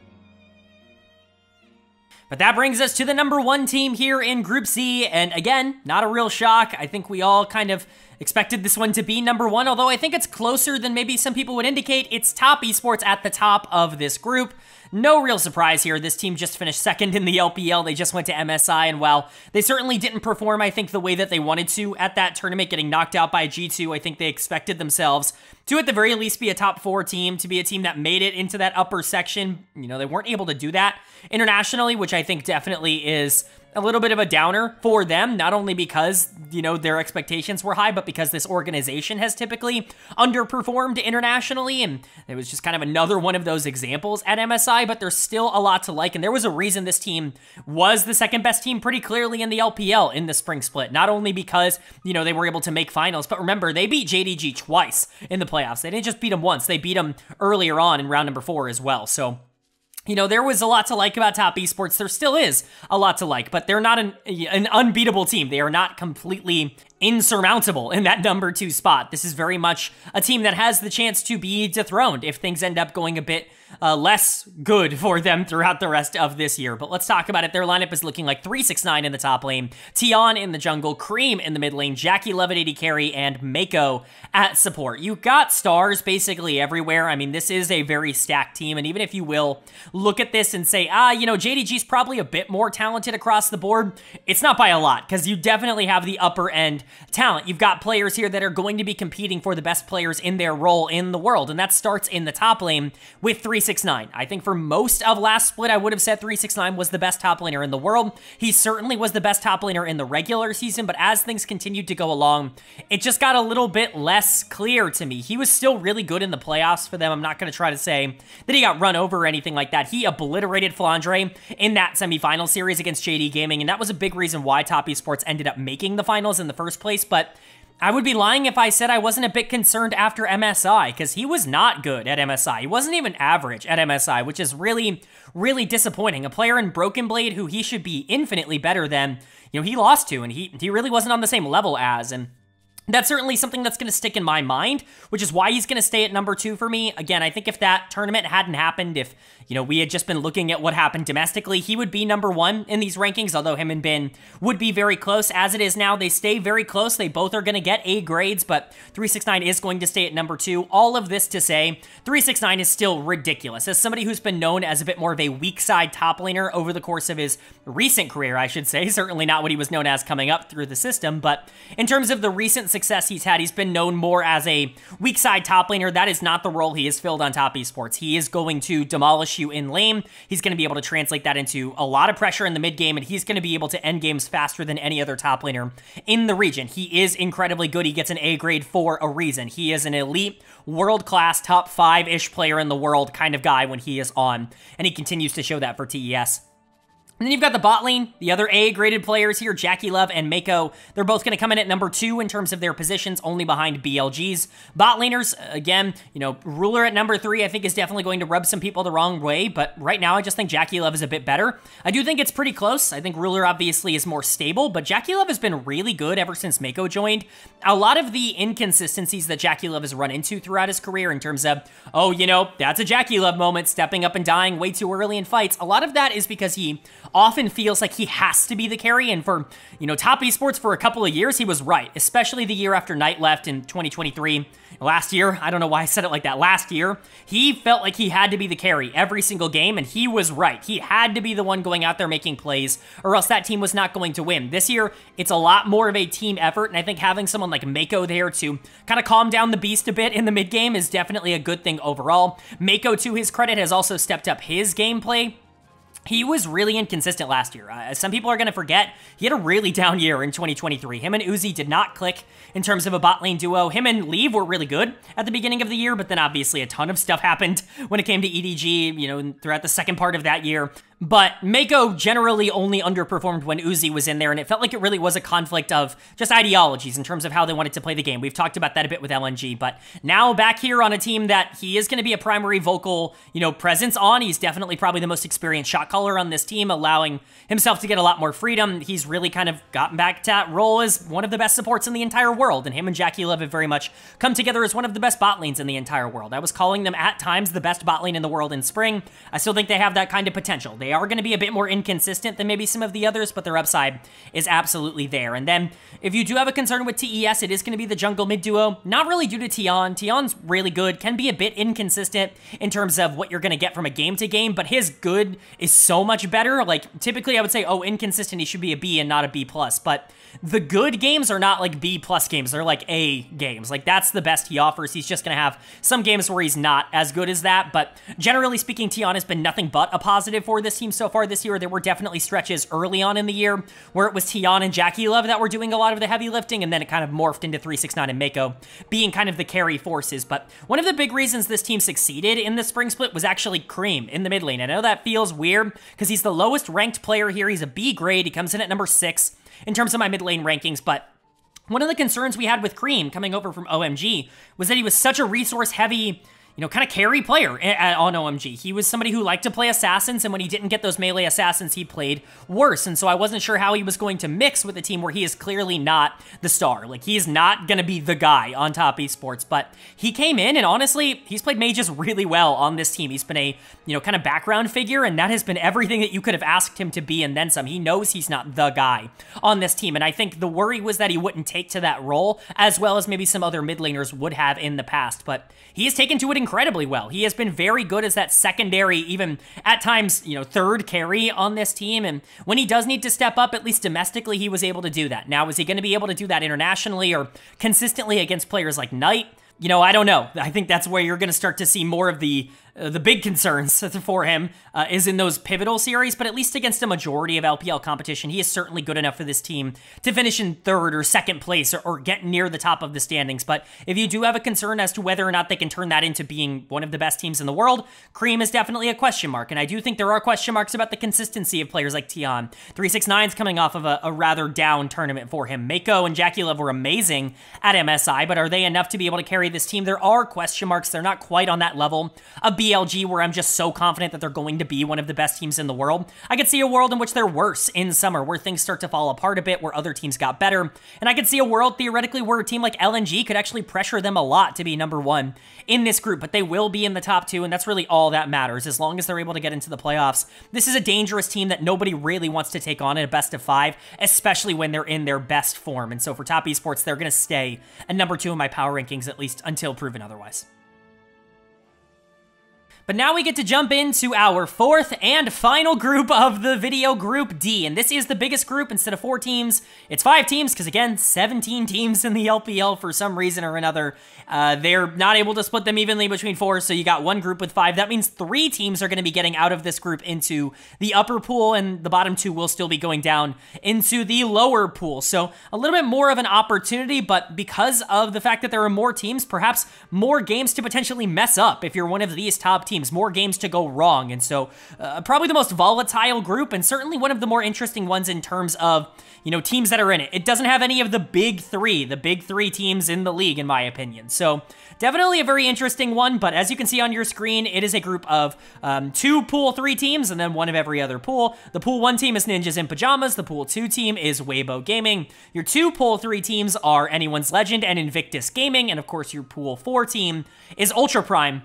A: But that brings us to the number 1 team here in Group C, and again, not a real shock. I think we all kind of expected this one to be number 1, although I think it's closer than maybe some people would indicate. It's Top Esports at the top of this group. No real surprise here. This team just finished 2nd in the LPL. They just went to MSI, and while they certainly didn't perform, I think, the way that they wanted to at that tournament, getting knocked out by G2, I think they expected themselves to, at the very least, be a top 4 team, to be a team that made it into that upper section. You know, they weren't able to do that internationally, which I think definitely is a little bit of a downer for them, not only because, you know, their expectations were high, but because this organization has typically underperformed internationally, and it was just kind of another one of those examples at MSI, but there's still a lot to like, and there was a reason this team was the 2nd best team pretty clearly in the LPL in the spring split, not only because, you know, they were able to make finals, but remember, they beat JDG twice in the playoffs. They didn't just beat them once, they beat them earlier on in round number 4 as well, so you know, there was a lot to like about Top Esports. There still is a lot to like, but they're not an unbeatable team. They are not completely insurmountable in that number 2 spot. This is very much a team that has the chance to be dethroned if things end up going a bit less good for them throughout the rest of this year. But let's talk about it. Their lineup is looking like 369 in the top lane, Tion in the jungle, Cream in the mid lane, Jackie Levitt AD carry, and Mako at support. You got stars basically everywhere. I mean, this is a very stacked team, and even if you will look at this and say, you know, JDG's probably a bit more talented across the board, it's not by a lot, because you definitely have the upper end talent. You've got players here that are going to be competing for the best players in their role in the world, and that starts in the top lane with 369. I think for most of last split, I would have said 369 was the best top laner in the world. He certainly was the best top laner in the regular season, but as things continued to go along, it just got a little bit less clear to me. He was still really good in the playoffs for them. I'm not going to try to say that he got run over or anything like that. He obliterated Flandre in that semifinal series against LGD Gaming, and that was a big reason why Top Esports ended up making the finals in the first place, but I would be lying if I said I wasn't a bit concerned after MSI, because he was not good at MSI. He wasn't even average at MSI, which is really, really disappointing. A player in Broken Blade who he should be infinitely better than, you know, he lost to, and he really wasn't on the same level as, and that's certainly something that's going to stick in my mind, which is why he's going to stay at number 2 for me. Again, I think if that tournament hadn't happened, if, you know, we had just been looking at what happened domestically, he would be number 1 in these rankings, although him and Ben would be very close. As it is now, they stay very close. They both are going to get A grades, but 369 is going to stay at number 2. All of this to say, 369 is still ridiculous. As somebody who's been known as a bit more of a weak side top laner over the course of his recent career, I should say, certainly not what he was known as coming up through the system, but in terms of the recent success he's had, he's been known more as a weak side top laner. That is not the role he has filled on Top Esports. He is going to demolish you in lane. He's going to be able to translate that into a lot of pressure in the mid game, and he's going to be able to end games faster than any other top laner in the region. He is incredibly good. He gets an A grade for a reason. He is an elite, world-class, top 5-ish player in the world kind of guy when he is on, and he continues to show that for TES. And then you've got the bot lane, the other A-graded players here, Jackie Love and Mako. They're both going to come in at number 2 in terms of their positions, only behind BLG's. Bot laners, again, Ruler at number 3, I think is definitely going to rub some people the wrong way, but right now I just think Jackie Love is a bit better. I do think it's pretty close. I think Ruler obviously is more stable, but Jackie Love has been really good ever since Mako joined. A lot of the inconsistencies that Jackie Love has run into throughout his career in terms of, that's a Jackie Love moment, stepping up and dying way too early in fights. A lot of that is because he often feels like he has to be the carry, and for, Top Esports for a couple of years, he was right, especially the year after Knight left in 2023. Last year, I don't know why I said it like that, last year, he felt like he had to be the carry every single game, and he was right. He had to be the one going out there making plays, or else that team was not going to win. This year, it's a lot more of a team effort, and I think having someone like Mako there to kind of calm down the beast a bit in the mid game is definitely a good thing overall. Mako, to his credit, has also stepped up his gameplay. He was really inconsistent last year. Some people are going to forget, he had a really down year in 2023. Him and Uzi did not click in terms of a bot lane duo. Him and Leave were really good at the beginning of the year, but then obviously a ton of stuff happened when it came to EDG, throughout the second part of that year. But Mako generally only underperformed when Uzi was in there, and it felt like it really was a conflict of just ideologies in terms of how they wanted to play the game. We've talked about that a bit with LNG, but now back here on a team that he is going to be a primary vocal, presence on. He's definitely probably the most experienced shot caller on this team, allowing himself to get a lot more freedom. He's really kind of gotten back to that role as one of the best supports in the entire world, and him and Jackie Love have very much come together as one of the best bot lanes in the entire world. I was calling them at times the best bot lane in the world in spring. I still think they have that kind of potential. They are going to be a bit more inconsistent than maybe some of the others, but their upside is absolutely there. And then if you do have a concern with TES, it is going to be the jungle mid duo. Not really due to Tion. Tion's really good, can be a bit inconsistent in terms of what you're going to get from a game to game, but his good is so much better. Like, typically I would say, inconsistent, he should be a B and not a B+, but the good games are not like B+ games. They're like A games. Like, that's the best he offers. He's just going to have some games where he's not as good as that, but generally speaking, Tion has been nothing but a positive for this team so far this year. There were definitely stretches early on in the year where it was Tion and Jackie Love that were doing a lot of the heavy lifting, and then it kind of morphed into 369 and Mako being kind of the carry forces. But one of the big reasons this team succeeded in the spring split was actually Cream in the mid lane. I know that feels weird because he's the lowest ranked player here. He's a B grade. He comes in at number 6 in terms of my mid lane rankings, but one of the concerns we had with Cream coming over from OMG was that he was such a resource heavy, kind of carry player on OMG. He was somebody who liked to play assassins, and when he didn't get those melee assassins, he played worse. And so I wasn't sure how he was going to mix with a team where he is clearly not the star. Like, he's not going to be the guy on Top Esports, but he came in, and honestly, he's played mages really well on this team. He's been a, kind of background figure, and that has been everything that you could have asked him to be, and then some. He knows he's not the guy on this team, and I think the worry was that he wouldn't take to that role as well as maybe some other mid laners would have in the past, but he has taken to it incredibly well. He has been very good as that secondary, even at times, third carry on this team. And when he does need to step up, at least domestically, he was able to do that. Now, is he going to be able to do that internationally or consistently against players like Knight? I don't know. I think that's where you're going to start to see more of the big concerns for him is in those pivotal series, but at least against a majority of LPL competition, he is certainly good enough for this team to finish in 3rd or 2nd place or get near the top of the standings. But if you do have a concern as to whether or not they can turn that into being one of the best teams in the world, Cream is definitely a question mark. And I do think there are question marks about the consistency of players like Tion. 369's coming off of a rather down tournament for him. Mako and Jackie Love were amazing at MSI, but are they enough to be able to carry this team? There are question marks. They're not quite on that level of BLG where I'm just so confident that they're going to be one of the best teams in the world. I could see a world in which they're worse in summer, where things start to fall apart a bit, where other teams got better. And I could see a world, theoretically, where a team like LNG could actually pressure them a lot to be number 1 in this group, but they will be in the top 2, and that's really all that matters, as long as they're able to get into the playoffs. This is a dangerous team that nobody really wants to take on in a best of 5, especially when they're in their best form. And so for Top Esports, they're going to stay at number 2 in my power rankings, at least until proven otherwise. But now we get to jump into our 4th and final group of the video, Group D. And this is the biggest group. Instead of 4 teams, it's 5 teams, because again, 17 teams in the LPL for some reason or another. They're not able to split them evenly between 4, so you got one group with 5. That means 3 teams are going to be getting out of this group into the upper pool, and the bottom 2 will still be going down into the lower pool. So a little bit more of an opportunity, but because of the fact that there are more teams, perhaps more games to potentially mess up if you're one of these top teams. teams, more games to go wrong. And so probably the most volatile group, and certainly one of the more interesting ones in terms of, you know, teams that are in it. It doesn't have any of the big three teams in the league, in my opinion. So definitely a very interesting one, but as you can see on your screen, it is a group of 2 Pool 3 teams and then one of every other pool. The Pool 1 team is Ninjas in Pyjamas. The Pool 2 team is Weibo Gaming. Your 2 Pool 3 teams are Anyone's Legend and Invictus Gaming, and of course your Pool 4 team is Ultra Prime.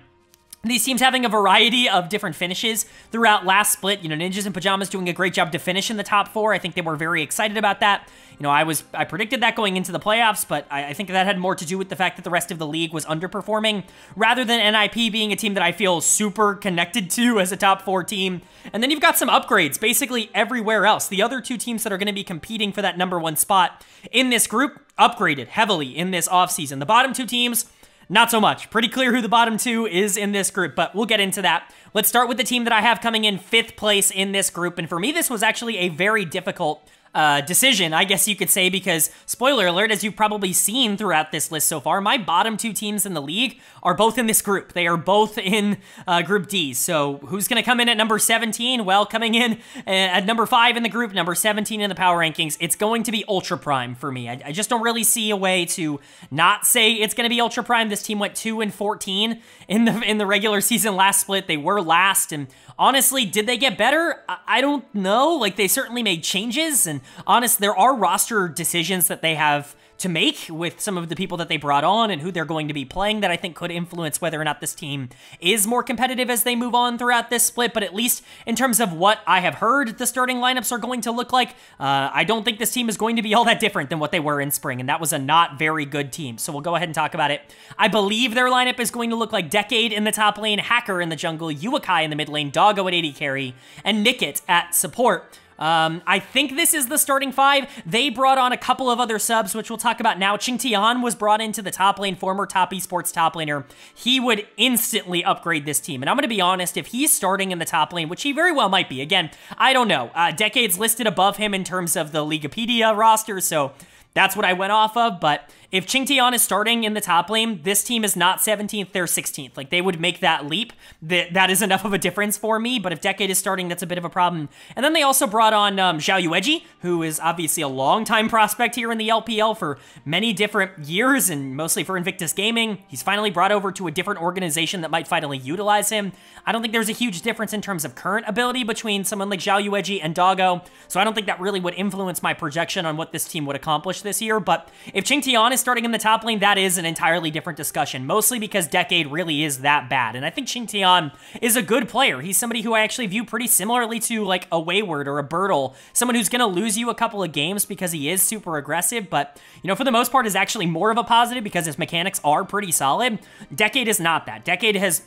A: These teams having a variety of different finishes throughout last split. You know, Ninjas in Pyjamas doing a great job to finish in the top 4. I think they were very excited about that. You know, I predicted that going into the playoffs, but I think that had more to do with the fact that the rest of the league was underperforming, rather than NIP being a team that I feel super connected to as a top 4 team. And then you've got some upgrades basically everywhere else. The other 2 teams that are going to be competing for that #1 spot in this group upgraded heavily in this offseason. The bottom 2 teams, not so much. Pretty clear who the bottom 2 is in this group, but we'll get into that. Let's start with the team that I have coming in 5th place in this group, and for me, this was actually a very difficult decision, I guess you could say, because, spoiler alert, as you've probably seen throughout this list so far, my bottom 2 teams in the league are both in this group. They are both in Group D. So who's going to come in at number 17? Well, coming in at number 5 in the group, number 17 in the power rankings, it's going to be Ultra Prime for me. I just don't really see a way to not say it's going to be Ultra Prime. This team went 2-14 in the regular season last split. They were last, and honestly, did they get better? I don't know. Like, they certainly made changes, and honest, there are roster decisions that they have to make with some of the people that they brought on and who they're going to be playing that I think could influence whether or not this team is more competitive as they move on throughout this split. But at least in terms of what I have heard the starting lineups are going to look like, I don't think this team is going to be all that different than what they were in spring, and that was a not very good team. So we'll go ahead and talk about it. I believe their lineup is going to look like Decade in the top lane, Hacker in the jungle, Uakai in the mid lane, Doggo at AD carry, and Nickit at support. I think this is the starting 5. They brought on a couple of other subs, which we'll talk about now. Qingtian was brought into the top lane, former top esports top laner. He would instantly upgrade this team. And I'm going to be honest, if he's starting in the top lane, which he very well might be, again, I don't know. Decade's listed above him in terms of the Leaguepedia roster, so that's what I went off of. But if Qingtian is starting in the top lane, this team is not 17th, they're 16th. Like, they would make that leap. That is enough of a difference for me, but if Decade is starting, that's a bit of a problem. And then they also brought on Zhao Yueji, who is obviously a long-time prospect here in the LPL for many different years, and mostly for Invictus Gaming. He's finally brought over to a different organization that might finally utilize him. I don't think there's a huge difference in terms of current ability between someone like Zhao Yueji and Doggo, so I don't think that really would influence my projection on what this team would accomplish this year. But if Qingtian is starting in the top lane, that is an entirely different discussion, mostly because Decade really is that bad. And I think Qingtian is a good player. He's somebody who I actually view pretty similarly to like a Wayward or a Birtle, someone who's going to lose you a couple of games because he is super aggressive, but, you know, for the most part is actually more of a positive because his mechanics are pretty solid. Decade is not that.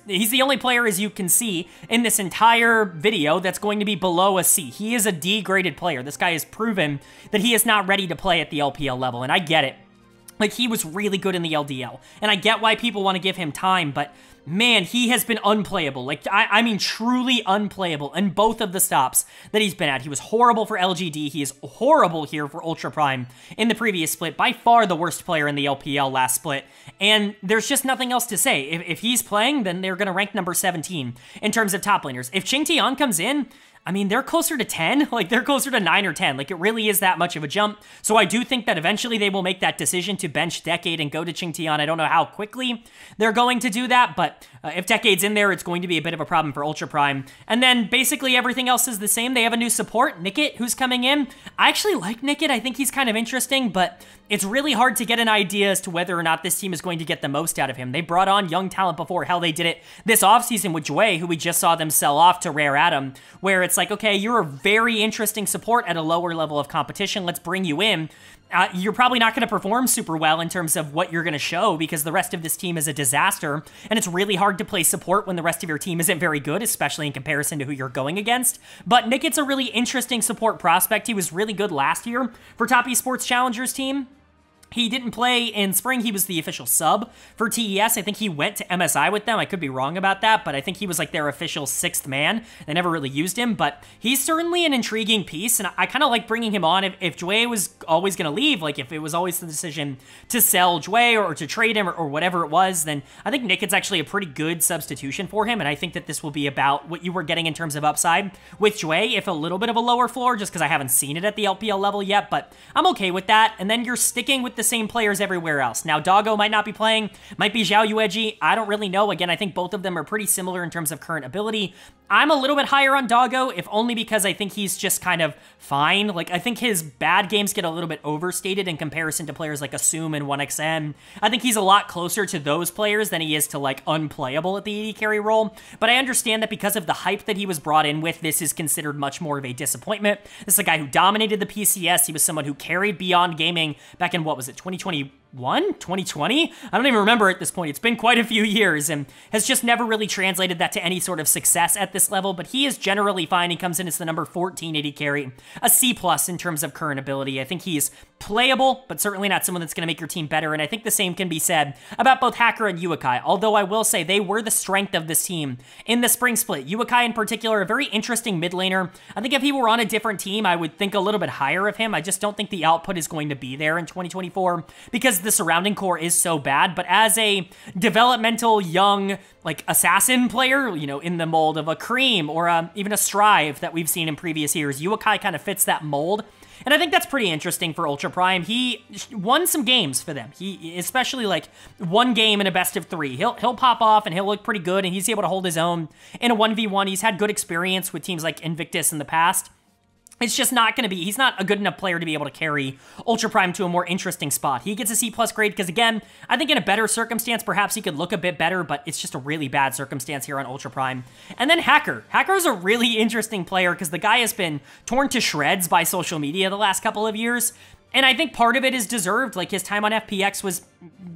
A: He's the only player, as you can see in this entire video, that's going to be below a C. He is a D-graded player. This guy has proven that he is not ready to play at the LPL level, and I get it. Like, he was really good in the LDL, and I get why people want to give him time, but man, he has been unplayable. Like, I mean, truly unplayable in both of the stops that he's been at. He was horrible for LGD. He is horrible here for Ultra Prime in the previous split. By far the worst player in the LPL last split. And there's just nothing else to say. If he's playing, then they're going to rank number 17 in terms of top laners. If Qingtian comes in, I mean, they're closer to 10. Like, they're closer to 9 or 10. Like, it really is that much of a jump. So I do think that eventually they will make that decision to bench Decade and go to Qingtian. I don't know how quickly they're going to do that, but if Decade's in there, it's going to be a bit of a problem for Ultra Prime. And then basically everything else is the same. They have a new support, Nickit, who's coming in. I actually like Nickit. I think he's kind of interesting, but it's really hard to get an idea as to whether or not this team is going to get the most out of him. They brought on young talent before. Hell, they did it this offseason with Jue, who we just saw them sell off to Rare Atom, where it's like, okay, you're a very interesting support at a lower level of competition. Let's bring you in. You're probably not going to perform super well in terms of what you're going to show because the rest of this team is a disaster, and it's really hard to play support when the rest of your team isn't very good, especially in comparison to who you're going against. But Nickit's a really interesting support prospect. He was really good last year for Top Esports Challengers team. He didn't play in spring. He was the official sub for TES. I think he went to MSI with them. I could be wrong about that, but I think he was like their official 6th man. They never really used him, but he's certainly an intriguing piece, and I kind of like bringing him on. If Jue was always going to leave, like if it was always the decision to sell Jue or to trade him or whatever it was, then I think Nickett's actually a pretty good substitution for him, and I think that this will be about what you were getting in terms of upside with Jue, if a little bit of a lower floor, just because I haven't seen it at the LPL level yet, but I'm okay with that. And then you're sticking with the same players everywhere else. Now, Doggo might not be playing, might be Xiao Yueji. I don't really know. Again, I think both of them are pretty similar in terms of current ability. I'm a little bit higher on Doggo, if only because I think he's just kind of fine. Like, I think his bad games get a little bit overstated in comparison to players like Assume and 1XM. I think he's a lot closer to those players than he is to, like, unplayable at the AD carry role. But I understand that because of the hype that he was brought in with, this is considered much more of a disappointment. This is a guy who dominated the PCS. He was someone who carried Beyond Gaming back in, what was it, 2021? 2020? I don't even remember at this point. It's been quite a few years and has just never really translated that to any sort of success at this level, but he is generally fine. He comes in as the number 14 AD carry, a C+ in terms of current ability. I think he's playable, but certainly not someone that's going to make your team better, and I think the same can be said about both Hacker and Uakai, although I will say they were the strength of this team in the spring split. Uakai in particular, a very interesting mid laner. I think if he were on a different team, I would think a little bit higher of him. I just don't think the output is going to be there in 2024 because the surrounding core is so bad, but as a developmental young like assassin player, you know, in the mold of a Cream or even a Strive that we've seen in previous years, Uakai kind of fits that mold. And I think that's pretty interesting for Ultra Prime. He won some games for them. He, especially like one game in a best of 3. He'll pop off and he'll look pretty good, and he's able to hold his own in a 1v1. He's had good experience with teams like Invictus in the past. It's just not going to be, he's not a good enough player to be able to carry Ultra Prime to a more interesting spot. He gets a C+ grade because, again, I think in a better circumstance, perhaps he could look a bit better, but it's just a really bad circumstance here on Ultra Prime. And then Hacker. Hacker is a really interesting player because the guy has been torn to shreds by social media the last couple of years. And I think part of it is deserved. Like, his time on FPX was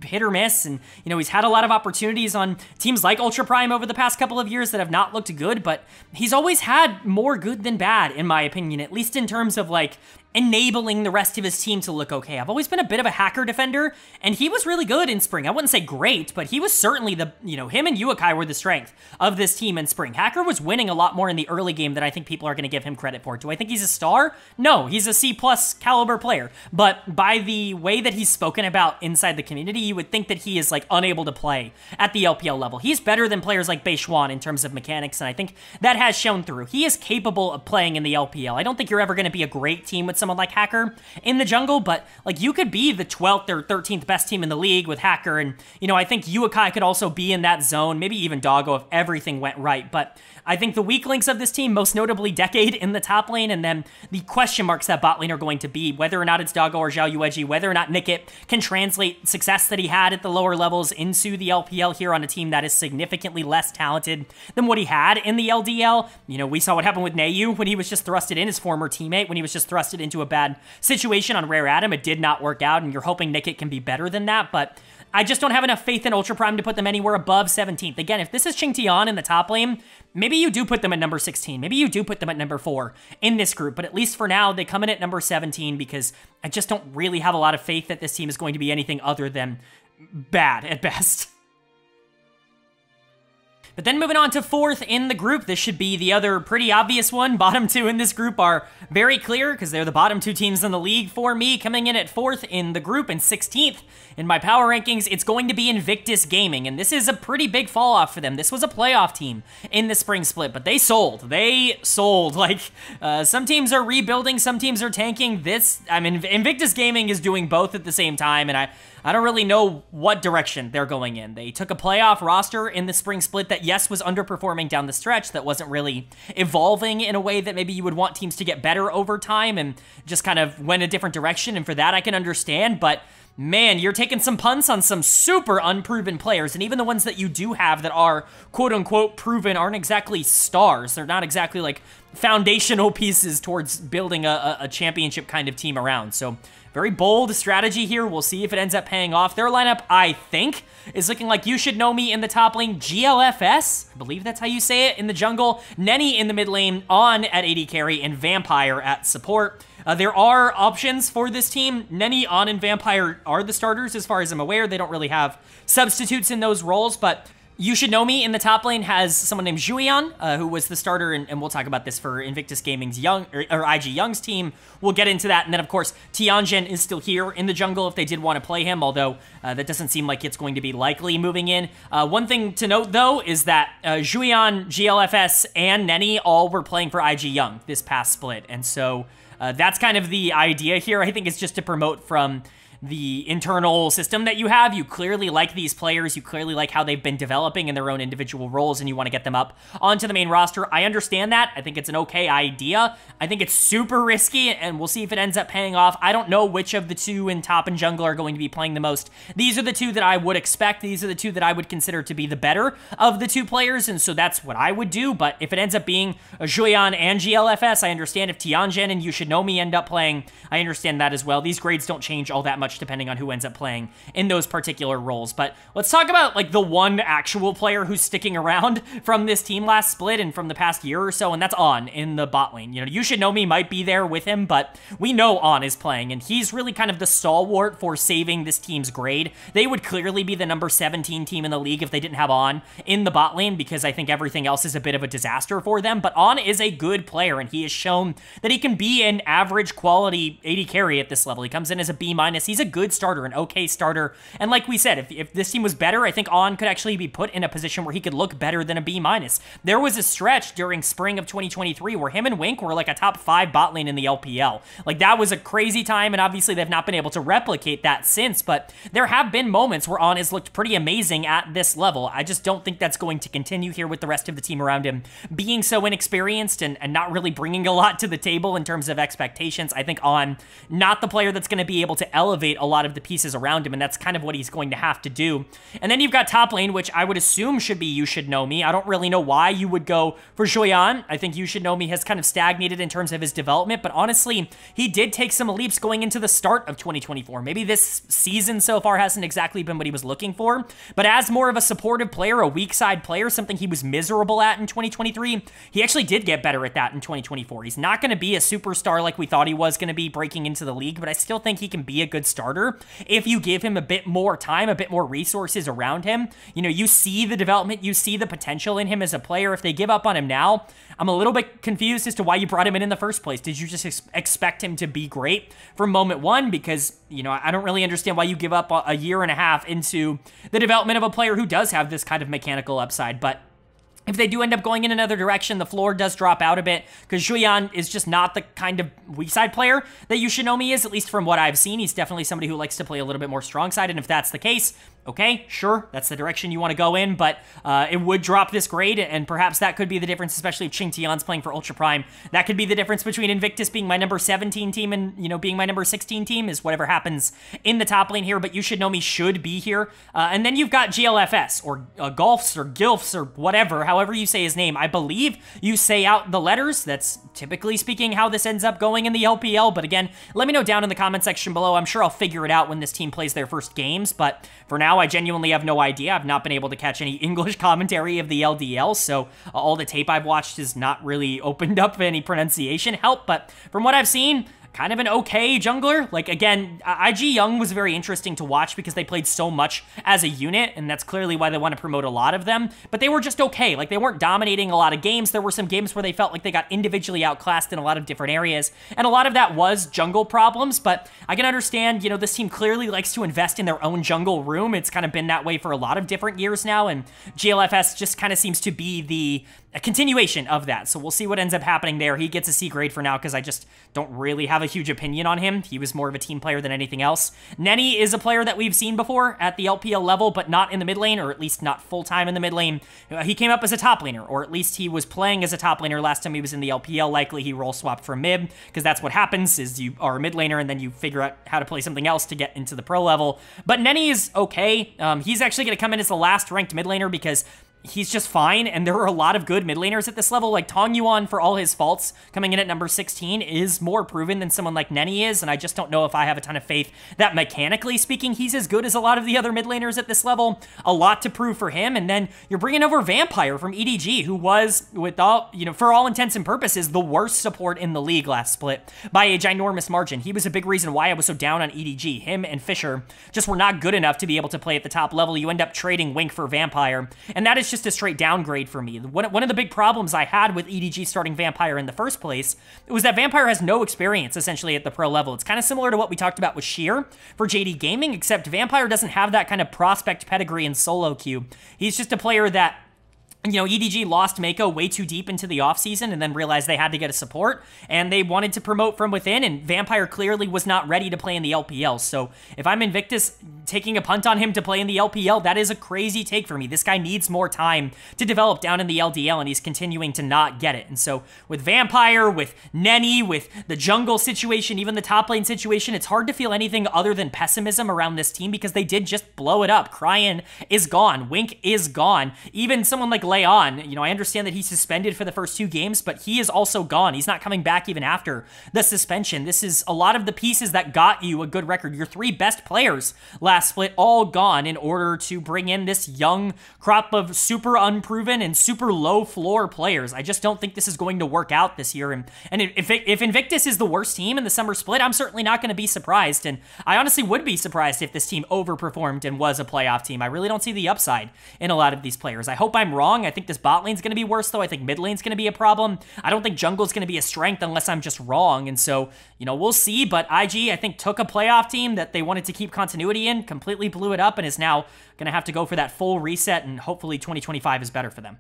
A: hit or miss, and, you know, he's had a lot of opportunities on teams like Ultra Prime over the past couple of years that have not looked good, but he's always had more good than bad, in my opinion, at least in terms of, like, enabling the rest of his team to look okay. I've always been a bit of a Hacker defender, and he was really good in spring. I wouldn't say great, but he was certainly the, you know, him and Uakai were the strength of this team in spring. Hacker was winning a lot more in the early game than I think people are going to give him credit for. Do I think he's a star? No, he's a C+ caliber player, but by the way that he's spoken about inside the community, you would think that he is, like, unable to play at the LPL level. He's better than players like Beishuan in terms of mechanics, and I think that has shown through. He is capable of playing in the LPL. I don't think you're ever going to be a great team with someone like Hacker in the jungle, but, like, you could be the 12th or 13th best team in the league with Hacker, and, you know, I think Uakai could also be in that zone, maybe even Doggo if everything went right, but I think the weak links of this team, most notably Decade in the top lane, and then the question marks that bot lane are going to be, whether or not it's Doggo or Xiao Yueji, whether or not Nickett can translate success that he had at the lower levels into the LPL here on a team that is significantly less talented than what he had in the LDL. You know, we saw what happened with Nayu when he was just thrusted in, his former teammate, when he was just thrusted into a bad situation on Rare Atom. It did not work out, and you're hoping Nickett can be better than that, but I just don't have enough faith in Ultra Prime to put them anywhere above 17th. Again, if this is Qingtian in the top lane, maybe you do put them at number 16. Maybe you do put them at number 4 in this group, but at least for now, they come in at number 17 because I just don't really have a lot of faith that this team is going to be anything other than bad at best. But then moving on to 4th in the group, this should be the other pretty obvious one. Bottom 2 in this group are very clear because they're the bottom 2 teams in the league for me. Coming in at 4th in the group and 16th in my power rankings, it's going to be Invictus Gaming, and this is a pretty big fall off for them. This was a playoff team in the spring split, but they sold. They sold. Like, some teams are rebuilding, some teams are tanking. I mean, Invictus Gaming is doing both at the same time, and I don't really know what direction they're going in. They took a playoff roster in the spring split that, yes, was underperforming down the stretch, that wasn't really evolving in a way that maybe you would want teams to get better over time, and just kind of went a different direction, and for that I can understand, but man, you're taking some punts on some super unproven players, and even the ones that you do have that are quote-unquote proven aren't exactly stars. They're not exactly, like, foundational pieces towards building a championship kind of team around, so very bold strategy here. We'll see if it ends up paying off. Their lineup, I think, is looking like You Should Know Me in the top lane, GLFS, I believe that's how you say it, in the jungle, Nenny in the mid lane, On at AD carry, and Vampire at support. There are options for this team. Nenny, On, and Vampire are the starters as far as I'm aware. They don't really have substitutes in those roles, but You Should Know Me in the top lane has someone named Julian, who was the starter, and we'll talk about this for Invictus Gaming's IG Young's team. We'll get into that, and then, of course, Tianjin is still here in the jungle if they did want to play him, although that doesn't seem like it's going to be likely moving in. One thing to note, though, is that Julian, GLFS, and Nenny all were playing for IG Young this past split, and so that's kind of the idea here. I think it's just to promote from the internal system that you have. You clearly like these players, you clearly like how they've been developing in their own individual roles, and you want to get them up onto the main roster. I understand that. I think it's an okay idea. I think it's super risky, and we'll see if it ends up paying off. I don't know which of the two in top and jungle are going to be playing the most. These are the two that I would expect. These are the two that I would consider to be the better of the two players, and so that's what I would do. But if it ends up being Julian and GLFS, I understand. If Tianjin and You Should Know Me end up playing, I understand that as well. These grades don't change all that much depending on who ends up playing in those particular roles. But let's talk about like the one actual player who's sticking around from this team last split and from the past year or so, and that's On in the bot lane. You know, You Should Know Me might be there with him, but we know On is playing, and he's really kind of the stalwart for saving this team's grade. They would clearly be the number 17 team in the league if they didn't have On in the bot lane, because I think everything else is a bit of a disaster for them. But On is a good player, and he has shown that he can be an average quality AD carry at this level. He comes in as a B-. He's a good starter, an okay starter. And like we said, if this team was better, I think On could actually be put in a position where he could look better than a B-. There was a stretch during spring of 2023 where him and Wink were like a top 5 bot lane in the LPL. Like, that was a crazy time, and obviously they've not been able to replicate that since, but there have been moments where On has looked pretty amazing at this level. I just don't think that's going to continue here with the rest of the team around him being so inexperienced and not really bringing a lot to the table in terms of expectations. I think On, not the player that's going to be able to elevate a lot of the pieces around him, and that's kind of what he's going to have to do. And then you've got top lane, which I would assume should be You Should Know Me. I don't really know why you would go for Julian. I think You Should Know Me has kind of stagnated in terms of his development, but honestly, he did take some leaps going into the start of 2024. Maybe this season so far hasn't exactly been what he was looking for, but as more of a supportive player, a weak side player, something he was miserable at in 2023, he actually did get better at that in 2024. He's not going to be a superstar like we thought he was going to be breaking into the league, but I still think he can be a good starter if you give him a bit more time, a bit more resources around him. You know, you see the development, you see the potential in him as a player. If they give up on him now, I'm a little bit confused as to why you brought him in the first place. Did you just expect him to be great from moment one? Because, you know, I don't really understand why you give up a year and a half into the development of a player who does have this kind of mechanical upside. But if they do end up going in another direction, the floor does drop out a bit, because Julian is just not the kind of weak side player that You Should Know Me is, at least from what I've seen. He's definitely somebody who likes to play a little bit more strong side, and if that's the case, okay, sure, that's the direction you want to go in, but it would drop this grade, and perhaps that could be the difference, especially if Ching Tian's playing for Ultra Prime. That could be the difference between Invictus being my number 17 team and, you know, being my number 16 team, is whatever happens in the top lane here, but You Should Know Me should be here. And then you've got GLFS, or Golfs, or Gilfs, or whatever, however you say his name. I believe you say out the letters. That's typically speaking how this ends up going in the LPL, but again, let me know down in the comment section below. I'm sure I'll figure it out when this team plays their first games, but for now, I genuinely have no idea. I've not been able to catch any English commentary of the LDL, so all the tape I've watched has not really opened up any pronunciation help, but from what I've seen, kind of an okay jungler. Like, again, IG Young was very interesting to watch because they played so much as a unit, and that's clearly why they want to promote a lot of them, but they were just okay. Like, they weren't dominating a lot of games. There were some games where they felt like they got individually outclassed in a lot of different areas, and a lot of that was jungle problems, but I can understand, you know, this team clearly likes to invest in their own jungle room. It's kind of been that way for a lot of different years now, and GLFS just kind of seems to be a continuation of that. So we'll see what ends up happening there. He gets a C grade for now because I just don't really have a huge opinion on him. He was more of a team player than anything else. Nenny is a player that we've seen before at the LPL level, but not in the mid lane, or at least not full-time in the mid lane. He came up as a top laner, or at least he was playing as a top laner last time he was in the LPL. Likely he role swapped from mid, because that's what happens, is you are a mid laner and then you figure out how to play something else to get into the pro level. But Nenny is okay. He's actually going to come in as the last ranked mid laner because he's just fine, and there are a lot of good mid laners at this level. Like, Tong Yuan, for all his faults, coming in at number 16 is more proven than someone like Nenny is, and I just don't know if I have a ton of faith that mechanically speaking, he's as good as a lot of the other mid laners at this level. A lot to prove for him, and then you're bringing over Vampire from EDG, who was, with all, you know, for all intents and purposes, the worst support in the league last split by a ginormous margin. He was a big reason why I was so down on EDG. Him and Fisher just were not good enough to be able to play at the top level. You end up trading Wink for Vampire, and that is just a straight downgrade for me. One of the big problems I had with EDG starting Vampire in the first place was that Vampire has no experience, essentially, at the pro level. It's kind of similar to what we talked about with Sheer for JD Gaming, except Vampire doesn't have that kind of prospect pedigree in solo queue. He's just a player that, you know, EDG lost Mako way too deep into the offseason and then realized they had to get a support, and they wanted to promote from within, and Vampire clearly was not ready to play in the LPL. So if I'm Invictus taking a punt on him to play in the LPL, that is a crazy take for me. This guy needs more time to develop down in the LDL, and he's continuing to not get it. And so with Vampire, with Nenny, with the jungle situation, even the top lane situation, it's hard to feel anything other than pessimism around this team because they did just blow it up. Cryan is gone. Wink is gone. Even someone like Leon, you know, I understand that he's suspended for the first 2 games, but he is also gone. He's not coming back even after the suspension. This is a lot of the pieces that got you a good record. Your 3 best players last split all gone in order to bring in this young crop of super unproven and super low floor players. I just don't think this is going to work out this year. And if Invictus is the worst team in the summer split, I'm certainly not going to be surprised. And I honestly would be surprised if this team overperformed and was a playoff team. I really don't see the upside in a lot of these players. I hope I'm wrong. I think this bot lane's going to be worse, though. I think mid lane's going to be a problem. I don't think jungle's going to be a strength unless I'm just wrong. And so, you know, we'll see. But IG, I think, took a playoff team that they wanted to keep continuity in, completely blew it up, and is now going to have to go for that full reset, and hopefully 2025 is better for them.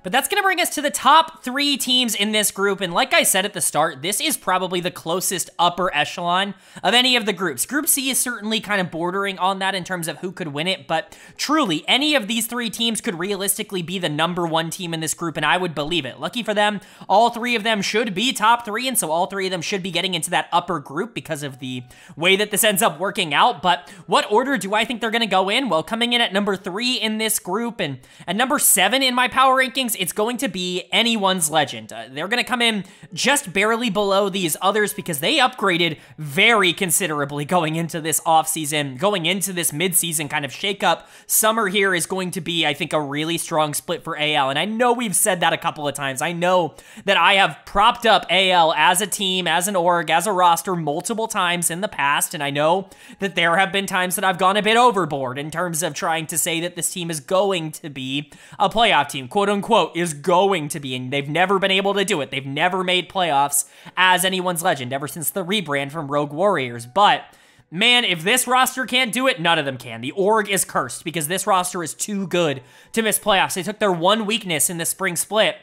A: But that's going to bring us to the top 3 teams in this group, and like I said at the start, this is probably the closest upper echelon of any of the groups. Group C is certainly kind of bordering on that in terms of who could win it, but truly, any of these 3 teams could realistically be the #1 team in this group, and I would believe it. Lucky for them, all 3 of them should be top 3, and so all 3 of them should be getting into that upper group because of the way that this ends up working out. But what order do I think they're going to go in? Well, coming in at number 3 in this group, and at number 7 in my power rankings, it's going to be anyone's legend. They're going to come in just barely below these others because they upgraded very considerably going into this offseason, going into this midseason kind of shakeup. Summer here is going to be, I think, a really strong split for AL, and I know we've said that a couple of times. I know that I have propped up AL as a team, as an org, as a roster multiple times in the past, and I know that there have been times that I've gone a bit overboard in terms of trying to say that this team is going to be a playoff team, quote unquote, is going to be, and they've never been able to do it. They've never made playoffs as anyone's legend ever since the rebrand from Rogue Warriors. But man, if this roster can't do it, none of them can. The org is cursed because this roster is too good to miss playoffs. They took their one weakness in the spring split,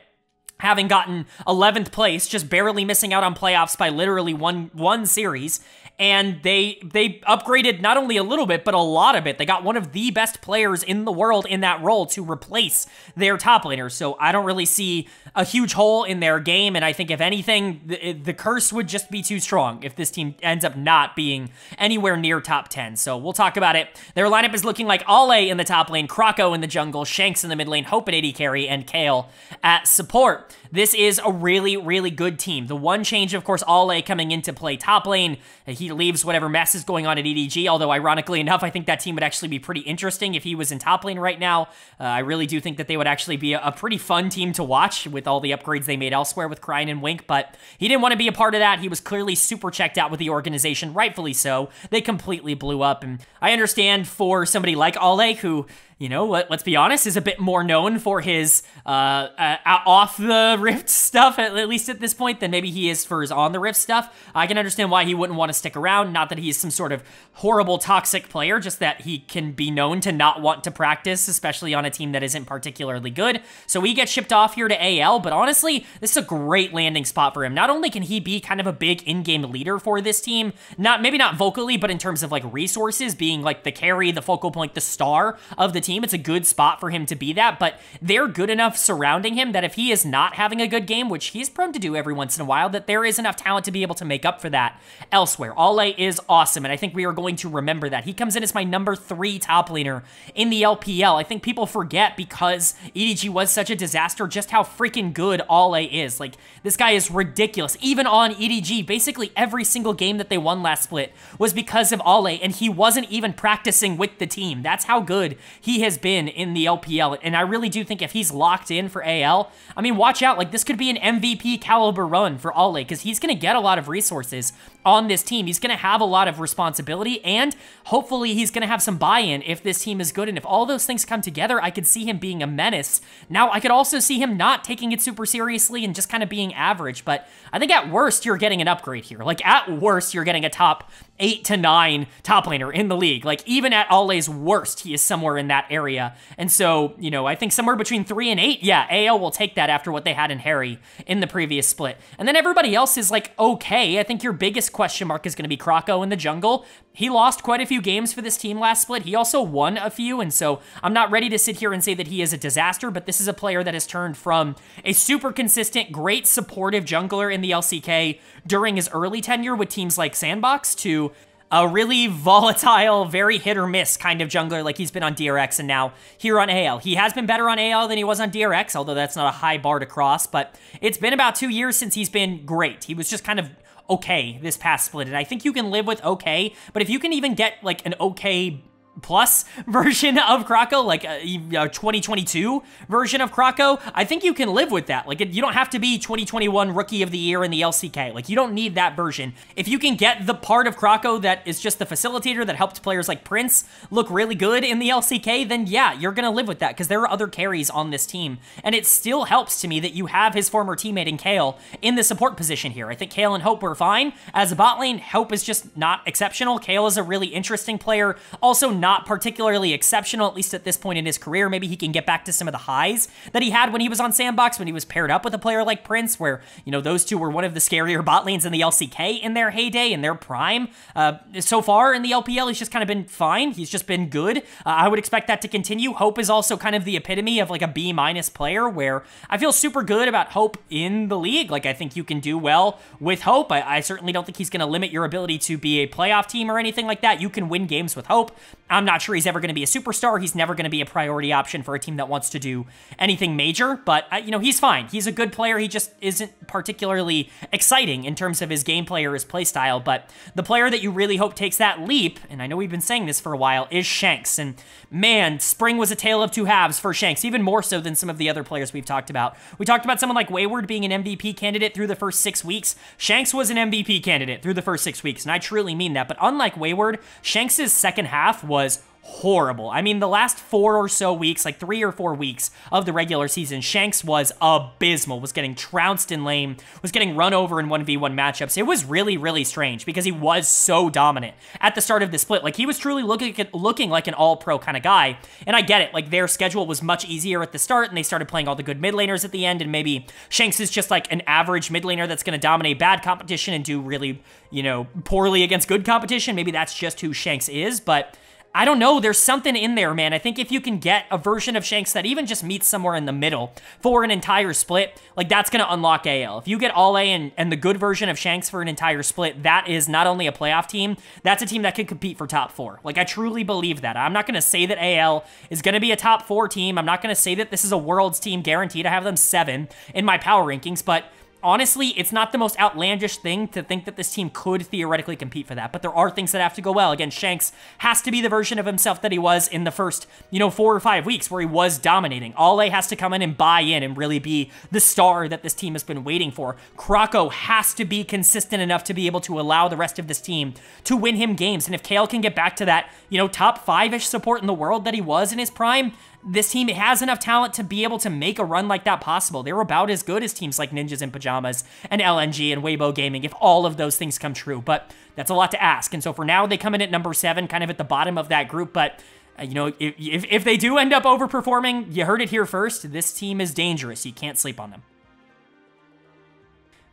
A: having gotten 11th place, just barely missing out on playoffs by literally one series, and they upgraded not only a little bit, but a lot of it. They got one of the best players in the world in that role to replace their top laners, so I don't really see a huge hole in their game, and I think if anything, the curse would just be too strong if this team ends up not being anywhere near top 10, so we'll talk about it. Their lineup is looking like Ale in the top lane, Krako in the jungle, Shanks in the mid lane, Hope at AD carry, and Kale at support. This is a really, really good team. The one change, of course, Ale coming into play top lane. He leaves whatever mess is going on at EDG, although ironically enough, I think that team would actually be pretty interesting if he was in top lane right now. I really do think that they would actually be a pretty fun team to watch with all the upgrades they made elsewhere with Cryan and Wink, but he didn't want to be a part of that. He was clearly super checked out with the organization, rightfully so. They completely blew up, and I understand for somebody like Ale, who, you know, let's be honest, is a bit more known for his off the Rift stuff, at least at this point, than maybe he is for his on the Rift stuff. I can understand why he wouldn't want to stick around. Not that he's some sort of horrible, toxic player, just that he can be known to not want to practice, especially on a team that isn't particularly good. So he gets shipped off here to AL, but honestly, this is a great landing spot for him. Not only can he be kind of a big in-game leader for this team, maybe not vocally, but in terms of like resources, being like the carry, the focal point, the star of the team, team. It's a good spot for him to be that, but they're good enough surrounding him that if he is not having a good game, which he's prone to do every once in a while, that there is enough talent to be able to make up for that elsewhere. Ale is awesome, and I think we are going to remember that. He comes in as my number 3 top laner in the LPL. I think people forget, because EDG was such a disaster, just how freaking good Ale is. Like, this guy is ridiculous. Even on EDG, basically every single game that they won last split was because of Ale, and he wasn't even practicing with the team. That's how good he has been in the LPL, and I really do think if he's locked in for AL, I mean, watch out. Like, this could be an MVP caliber run for Ale, because he's going to get a lot of resources on this team. He's going to have a lot of responsibility, and hopefully he's going to have some buy-in if this team is good, and if all those things come together, I could see him being a menace. Now, I could also see him not taking it super seriously and just kind of being average, but I think at worst, you're getting an upgrade here. Like, at worst, you're getting a top 8 to 9 top laner in the league. Like, even at Ale's worst, he is somewhere in that area. And so, you know, I think somewhere between 3 and 8, yeah, AL will take that after what they had in Harry in the previous split. And then everybody else is, like, okay. I think your biggest question mark is going to be Krako in the jungle. He lost quite a few games for this team last split. He also won a few, and so I'm not ready to sit here and say that he is a disaster, but this is a player that has turned from a super consistent, great supportive jungler in the LCK during his early tenure with teams like Sandbox to a really volatile, very hit or miss kind of jungler like he's been on DRX and now here on AL. He has been better on AL than he was on DRX, although that's not a high bar to cross, but it's been about 2 years since he's been great. He was just kind of okay this past split, and I think you can live with okay, but if you can even get like an okay plus version of Krako, like a 2022 version of Krako, I think you can live with that. Like, you don't have to be 2021 Rookie of the Year in the LCK. Like, you don't need that version. If you can get the part of Krako that is just the facilitator that helped players like Prince look really good in the LCK, then yeah, you're gonna live with that, because there are other carries on this team, and it still helps to me that you have his former teammate in Kale in the support position here. I think Kale and Hope were fine. As a bot lane, Hope is just not exceptional. Kale is a really interesting player, also not particularly exceptional, at least at this point in his career. Maybe he can get back to some of the highs that he had when he was on Sandbox, when he was paired up with a player like Prince, where, you know, those two were one of the scarier bot lanes in the LCK in their heyday, in their prime. So far in the LPL, he's just kind of been fine. He's just been good. I would expect that to continue. Hope is also kind of the epitome of like a B- player, where I feel super good about Hope in the league. Like, I think you can do well with Hope. I certainly don't think he's going to limit your ability to be a playoff team or anything like that. You can win games with Hope. I'm not sure he's ever going to be a superstar. He's never going to be a priority option for a team that wants to do anything major, but, you know, he's fine. He's a good player. He just isn't particularly exciting in terms of his gameplay or his playstyle, but the player that you really hope takes that leap, and I know we've been saying this for a while, is Shanks. And man, spring was a tale of two halves for Shanks, even more so than some of the other players we've talked about. We talked about someone like Wayward being an MVP candidate through the first 6 weeks. Shanks was an MVP candidate through the first 6 weeks, and I truly mean that. But unlike Wayward, Shanks' second half was horrible. I mean, the last 4 or so weeks, like 3 or 4 weeks of the regular season, Shanks was abysmal, was getting trounced in lane, was getting run over in 1v1 matchups. It was really, really strange because he was so dominant at the start of the split. Like, he was truly looking like an all-pro kind of guy, and I get it. Like, their schedule was much easier at the start, and they started playing all the good mid laners at the end, and maybe Shanks is just like an average mid laner that's going to dominate bad competition and do really, you know, poorly against good competition. Maybe that's just who Shanks is, but I don't know, there's something in there, man. I think if you can get a version of Shanks that even just meets somewhere in the middle for an entire split, like, that's going to unlock AL. If you get Ale and the good version of Shanks for an entire split, that is not only a playoff team, that's a team that could compete for top 4. Like, I truly believe that. I'm not going to say that AL is going to be a top 4 team. I'm not going to say that this is a Worlds team guaranteed. I have them 7 in my power rankings, but honestly, it's not the most outlandish thing to think that this team could theoretically compete for that, but there are things that have to go well. Again, Shanks has to be the version of himself that he was in the first, 4 or 5 weeks where he was dominating. Ale has to come in and buy in and really be the star that this team has been waiting for. Krako has to be consistent enough to be able to allow the rest of this team to win him games, and if Kale can get back to that, top 5-ish support in the world that he was in his prime, this team has enough talent to be able to make a run like that possible. They're about as good as teams like Ninjas and Pyjamas and LNG and Weibo Gaming if all of those things come true, but that's a lot to ask. And so for now, they come in at number 7, kind of at the bottom of that group, but if they do end up overperforming, you heard it here first, this team is dangerous. You can't sleep on them.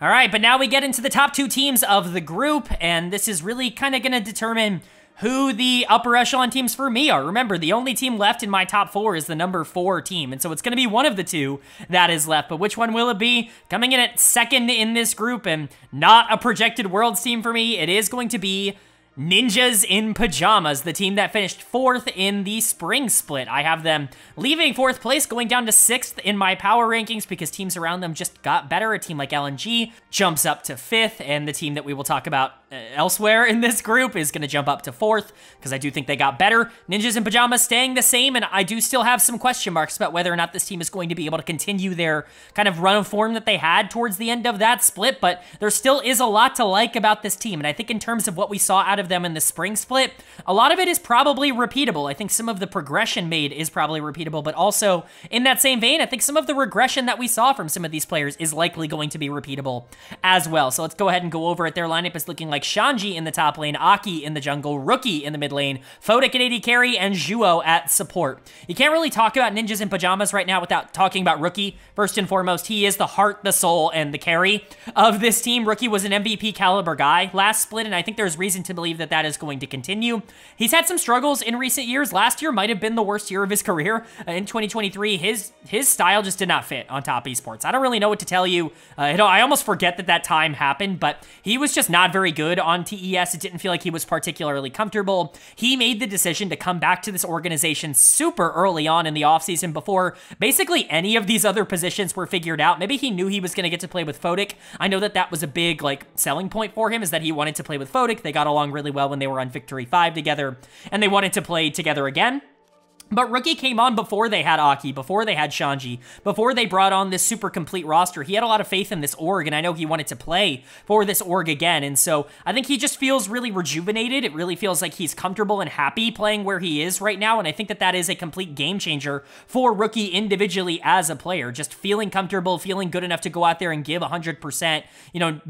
A: All right, but now we get into the top 2 teams of the group, and this is really kind of going to determine who the upper echelon teams for me are. Remember, the only team left in my top 4 is the number 4 team, and so it's going to be one of the two that is left, but which one will it be? Coming in at second in this group and not a projected Worlds team for me, it is going to be Ninjas in Pyjamas, the team that finished 4th in the spring split. I have them leaving 4th place, going down to 6th in my power rankings because teams around them just got better. A team like LNG jumps up to 5th, and the team that we will talk about elsewhere in this group is going to jump up to 4th because I do think they got better. Ninjas in Pyjamas staying the same, and I do still have some question marks about whether or not this team is going to be able to continue their kind of run of form that they had towards the end of that split, but there still is a lot to like about this team, and I think in terms of what we saw out of them in the spring split, a lot of it is probably repeatable. I think some of the progression made is probably repeatable, but also in that same vein, I think some of the regression that we saw from some of these players is likely going to be repeatable as well. So let's go ahead and go over it. Their lineup is looking like Shanji in the top lane, Aki in the jungle, Rookie in the mid lane, Photic at AD carry, and Zhuo at support. You can't really talk about Ninjas in Pyjamas right now without talking about Rookie. First and foremost, he is the heart, the soul, and the carry of this team. Rookie was an MVP caliber guy last split, and I think there's reason to believe that that is going to continue. He's had some struggles in recent years. Last year might have been the worst year of his career. In 2023, his style just did not fit on top esports. I don't really know what to tell you. I almost forget that time happened, but he was just not very good on TES. It didn't feel like he was particularly comfortable. He made the decision to come back to this organization super early on in the offseason before basically any of these other positions were figured out. Maybe he knew he was going to get to play with Photic. I know that that was a big selling point for him, is that he wanted to play with Photic. They got along really well when they were on Victory 5 together, and they wanted to play together again. But Rookie came on before they had Aki, before they had Shanji, before they brought on this super complete roster. He had a lot of faith in this org, and I know he wanted to play for this org again, and so I think he just feels really rejuvenated. It really feels like he's comfortable and happy playing where he is right now, and I think that that is a complete game changer for Rookie individually as a player. Just feeling comfortable, feeling good enough to go out there and give 100%,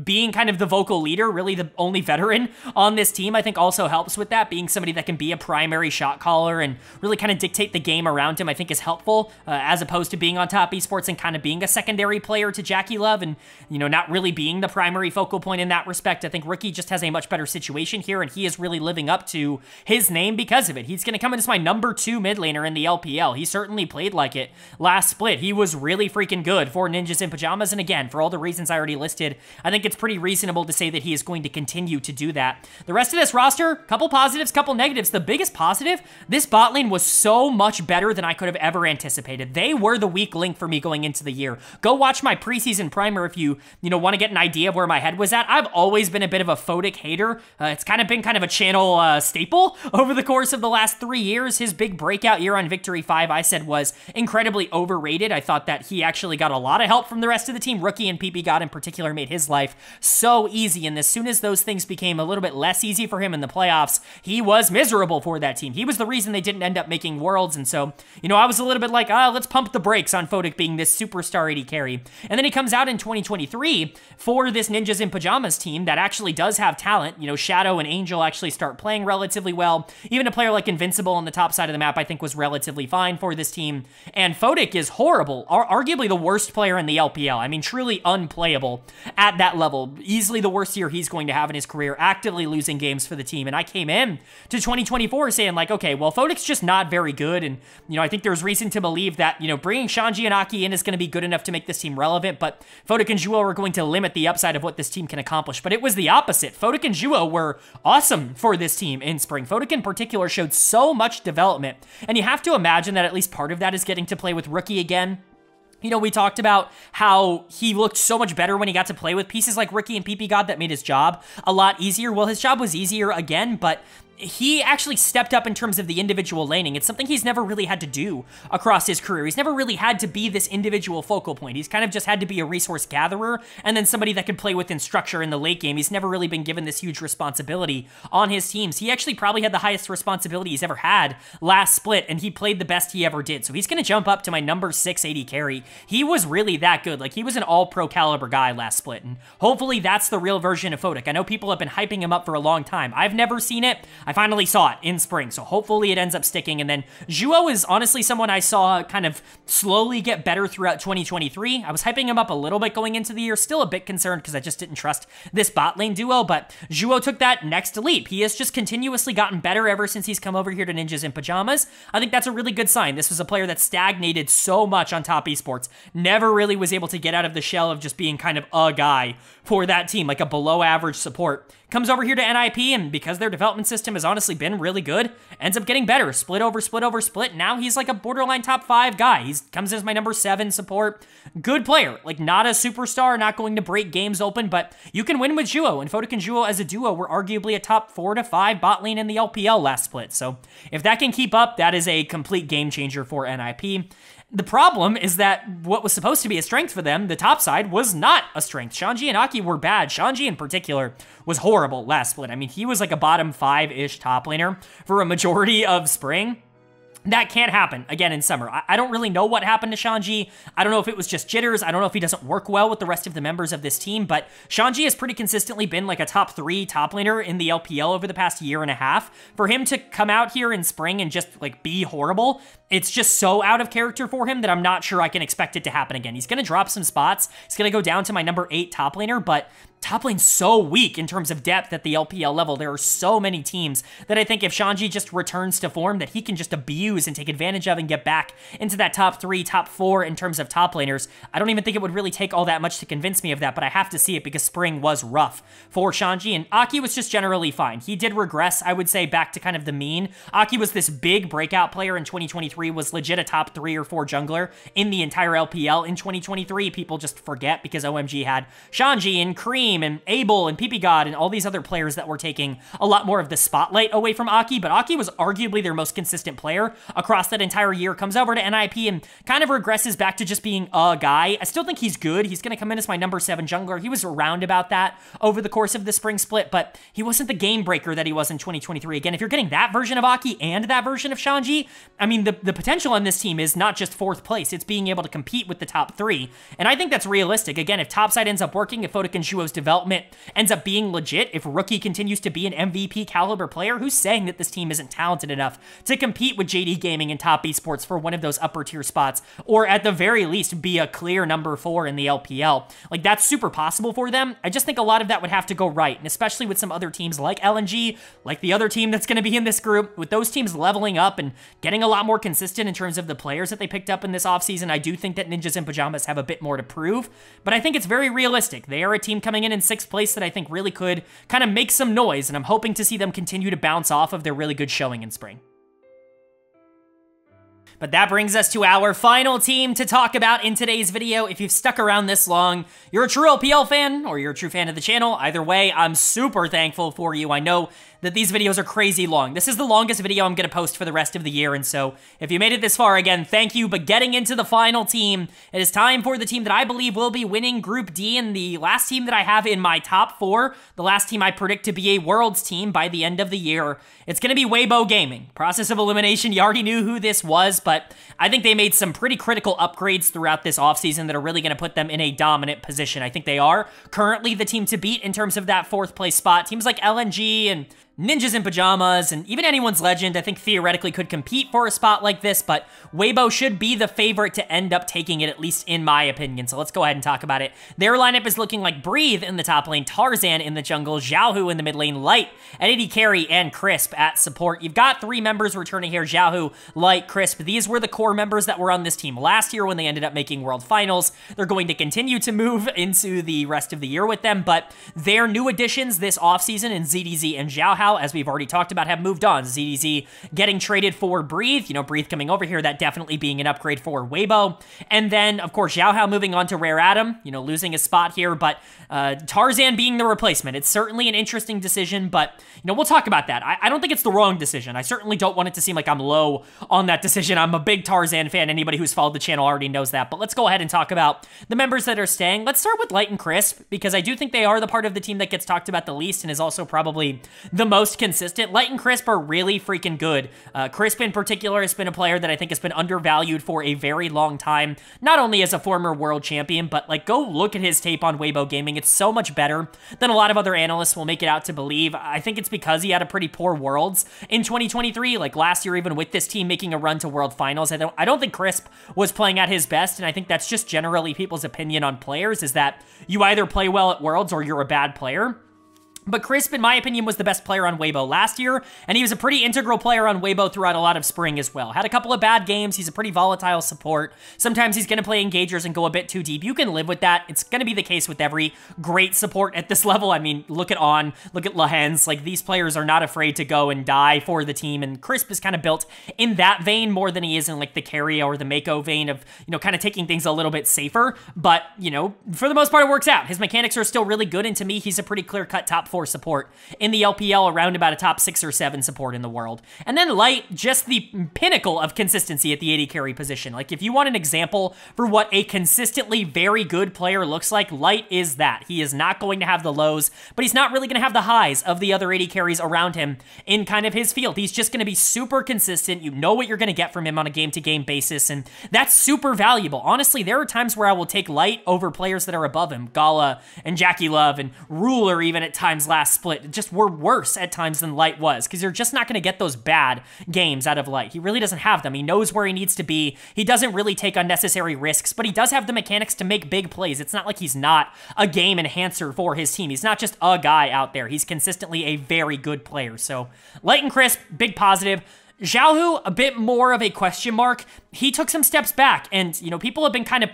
A: being kind of the vocal leader, really the only veteran on this team, I think also helps with that. Being somebody that can be a primary shot caller and really kind of dictate the game around him, I think is helpful, as opposed to being on top esports and kind of being a secondary player to Jackie Love and, not really being the primary focal point in that respect. I think Rookie just has a much better situation here, and he is really living up to his name because of it. He's going to come in as my number 2 mid laner in the LPL. He certainly played like it last split. He was really freaking good for Ninjas in Pyjamas, and again, for all the reasons I already listed, I think it's pretty reasonable to say that he is going to continue to do that. The rest of this roster, couple positives, couple negatives. The biggest positive, this bot lane was so much better than I could have ever anticipated. They were the weak link for me going into the year. Go watch my preseason primer if you want to get an idea of where my head was at. I've always been a bit of a Photic hater. It's kind of been a channel staple over the course of the last 3 years. His big breakout year on Victory 5, I said, was incredibly overrated. I thought that he actually got a lot of help from the rest of the team. Rookie and PP God in particular made his life so easy, and as soon as those things became a little bit less easy for him in the playoffs, he was miserable for that team. He was the reason they didn't end up making Worlds, and so, I was a little bit like, let's pump the brakes on Photic being this superstar AD carry. And then he comes out in 2023 for this Ninjas in Pyjamas team that actually does have talent. Shadow and Angel actually start playing relatively well. Even a player like Invincible on the top side of the map, I think, was relatively fine for this team. And Photic is horrible, arguably the worst player in the LPL. I mean, truly unplayable at that level. Easily the worst year he's going to have in his career, actively losing games for the team. And I came in to 2024 saying okay, well, Photic's just not very good, and I think there's reason to believe that, bringing Shanji and Aki in is going to be good enough to make this team relevant, but Photic and Zhuo are going to limit the upside of what this team can accomplish. But it was the opposite. Photic and Zhuo were awesome for this team in spring. Photic in particular showed so much development, and you have to imagine that at least part of that is getting to play with Rookie again. We talked about how he looked so much better when he got to play with pieces like Rookie and PP God that made his job a lot easier. Well, his job was easier again, but he actually stepped up in terms of the individual laning. It's something he's never really had to do across his career. He's never really had to be this individual focal point. He's kind of just had to be a resource gatherer and then somebody that could play within structure in the late game. He's never really been given this huge responsibility on his teams. He actually probably had the highest responsibility he's ever had last split, and he played the best he ever did. So he's going to jump up to my number 6 AD carry. He was really that good. He was an all-pro caliber guy last split, and hopefully that's the real version of Photic. I know people have been hyping him up for a long time. I've never seen it. I finally saw it in spring, so hopefully it ends up sticking. And then Zhuo is honestly someone I saw kind of slowly get better throughout 2023. I was hyping him up a little bit going into the year, still a bit concerned because I just didn't trust this bot lane duo, but Zhuo took that next leap. He has just continuously gotten better ever since he's come over here to Ninjas in Pyjamas. I think that's a really good sign. This was a player that stagnated so much on top esports, never really was able to get out of the shell of just being kind of a guy for that team, like a below average support. Comes over here to NIP, and because their development system has honestly been really good, ends up getting better. Split over split over split. Now he's like a borderline top 5 guy. He comes as my number 7 support. Good player. Like, not a superstar, not going to break games open, but you can win with Zhuo. And Photic and Zhuo as a duo were arguably a top 4 to 5 bot lane in the LPL last split. So if that can keep up, that is a complete game changer for NIP. The problem is that what was supposed to be a strength for them, the top side, was not a strength. Shanji and Aki were bad. Shanji in particular was horrible last split. I mean, he was like a bottom 5-ish top laner for a majority of spring. That can't happen again in summer. I don't really know what happened to Shanji. I don't know if it was just jitters. I don't know if he doesn't work well with the rest of the members of this team, but Shanji has pretty consistently been like a top 3 top laner in the LPL over the past year and a half. For him to come out here in spring and just like be horrible, it's just so out of character for him that I'm not sure I can expect it to happen again. He's going to drop some spots. He's going to go down to my number 8 top laner, but top lane's so weak in terms of depth at the LPL level. There are so many teams that I think if Shanji just returns to form that he can just abuse and take advantage of and get back into that top 3, top 4 in terms of top laners. I don't even think it would really take all that much to convince me of that, but I have to see it because spring was rough for Shanji, and Aki was just generally fine. He did regress, I would say, back to kind of the mean. Aki was this big breakout player in 2023, was legit a top 3 or 4 jungler in the entire LPL in 2023. People just forget because OMG had Shanji and Cream and Abel and PP God and all these other players that were taking a lot more of the spotlight away from Aki, but Aki was arguably their most consistent player across that entire year, comes over to NIP and kind of regresses back to just being a guy. I still think he's good. He's going to come in as my number 7 jungler. He was around about that over the course of the spring split, but he wasn't the game breaker that he was in 2023. Again, if you're getting that version of Aki and that version of Shanji, I mean, the potential on this team is not just 4th place, it's being able to compete with the top 3, and I think that's realistic. Again, if topside ends up working, if Photic and Zhuo's development ends up being legit, if Rookie continues to be an MVP caliber player, who's saying that this team isn't talented enough to compete with JD Gaming and top esports for one of those upper tier spots, or at the very least be a clear number 4 in the LPL? Like, that's super possible for them. I just think a lot of that would have to go right, and especially with some other teams like LNG, like the other team that's going to be in this group, with those teams leveling up and getting a lot more consistent in terms of the players that they picked up in this offseason. I do think that Ninjas in Pyjamas have a bit more to prove, but I think it's very realistic. They are a team coming in 6th place that I think really could kind of make some noise, and I'm hoping to see them continue to bounce off of their really good showing in spring. But that brings us to our final team to talk about in today's video. If you've stuck around this long, you're a true LPL fan or you're a true fan of the channel. Either way, I'm super thankful for you. I know that these videos are crazy long. This is the longest video I'm going to post for the rest of the year, and so if you made it this far, again, thank you. But getting into the final team, it is time for the team that I believe will be winning Group D, and the last team that I have in my top 4, the last team I predict to be a Worlds team by the end of the year. It's going to be Weibo Gaming. Process of elimination, you already knew who this was, but I think they made some pretty critical upgrades throughout this offseason that are really going to put them in a dominant position. I think they are currently the team to beat in terms of that 4th place spot. Teams like LNG and Ninjas in Pyjamas, and even Anyone's Legend, I think theoretically could compete for a spot like this, but Weibo should be the favorite to end up taking it, at least in my opinion. So let's go ahead and talk about it. Their lineup is looking like Breathe in the top lane, Tarzan in the jungle, Xiaohu in the mid lane, Light, Eddie Carry, and Crisp at support. You've got 3 members returning here, Xiaohu, Light, Crisp. These were the core members that were on this team last year when they ended up making World Finals. They're going to continue to move into the rest of the year with them, but their new additions this offseason in ZDZ and Xiaohu, as we've already talked about, have moved on. ZDZ getting traded for Breathe, Breathe coming over here, that definitely being an upgrade for Weibo. And then, of course, Xiaohu moving on to Rare Atom, losing a spot here, but Tarzan being the replacement. It's certainly an interesting decision, but, we'll talk about that. I don't think it's the wrong decision. I certainly don't want it to seem like I'm low on that decision. I'm a big Tarzan fan. Anybody who's followed the channel already knows that, but let's go ahead and talk about the members that are staying. Let's start with Light and Crisp, because I do think they are the part of the team that gets talked about the least and is also probably the most most consistent. Light and Crisp are really freaking good. Crisp in particular has been a player that I think has been undervalued for a very long time, not only as a former world champion, but like go look at his tape on Weibo Gaming. It's so much better than a lot of other analysts will make it out to believe. I think it's because he had a pretty poor Worlds in 2023, like last year, even with this team making a run to World Finals. I don't think Crisp was playing at his best, and I think that's just generally people's opinion on players, is that you either play well at Worlds or you're a bad player. But Crisp, in my opinion, was the best player on Weibo last year, and he was a pretty integral player on Weibo throughout a lot of spring as well. Had a couple of bad games. He's a pretty volatile support. Sometimes he's going to play engagers and go a bit too deep. You can live with that. It's going to be the case with every great support at this level. I mean, look at On, look at Lahens. Like, these players are not afraid to go and die for the team, and Crisp is kind of built in that vein more than he is in, like, the carry or the Mako vein of, you know, kind of taking things a little bit safer. But, you know, for the most part, it works out. His mechanics are still really good, and to me, he's a pretty clear-cut top 4 support in the LPL, around about a top 6 or 7 support in the world. And then Light, just the pinnacle of consistency at the AD carry position. Like, if you want an example for what a consistently very good player looks like, Light is that. He is not going to have the lows, but he's not really going to have the highs of the other AD carries around him in kind of his field. He's just going to be super consistent. You know what you're going to get from him on a game-to-game basis, and that's super valuable. Honestly, there are times where I will take Light over players that are above him. Gala and Jackie Love and Ruler even at times last split just were worse at times than Light was, because you're just not going to get those bad games out of Light. He really doesn't have them. He knows where he needs to be. He doesn't really take unnecessary risks, but he does have the mechanics to make big plays. It's not like he's not a game enhancer for his team. He's not just a guy out there. He's consistently a very good player. So Light and Crisp, big positive. Xiaohu, a bit more of a question mark. He took some steps back, and, you know, people have been kind of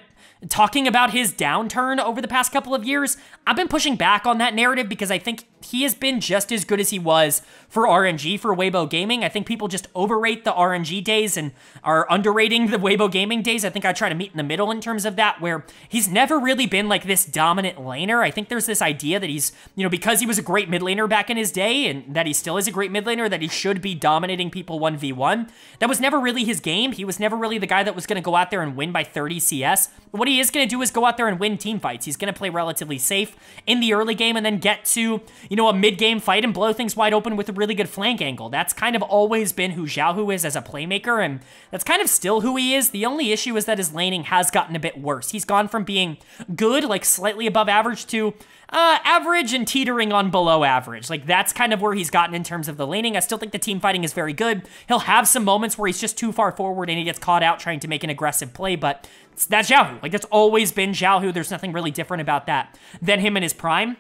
A: talking about his downturn over the past couple of years. I've been pushing back on that narrative because I think he has been just as good as he was for RNG for Weibo Gaming. I think people just overrate the RNG days and are underrating the Weibo Gaming days. I think I try to meet in the middle in terms of that, where he's never really been like this dominant laner. I think there's this idea that he's, you know, because he was a great mid laner back in his day, and that he still is a great mid laner, that he should be dominating people 1v1. That was never really his game. He was never really the guy that was going to go out there and win by 30 CS. What he is going to do is go out there and win team fights. He's going to play relatively safe in the early game and then get to, you know, a mid-game fight and blow things wide open with a really good flank angle. That's kind of always been who Xiaohu is as a playmaker, and that's kind of still who he is. The only issue is that his laning has gotten a bit worse. He's gone from being good, like slightly above average, to average and teetering on below average. Like, that's kind of where he's gotten in terms of the laning. I still think the team fighting is very good. He'll have some moments where he's just too far forward and he gets caught out trying to make an aggressive play, but that's Xiaohu. Like, that's always been Xiaohu. There's nothing really different about that than him in his prime.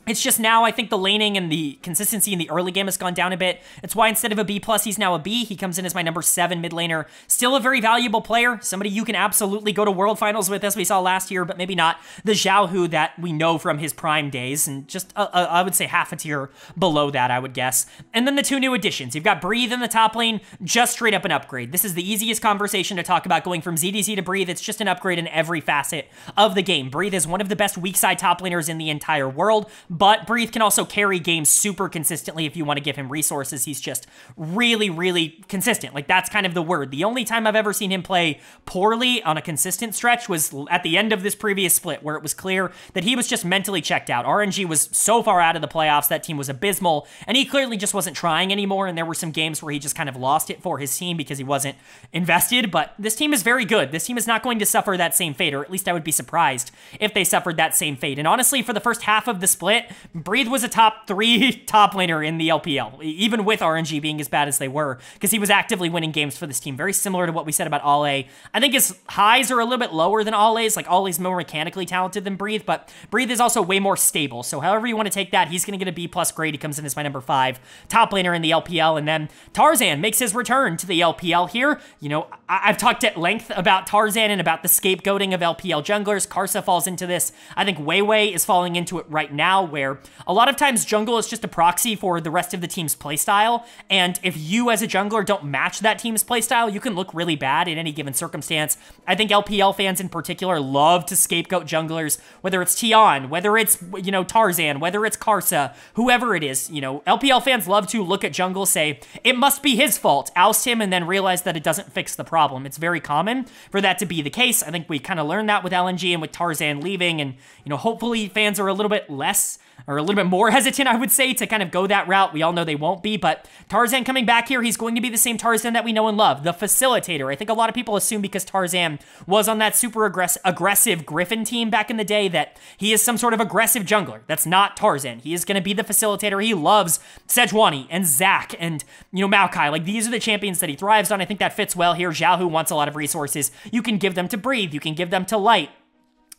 A: It's just now I think the laning and the consistency in the early game has gone down a bit. It's why instead of a B+, he's now a B. He comes in as my number 7 mid laner. Still a very valuable player. Somebody you can absolutely go to World Finals with, as we saw last year, but maybe not the Xiaohu that we know from his prime days. And just, I would say half a tier below that, I would guess. And then the 2 new additions. You've got Breathe in the top lane, just straight up an upgrade. This is the easiest conversation to talk about, going from ZDZ to Breathe. It's just an upgrade in every facet of the game. Breathe is one of the best weak side top laners in the entire world, but Breathe can also carry games super consistently if you want to give him resources. He's just really, really consistent. Like, that's kind of the word. The only time I've ever seen him play poorly on a consistent stretch was at the end of this previous split, where it was clear that he was just mentally checked out. RNG was so far out of the playoffs, that team was abysmal, and he clearly just wasn't trying anymore, and there were some games where he just kind of lost it for his team because he wasn't invested. But this team is very good. This team is not going to suffer that same fate, or at least I would be surprised if they suffered that same fate. And honestly, for the first half of the split, Breathe was a top 3 top laner in the LPL, even with RNG being as bad as they were, because he was actively winning games for this team. Very similar to what we said about Ale. I think his highs are a little bit lower than Ale's. Like, Ale's more mechanically talented than Breathe, but Breathe is also way more stable. So however you want to take that, he's going to get a B+ grade. He comes in as my number 5 top laner in the LPL. And then Tarzan makes his return to the LPL here. You know, I've talked at length about Tarzan and about the scapegoating of LPL junglers. Karsa falls into this. I think Weiwei is falling into it right now, where a lot of times jungle is just a proxy for the rest of the team's playstyle, and if you as a jungler don't match that team's playstyle, you can look really bad in any given circumstance. I think LPL fans in particular love to scapegoat junglers, whether it's Tion, whether it's, you know, Tarzan, whether it's Karsa, whoever it is. You know, LPL fans love to look at jungle, say, it must be his fault, oust him, and then realize that it doesn't fix the problem. It's very common for that to be the case. I think we kind of learned that with LNG and with Tarzan leaving, and, you know, hopefully fans are a little bit less or a little bit more hesitant, I would say, to kind of go that route. We all know they won't be, but Tarzan coming back here, he's going to be the same Tarzan that we know and love, the facilitator. I think a lot of people assume because Tarzan was on that super aggressive Griffin team back in the day that he is some sort of aggressive jungler. That's not Tarzan. He is going to be the facilitator. He loves Sejuani and Zac and, Maokai. Like, these are the champions that he thrives on. I think that fits well here. Xiaohu wants a lot of resources. You can give them to Breathe. You can give them to Light.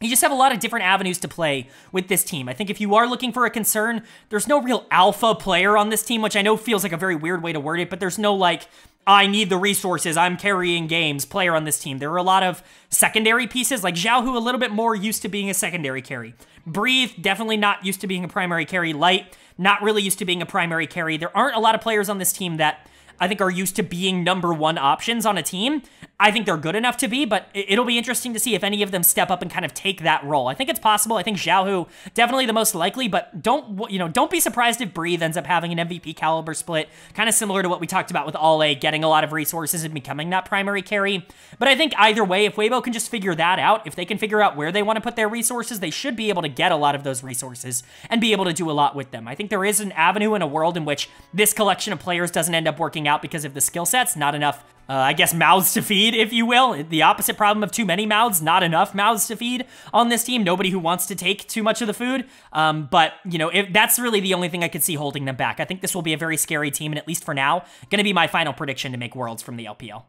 A: You just have a lot of different avenues to play with this team. I think if you are looking for a concern, there's no real alpha player on this team, which I know feels like a very weird way to word it, but there's no, like, I need the resources, I'm carrying games player on this team. There are a lot of secondary pieces, like Xiaohu, a little bit more used to being a secondary carry. Breathe, definitely not used to being a primary carry. Light, not really used to being a primary carry. There aren't a lot of players on this team that I think are used to being #1 options on a team. I think they're good enough to be, but it'll be interesting to see if any of them step up and kind of take that role. I think it's possible. I think Xiaohu definitely the most likely, but don't be surprised if Breathe ends up having an MVP caliber split, kind of similar to what we talked about with Ale, getting a lot of resources and becoming that primary carry. But I think either way, if Weibo can just figure that out, if they can figure out where they want to put their resources, they should be able to get a lot of those resources and be able to do a lot with them. I think there is an avenue in a world in which this collection of players doesn't end up working out because of the skill sets, not enough I guess mouths to feed, if you will. The opposite problem of too many mouths, not enough mouths to feed on this team. Nobody who wants to take too much of the food. But, if that's really the only thing I could see holding them back. I think this will be a very scary team, and at least for now, going to be my final prediction to make Worlds from the LPL.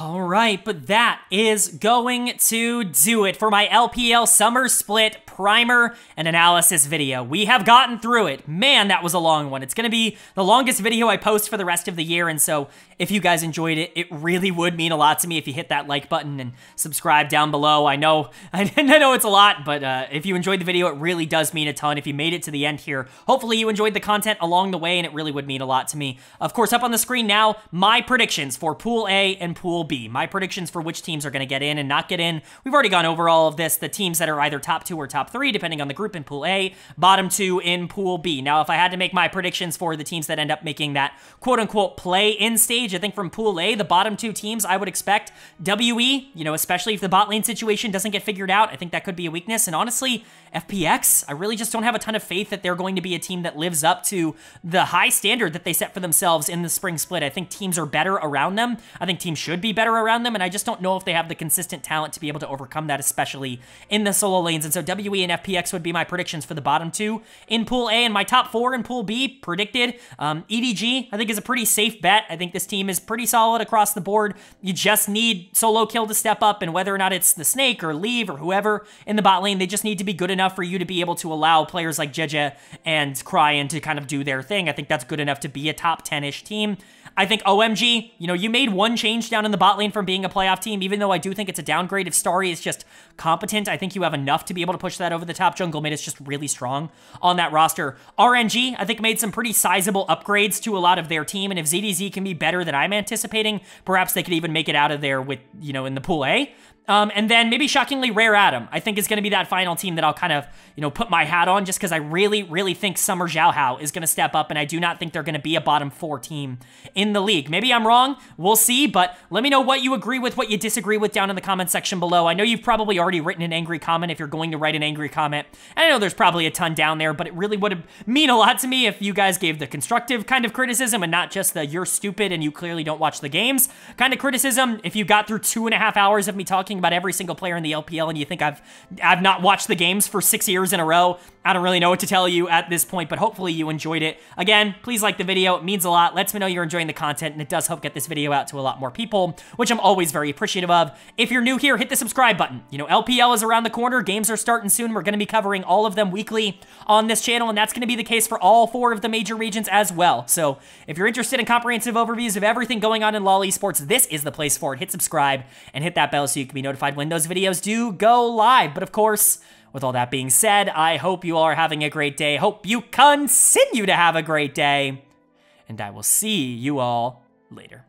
A: All right, but that is going to do it for my LPL Summer Split primer and analysis video. We have gotten through it. Man, that was a long one. It's going to be the longest video I post for the rest of the year, and so if you guys enjoyed it, it really would mean a lot to me if you hit that like button and subscribe down below. I know it's a lot, but if you enjoyed the video, it really does mean a ton. If you made it to the end here, hopefully you enjoyed the content along the way, and it really would mean a lot to me. Of course, up on the screen now, my predictions for Pool A and Pool B. My predictions for which teams are going to get in and not get in. We've already gone over all of this. The teams that are either top 2 or top 3, depending on the group in Pool A, bottom 2 in Pool B. Now, if I had to make my predictions for the teams that end up making that quote-unquote play-in stage, I think from Pool A, the bottom 2 teams, I would expect WE, especially if the bot lane situation doesn't get figured out. I think that could be a weakness. And honestly, FPX, I really just don't have a ton of faith that they're going to be a team that lives up to the high standard that they set for themselves in the spring split. I think teams are better around them. I think teams should be better around them, and I just don't know if they have the consistent talent to be able to overcome that, especially in the solo lanes. And so WE and FPX would be my predictions for the bottom 2 in Pool A, and my top 4 in Pool B predicted. EDG, I think, is a pretty safe bet. I think this team is pretty solid across the board. You just need solo kill to step up, and whether or not it's the Snake or Leave or whoever in the bot lane, they just need to be good enough for you to be able to allow players like Jeje and Cryan to kind of do their thing. I think that's good enough to be a top 10-ish team. I think OMG, you made one change down in the bot lane from being a playoff team, even though I do think it's a downgrade. If Starry is just competent, I think you have enough to be able to push that over the top. Jungle mid is just really strong on that roster. RNG, I think, made some pretty sizable upgrades to a lot of their team, and if ZDZ can be better than I'm anticipating, perhaps they could even make it out of there with, in the Pool A. And then maybe shockingly Rare Adam, I think, is going to be that final team that I'll kind of, put my hat on, just because I really, really think Summer Xiaohao is going to step up, and I do not think they're going to be a bottom 4 team in the league. Maybe I'm wrong. We'll see, but let me know what you agree with, what you disagree with down in the comment section below. I know you've probably already written an angry comment if you're going to write an angry comment. I know there's probably a ton down there, but it really would mean a lot to me if you guys gave the constructive kind of criticism and not just the you're stupid and you clearly don't watch the games kind of criticism. If you got through 2.5 hours of me talking about every single player in the LPL and you think I've not watched the games for 6 years in a row, I don't really know what to tell you at this point, but hopefully you enjoyed it. Again, please like the video. It means a lot. Lets me know you're enjoying the content, and it does help get this video out to a lot more people, which I'm always very appreciative of. If you're new here, hit the subscribe button. LPL is around the corner. Games are starting soon. We're going to be covering all of them weekly on this channel, and that's going to be the case for all 4 of the major regions as well. So if you're interested in comprehensive overviews of everything going on in LoL Esports, this is the place for it. Hit subscribe and hit that bell so you can be notified when those videos do go live. But of course, with all that being said, I hope you all are having a great day. Hope you continue to have a great day. And I will see you all later.